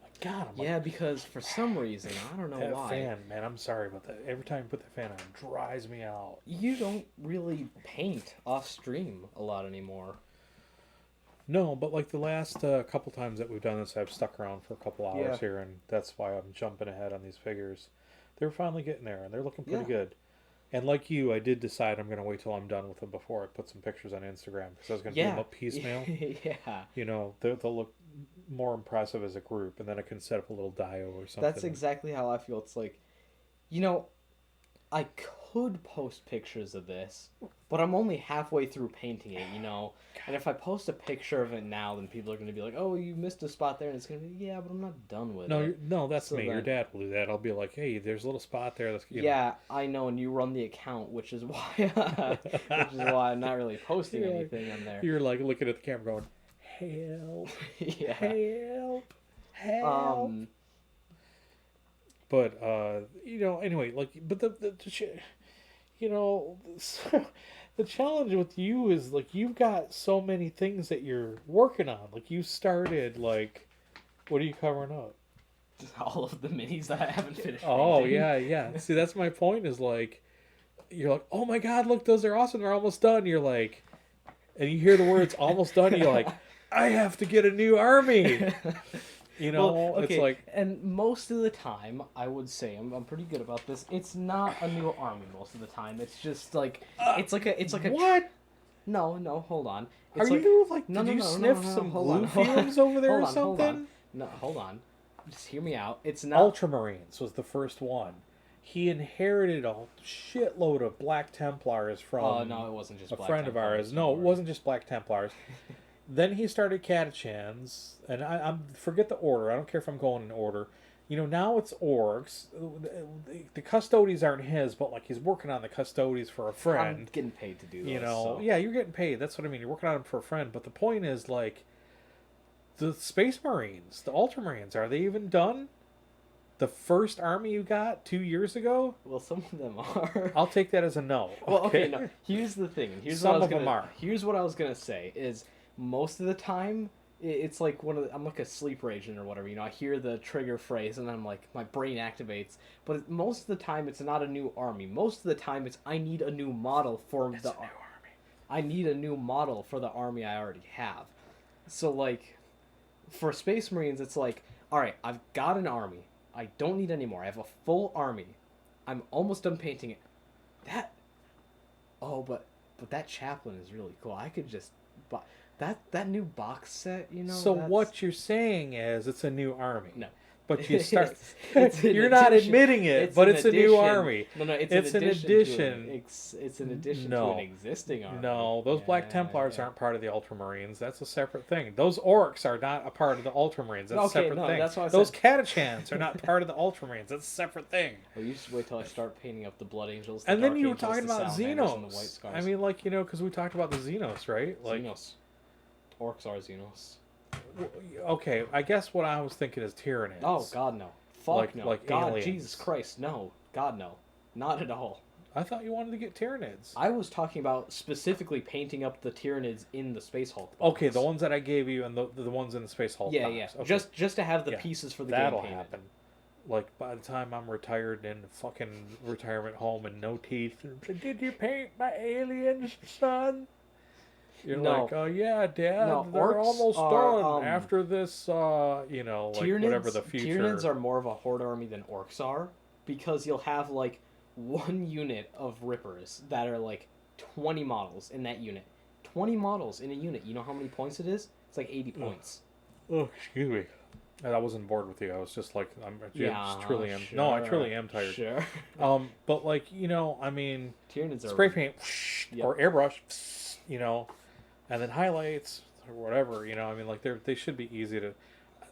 My God, Yeah, because for some reason, I don't know that why. fan, man. I'm sorry about that. Every time you put the fan on, it dries me out. You don't really paint off stream a lot anymore. No, but like the last couple times that we've done this, I've stuck around for a couple hours here, and that's why I'm jumping ahead on these figures. They're finally getting there, and they're looking pretty good. And like you, I did decide I'm going to wait till I'm done with them before I put some pictures on Instagram, because I was going to do them up piecemeal. Yeah. You know, they'll look more impressive as a group, and then I can set up a little dio or something. That's exactly how I feel. It's like, you know, I could post pictures of this, but I'm only halfway through painting it, you know? And if I post a picture of it now, then people are going to be like, oh, you missed a spot there. And it's going to be, yeah, but I'm not done with it. No, that's So me. Your dad will do that. I'll be like, hey, there's a little spot there. That's, yeah, I know, and you run the account, which is why I'm not really posting anything on there. You're like looking at the camera going, help, Yeah. help. But you know, anyway, like, but you know, the challenge with you is like you've got so many things that you're working on. Like you started like, what are you covering up? Just all of the minis that I haven't finished. Oh painting. yeah. See, that's my point. Is like, you're like, oh my God, look, those are awesome. They're almost done. You're like, and you hear the words almost done. You're like, I have to get a new army. You know, well, okay. It's like, and most of the time, I would say I'm pretty good about this. It's not a new army most of the time. It's just like it's like a what? No, hold on. It's Are like, you like? no, Did no, you no, sniff no, no, some hold glue on, fumes over there or hold on, something? No, hold on. Just hear me out. It's not Ultramarines was the first one. He inherited a shitload of Black Templars from Oh no, it wasn't just a Black friend of ours. No, it wasn't just Black Templars. Then he started Catachans, and I forget the order. I don't care if I'm going in order. You know, now it's orcs. The custodies aren't his, but like he's working on the custodies for a friend. I'm getting paid to do this. You know, so. yeah, you're getting paid. That's what I mean. You're working on them for a friend. But the point is, like, the Space Marines, the Ultramarines, are they even done? The first army you got 2 years ago? Well, some of them are. I'll take that as a no. Well, okay, no. Here's the thing. Here's Some what I was of them gonna. are. Here's what I was gonna say is most of the time it's like I'm like a sleeper agent or whatever. You know, I hear the trigger phrase and I'm like my brain activates. But most of the time it's not a new army. Most of the time it's I need a new model for It's the a new army. I need a new model for the army I already have. So like for Space Marines it's like, all right, I've got an army. I don't need any more. I have a full army. I'm almost done painting it. Oh, but But that chaplain is really cool. I could just buy that new box set. You know. So that's... what you're saying is it's a new army. No. But you start. It's an You're not addition. admitting it, but it's a new army. No, it's It's an an addition. addition. It's an addition to No. an existing army. No, those Black Templars aren't part of the Ultramarines. That's a separate thing. Those Orcs are not a part of the Ultramarines. That's a separate thing. That's why I those said... Catachans are not part of the Ultramarines. That's a separate thing. Well, you just wait till I start painting up the Blood Angels. And then you were Dark talking Angels, about the Salamanders, and the White Xenos. Scars. I mean, like, you know, because we talked about the Xenos, right? Like, Xenos. Orcs are Xenos. Okay, I guess what I was thinking is Tyranids. Oh, God, no. Fuck no. Like God, aliens. Jesus Christ, no. God, no. Not at all. I thought you wanted to get Tyranids. I was talking about specifically painting up the Tyranids in the Space Hulk box. Okay, the ones that I gave you and the ones in the Space Hulk Yeah, box. yeah. Okay. Just to have the pieces for the That'll game painted. happen. Like, by the time I'm retired in a fucking retirement home and no teeth, and, did you paint my aliens, son? You're No. like, oh yeah, Dad, No, they're orcs almost are, done after this, you know, like Tyranids, whatever the future. Tyranids are more of a horde army than orcs are, because you'll have like one unit of Rippers that are like 20 models in that unit. 20 models in a unit. You know how many points it is? It's like 80 points. Oh, excuse me. I wasn't bored with you. I was just like, Yeah, just truly am. sure, No, I truly am tired. Sure. But like, you know, I mean, Tyranids are spray paint Yep. or airbrush, you know, and then highlights or whatever, you know. I mean, like they should be easy to.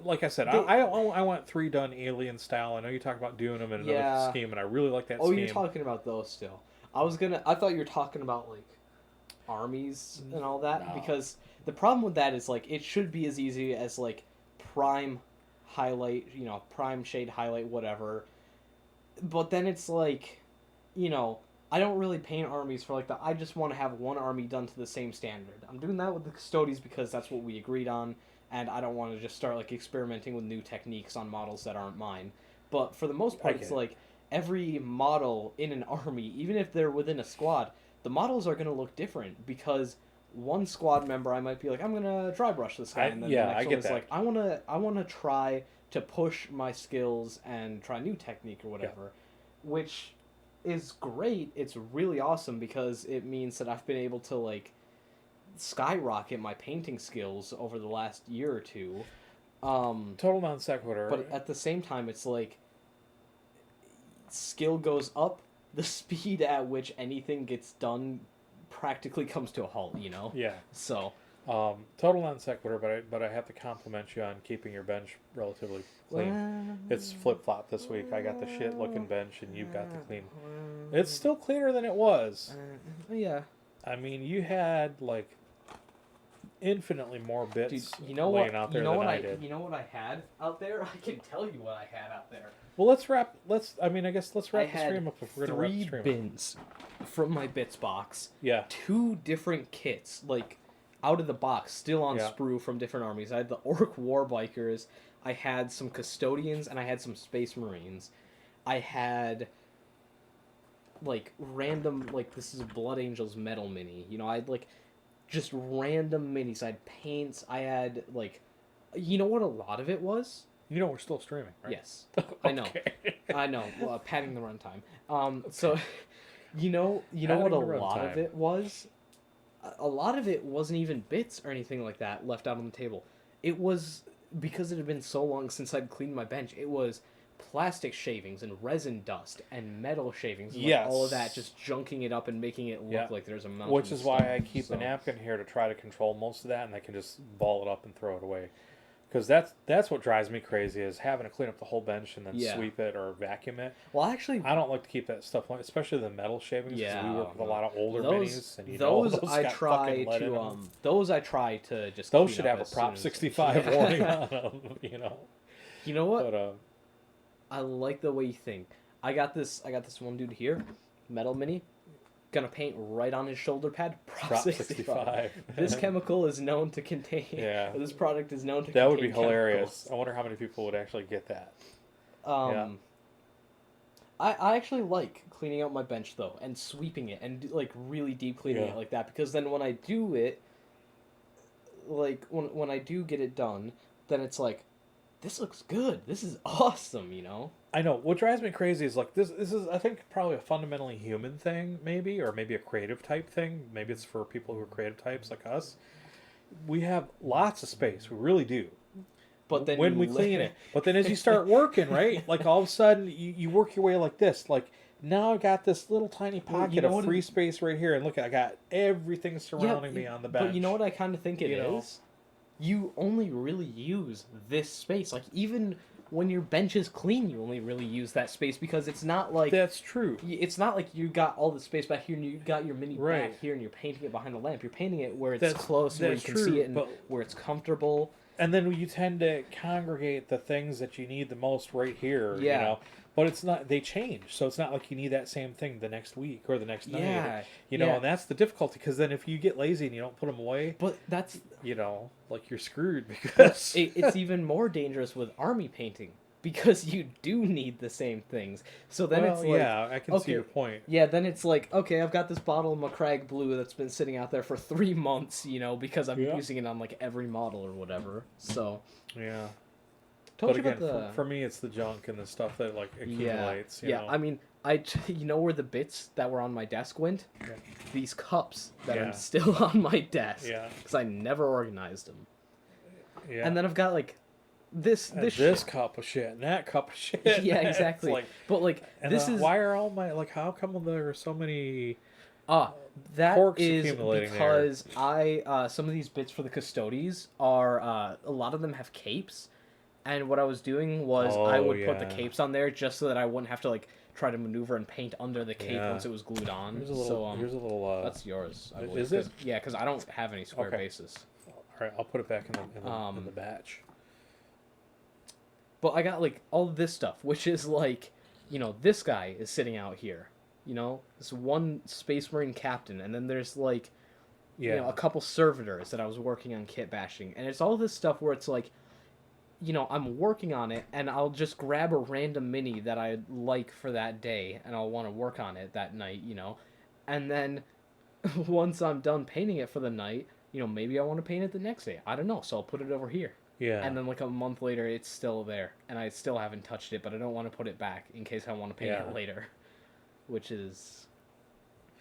Like I said, I want 3 done alien style. I know you talked about doing them in another scheme, and I really like that scheme. You're talking about those still. I thought you were talking about like armies and all that, No. because the problem with that is like it should be as easy as like prime highlight, you know, prime shade highlight, whatever. But then it's like, you know, I don't really paint armies for like that. I just want to have one army done to the same standard. I'm doing that with the Custodes because that's what we agreed on, and I don't want to just start like experimenting with new techniques on models that aren't mine. But for the most part, it's like every model in an army, even if they're within a squad, the models are going to look different, because one squad member I might be like, I'm gonna dry brush this guy, and then the next one is like, I wanna try to push my skills and try new technique or whatever, which is great. It's really awesome because it means that I've been able to like skyrocket my painting skills over the last year or two. Total non sequitur. But at the same time, it's like skill goes up, the speed at which anything gets done practically comes to a halt, you know? Yeah. So total non sequitur, but I have to compliment you on keeping your bench relatively clean. It's flip flop this week. I got the shit looking bench, and you've got the clean. It's still cleaner than it was. Yeah. I mean, you had like infinitely more bits laying out there than I did. You know what I had out there? I can tell you what I had out there. Well, let's wrap the stream up if we're gonna wrap the 3 stream bins from my bits box. Yeah. 2 different kits, like out of the box, still on sprue from different armies. I had the Orc War Bikers, I had some Custodians, and I had some Space Marines. I had like random, like this is a Blood Angels Metal Mini. You know, I had like just random minis. I had paints. I had like, you know what a lot of it was? You know we're still streaming, right? Yes, I know. I know. Well, padding the runtime. So, you know what a lot of it was? A lot of it wasn't even bits or anything like that left out on the table. It was, because it had been so long since I'd cleaned my bench, it was plastic shavings and resin dust and metal shavings. And like all of that, just junking it up and making it look like there's a mountain. Which is why I keep a napkin here to try to control most of that, and I can just ball it up and throw it away. Because that's what drives me crazy, is having to clean up the whole bench and then sweep it or vacuum it. Well, actually, I don't like to keep that stuff, especially the metal shavings. Yeah, we work with a lot of older minis, and those I try to just. Those should have a Prop 65 warning on them, you know. You know what? But, I like the way you think. I got this one dude here, metal mini. Gonna paint right on his shoulder pad. Prop 65. This chemical is known to contain. Yeah. This product is known to. That contain would be hilarious. chemicals. I wonder how many people would actually get that. I actually like cleaning out my bench though, and sweeping it, and like really deep cleaning it like that, because then when I do it, like when I do get it done, then it's like, this looks good. This is awesome, you know. I know. What drives me crazy is like this is I think probably a fundamentally human thing, maybe, or maybe a creative type thing. Maybe it's for people who are creative types like us. We have lots of space. We really do. But then When we clean it. But then as you start working, right? Like all of a sudden you work your way like this. Like now I got this little tiny pocket of free space right here, and look, I got everything surrounding me on the bench. But you know what I kind of think it is? You only really use this space. Like even when your bench is clean, you only really use that space because it's not like that's true. It's not like you got all the space back here and you got your mini back here and you're painting it behind the lamp. You're painting it where it's close, where you can see it, and where it's comfortable. And then you tend to congregate the things that you need the most right here. Yeah. You know? But it's not, they change. So it's not like you need that same thing the next week or the next night. You know, and that's the difficulty. Because then if you get lazy and you don't put them away. But that's. You know, like you're screwed because. It's even more dangerous with army painting. Because you do need the same things. So then it's like... yeah, I can see your point. Yeah, then it's like, okay, I've got this bottle of McCrag Blue that's been sitting out there for 3 months, you know, because I'm using it on, like, every model or whatever. So... yeah. Told but you again, about the... for me, it's the junk and the stuff that, like, accumulates, you know? I mean, you know where the bits that were on my desk went? Yeah. These cups that are still on my desk. Yeah. Because I never organized them. Yeah. And then I've got, like... This cup of shit and that cup of shit. Yeah, exactly. Like, but like this is why are all my like how come there are so many that is because there? Some of these bits for the custodies are a lot of them have capes, and what I was doing was I would put the capes on there just so that I wouldn't have to like try to maneuver and paint under the cape once it was glued on. Here's a little that's yours. I believe. Is it? Yeah, because I don't have any square bases. All right, I'll put it back in the batch. But I got, like, all this stuff, which is, like, you know, this guy is sitting out here. You know? This one Space Marine captain. And then there's, like, you know, a couple servitors that I was working on kit bashing. And it's all this stuff where it's, like, you know, I'm working on it, and I'll just grab a random mini that I like for that day, and I'll want to work on it that night, you know? And then, once I'm done painting it for the night, you know, maybe I want to paint it the next day. I don't know, so I'll put it over here. Yeah. And then like a month later, it's still there, and I still haven't touched it, but I don't want to put it back in case I want to paint it later, which is.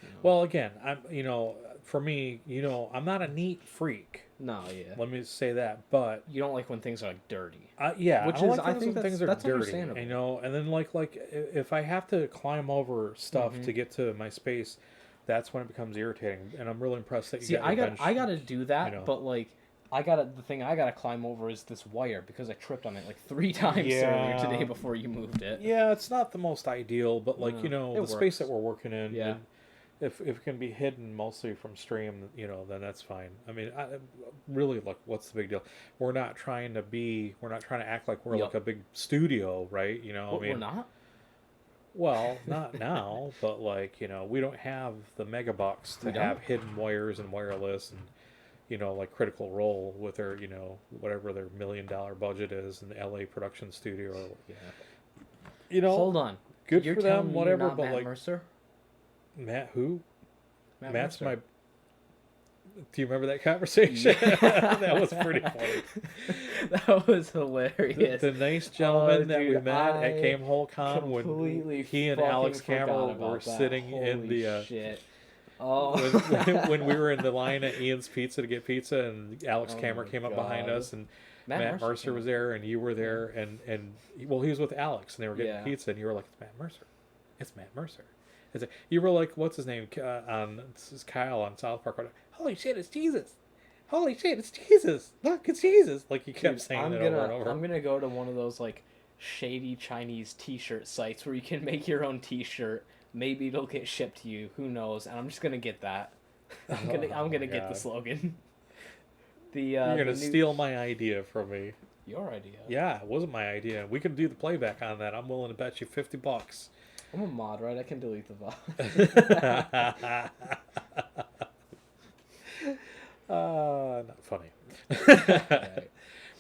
You know. Well, again, for me, I'm not a neat freak. No, yeah. Let me say that, but you don't like when things are like dirty. I think things are dirty. You know, and then like if I have to climb over stuff to get to my space, that's when it becomes irritating. And I'm really impressed that you got your bench, I gotta do that, but like. The thing I gotta climb over is this wire because I tripped on it like 3 times earlier today before you moved it. Yeah, it's not the most ideal, but like the space that we're working in, if it can be hidden mostly from stream, then that's fine. I mean, really, look, what's the big deal? We're not trying to act like we're like a big studio, right? We're not. Well, not now, but like we don't have the mega bucks to have hidden wires and wireless and. Like Critical Role with their, whatever their $1 million budget is in the LA production studio. Hold on. Good for them, whatever. But Matt like Mercer? Matt who? Matt's Mercer. Do you remember that conversation? That was pretty funny. That was hilarious. The nice gentleman that we met at Camehole Con when he and Alex Cameron were sitting in the. Shit. When we were in the line at Ian's Pizza to get pizza, and Alex Cameron came up behind us, and Matt Mercer was there, and you were there, and he was with Alex, and they were getting pizza, and you were like, "It's Matt Mercer, it's Matt Mercer." You were like, "What's his name?" This is Kyle on South Park. Holy shit, it's Jesus! Holy shit, it's Jesus! Look, it's Jesus! Like you kept saying that over and over. I'm gonna go to one of those like shady Chinese T-shirt sites where you can make your own T-shirt. Maybe it'll get shipped to you. Who knows? And I'm just gonna get that. I'm gonna get the slogan. You're gonna steal my idea from me. Your idea? Yeah, it wasn't my idea. We can do the playback on that. I'm willing to bet you $50. I'm a mod, right? I can delete the VOD. Not funny. Right.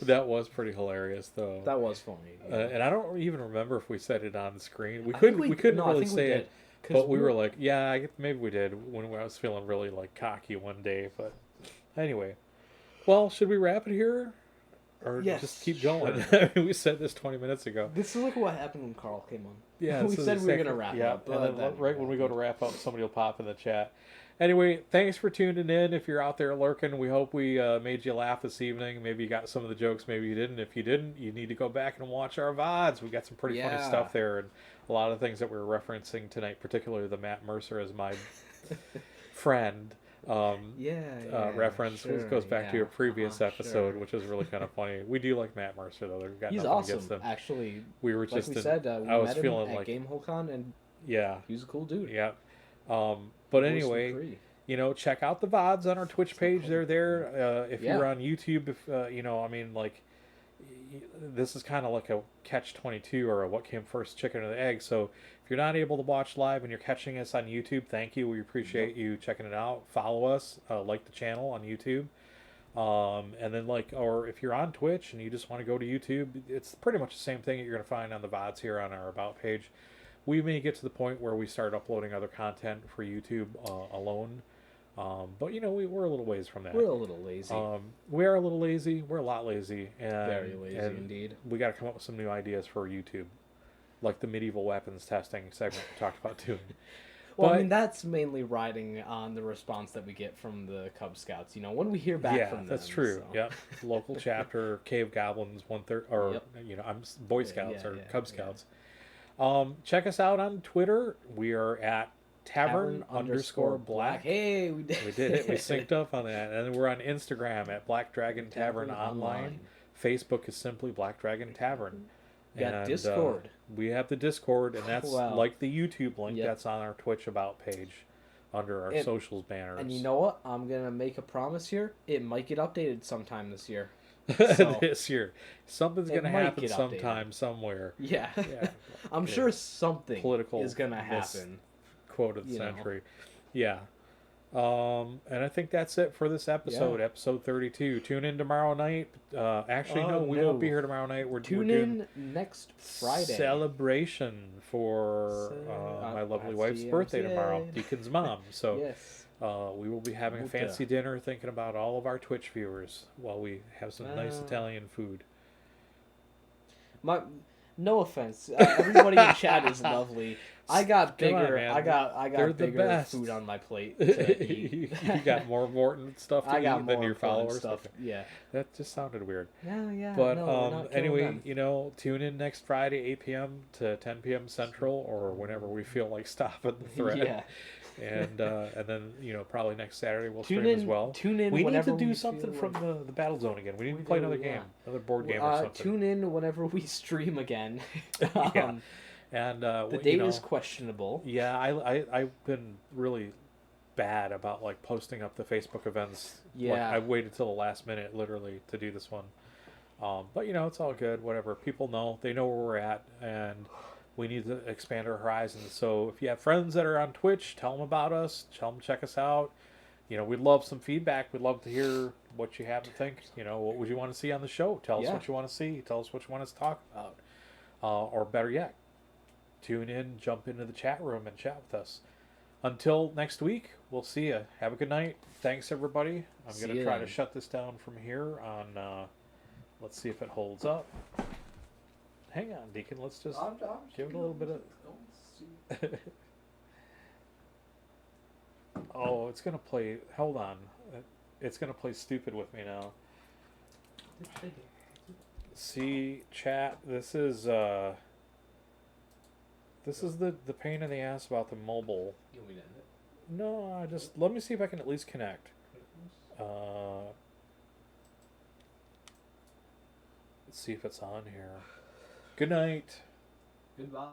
That was pretty hilarious, though. That was funny. Yeah. And I don't even remember if we said it on the screen. We couldn't really say it, but we were like, yeah, maybe we did when I was feeling really like cocky one day. But anyway, well, should we wrap it here? or Yes, just keep going. sure. I mean, we said this 20 minutes ago. This is like what happened when Carl came on. Yeah, We said we were gonna wrap yeah, up, and but then then right when we go to wrap up, somebody will pop in the chat. Anyway, thanks for tuning in. If you're out there lurking, we hope we made you laugh this evening. Maybe you got some of the jokes, maybe you didn't. If you didn't, you need to go back and watch our VODs. We got some pretty funny stuff there, and a lot of things that we were referencing tonight, particularly the Matt Mercer as my friend. Reference, sure, which goes back to your previous episode, sure. which is really kind of funny. We do like Matt Mercer, though. We've got He's nothing awesome. against him. Actually, we were like just we in, said, we I was met him feeling at like GameholeCon, and yeah, he's a cool dude. yeah. But anyway, you know, check out the VODs on our Twitch page. They're there. If you're on YouTube, if you know, I mean, like, this is kind of like a catch-22 or a what came first, chicken or the egg. So if you're not able to watch live and you're catching us on YouTube, thank you. We appreciate you checking it out. Follow us, like the channel on YouTube. And then or if you're on Twitch and you just want to go to YouTube, it's pretty much the same thing that you're going to find on the VODs here on our About page. We may get to the point where we start uploading other content for YouTube alone. But you know, we're a little ways from that. We're a little lazy. We are a little lazy. We're a lot lazy. And, very lazy indeed. We got to come up with some new ideas for YouTube, like the medieval weapons testing segment we talked about doing. Well, I mean, that's mainly riding on the response that we get from the Cub Scouts. You know, when we hear back from them. That's true. So. Yep. Local chapter, Cave Goblins, 1/3, or you know, I'm Boy Scouts or Cub Scouts. Check us out on Twitter. We are at Tavern_Black. Hey, we did. We did it. We synced up on that. And then we're on Instagram at Black Dragon Tavern Online. Facebook is simply Black Dragon Tavern. We got Discord. We have the Discord, and that's like the YouTube link Yep. that's on our Twitch About page under our socials banners. And you know what? I'm going to make a promise here. It might get updated sometime this year. So, this year. Something's going to happen sometime, somewhere. Yeah. I'm sure something political is going to happen. Quote of the century. Yeah. And I think that's it for this episode, episode 32. Tune in tomorrow night. Actually, no, we won't be here tomorrow night. We're doing next Friday. Celebration for my lovely wife's birthday tomorrow, Deacon's mom. So we will be having a fancy dinner, thinking about all of our Twitch viewers while we have some nice Italian food. No offense, everybody in chat is lovely. I got bigger. I got bigger food on my plate to eat. You got more important stuff to eat than your followers. Stuff. Okay. Yeah, that just sounded weird. Yeah. But anyway, you know, tune in next Friday, 8 p.m. to 10 p.m. Central, or whenever we feel like stopping the thread. Yeah. And then, you know, probably next Saturday we'll stream as well. Tune in. We need to do something from the Battle Zone again. We need to play another game, another board game or something. Tune in whenever we stream again. And the date is questionable. Yeah, I've been really bad about like posting up the Facebook events. Yeah, I waited till the last minute, literally, to do this one. But you know, it's all good. Whatever. People know. They know where we're at, and we need to expand our horizons. So if you have friends that are on Twitch, tell them about us. Tell them check us out. You know, we'd love some feedback. We'd love to hear what you have to think. You know, what would you want to see on the show? Tell us what you want to see. Tell us what you want us to talk about. Or better yet, tune in, jump into the chat room, and chat with us. Until next week, we'll see you. Have a good night. Thanks, everybody. I'm going to try to shut this down from here on... let's see if it holds up. Hang on, Deacon. Let's just give it a little bit of... Oh, it's going to play... Hold on. It's going to play stupid with me now. See, chat, this is the pain in the ass about the mobile. You want me to end it? No, let me see if I can at least connect. Let's see if it's on here. Good night. Goodbye.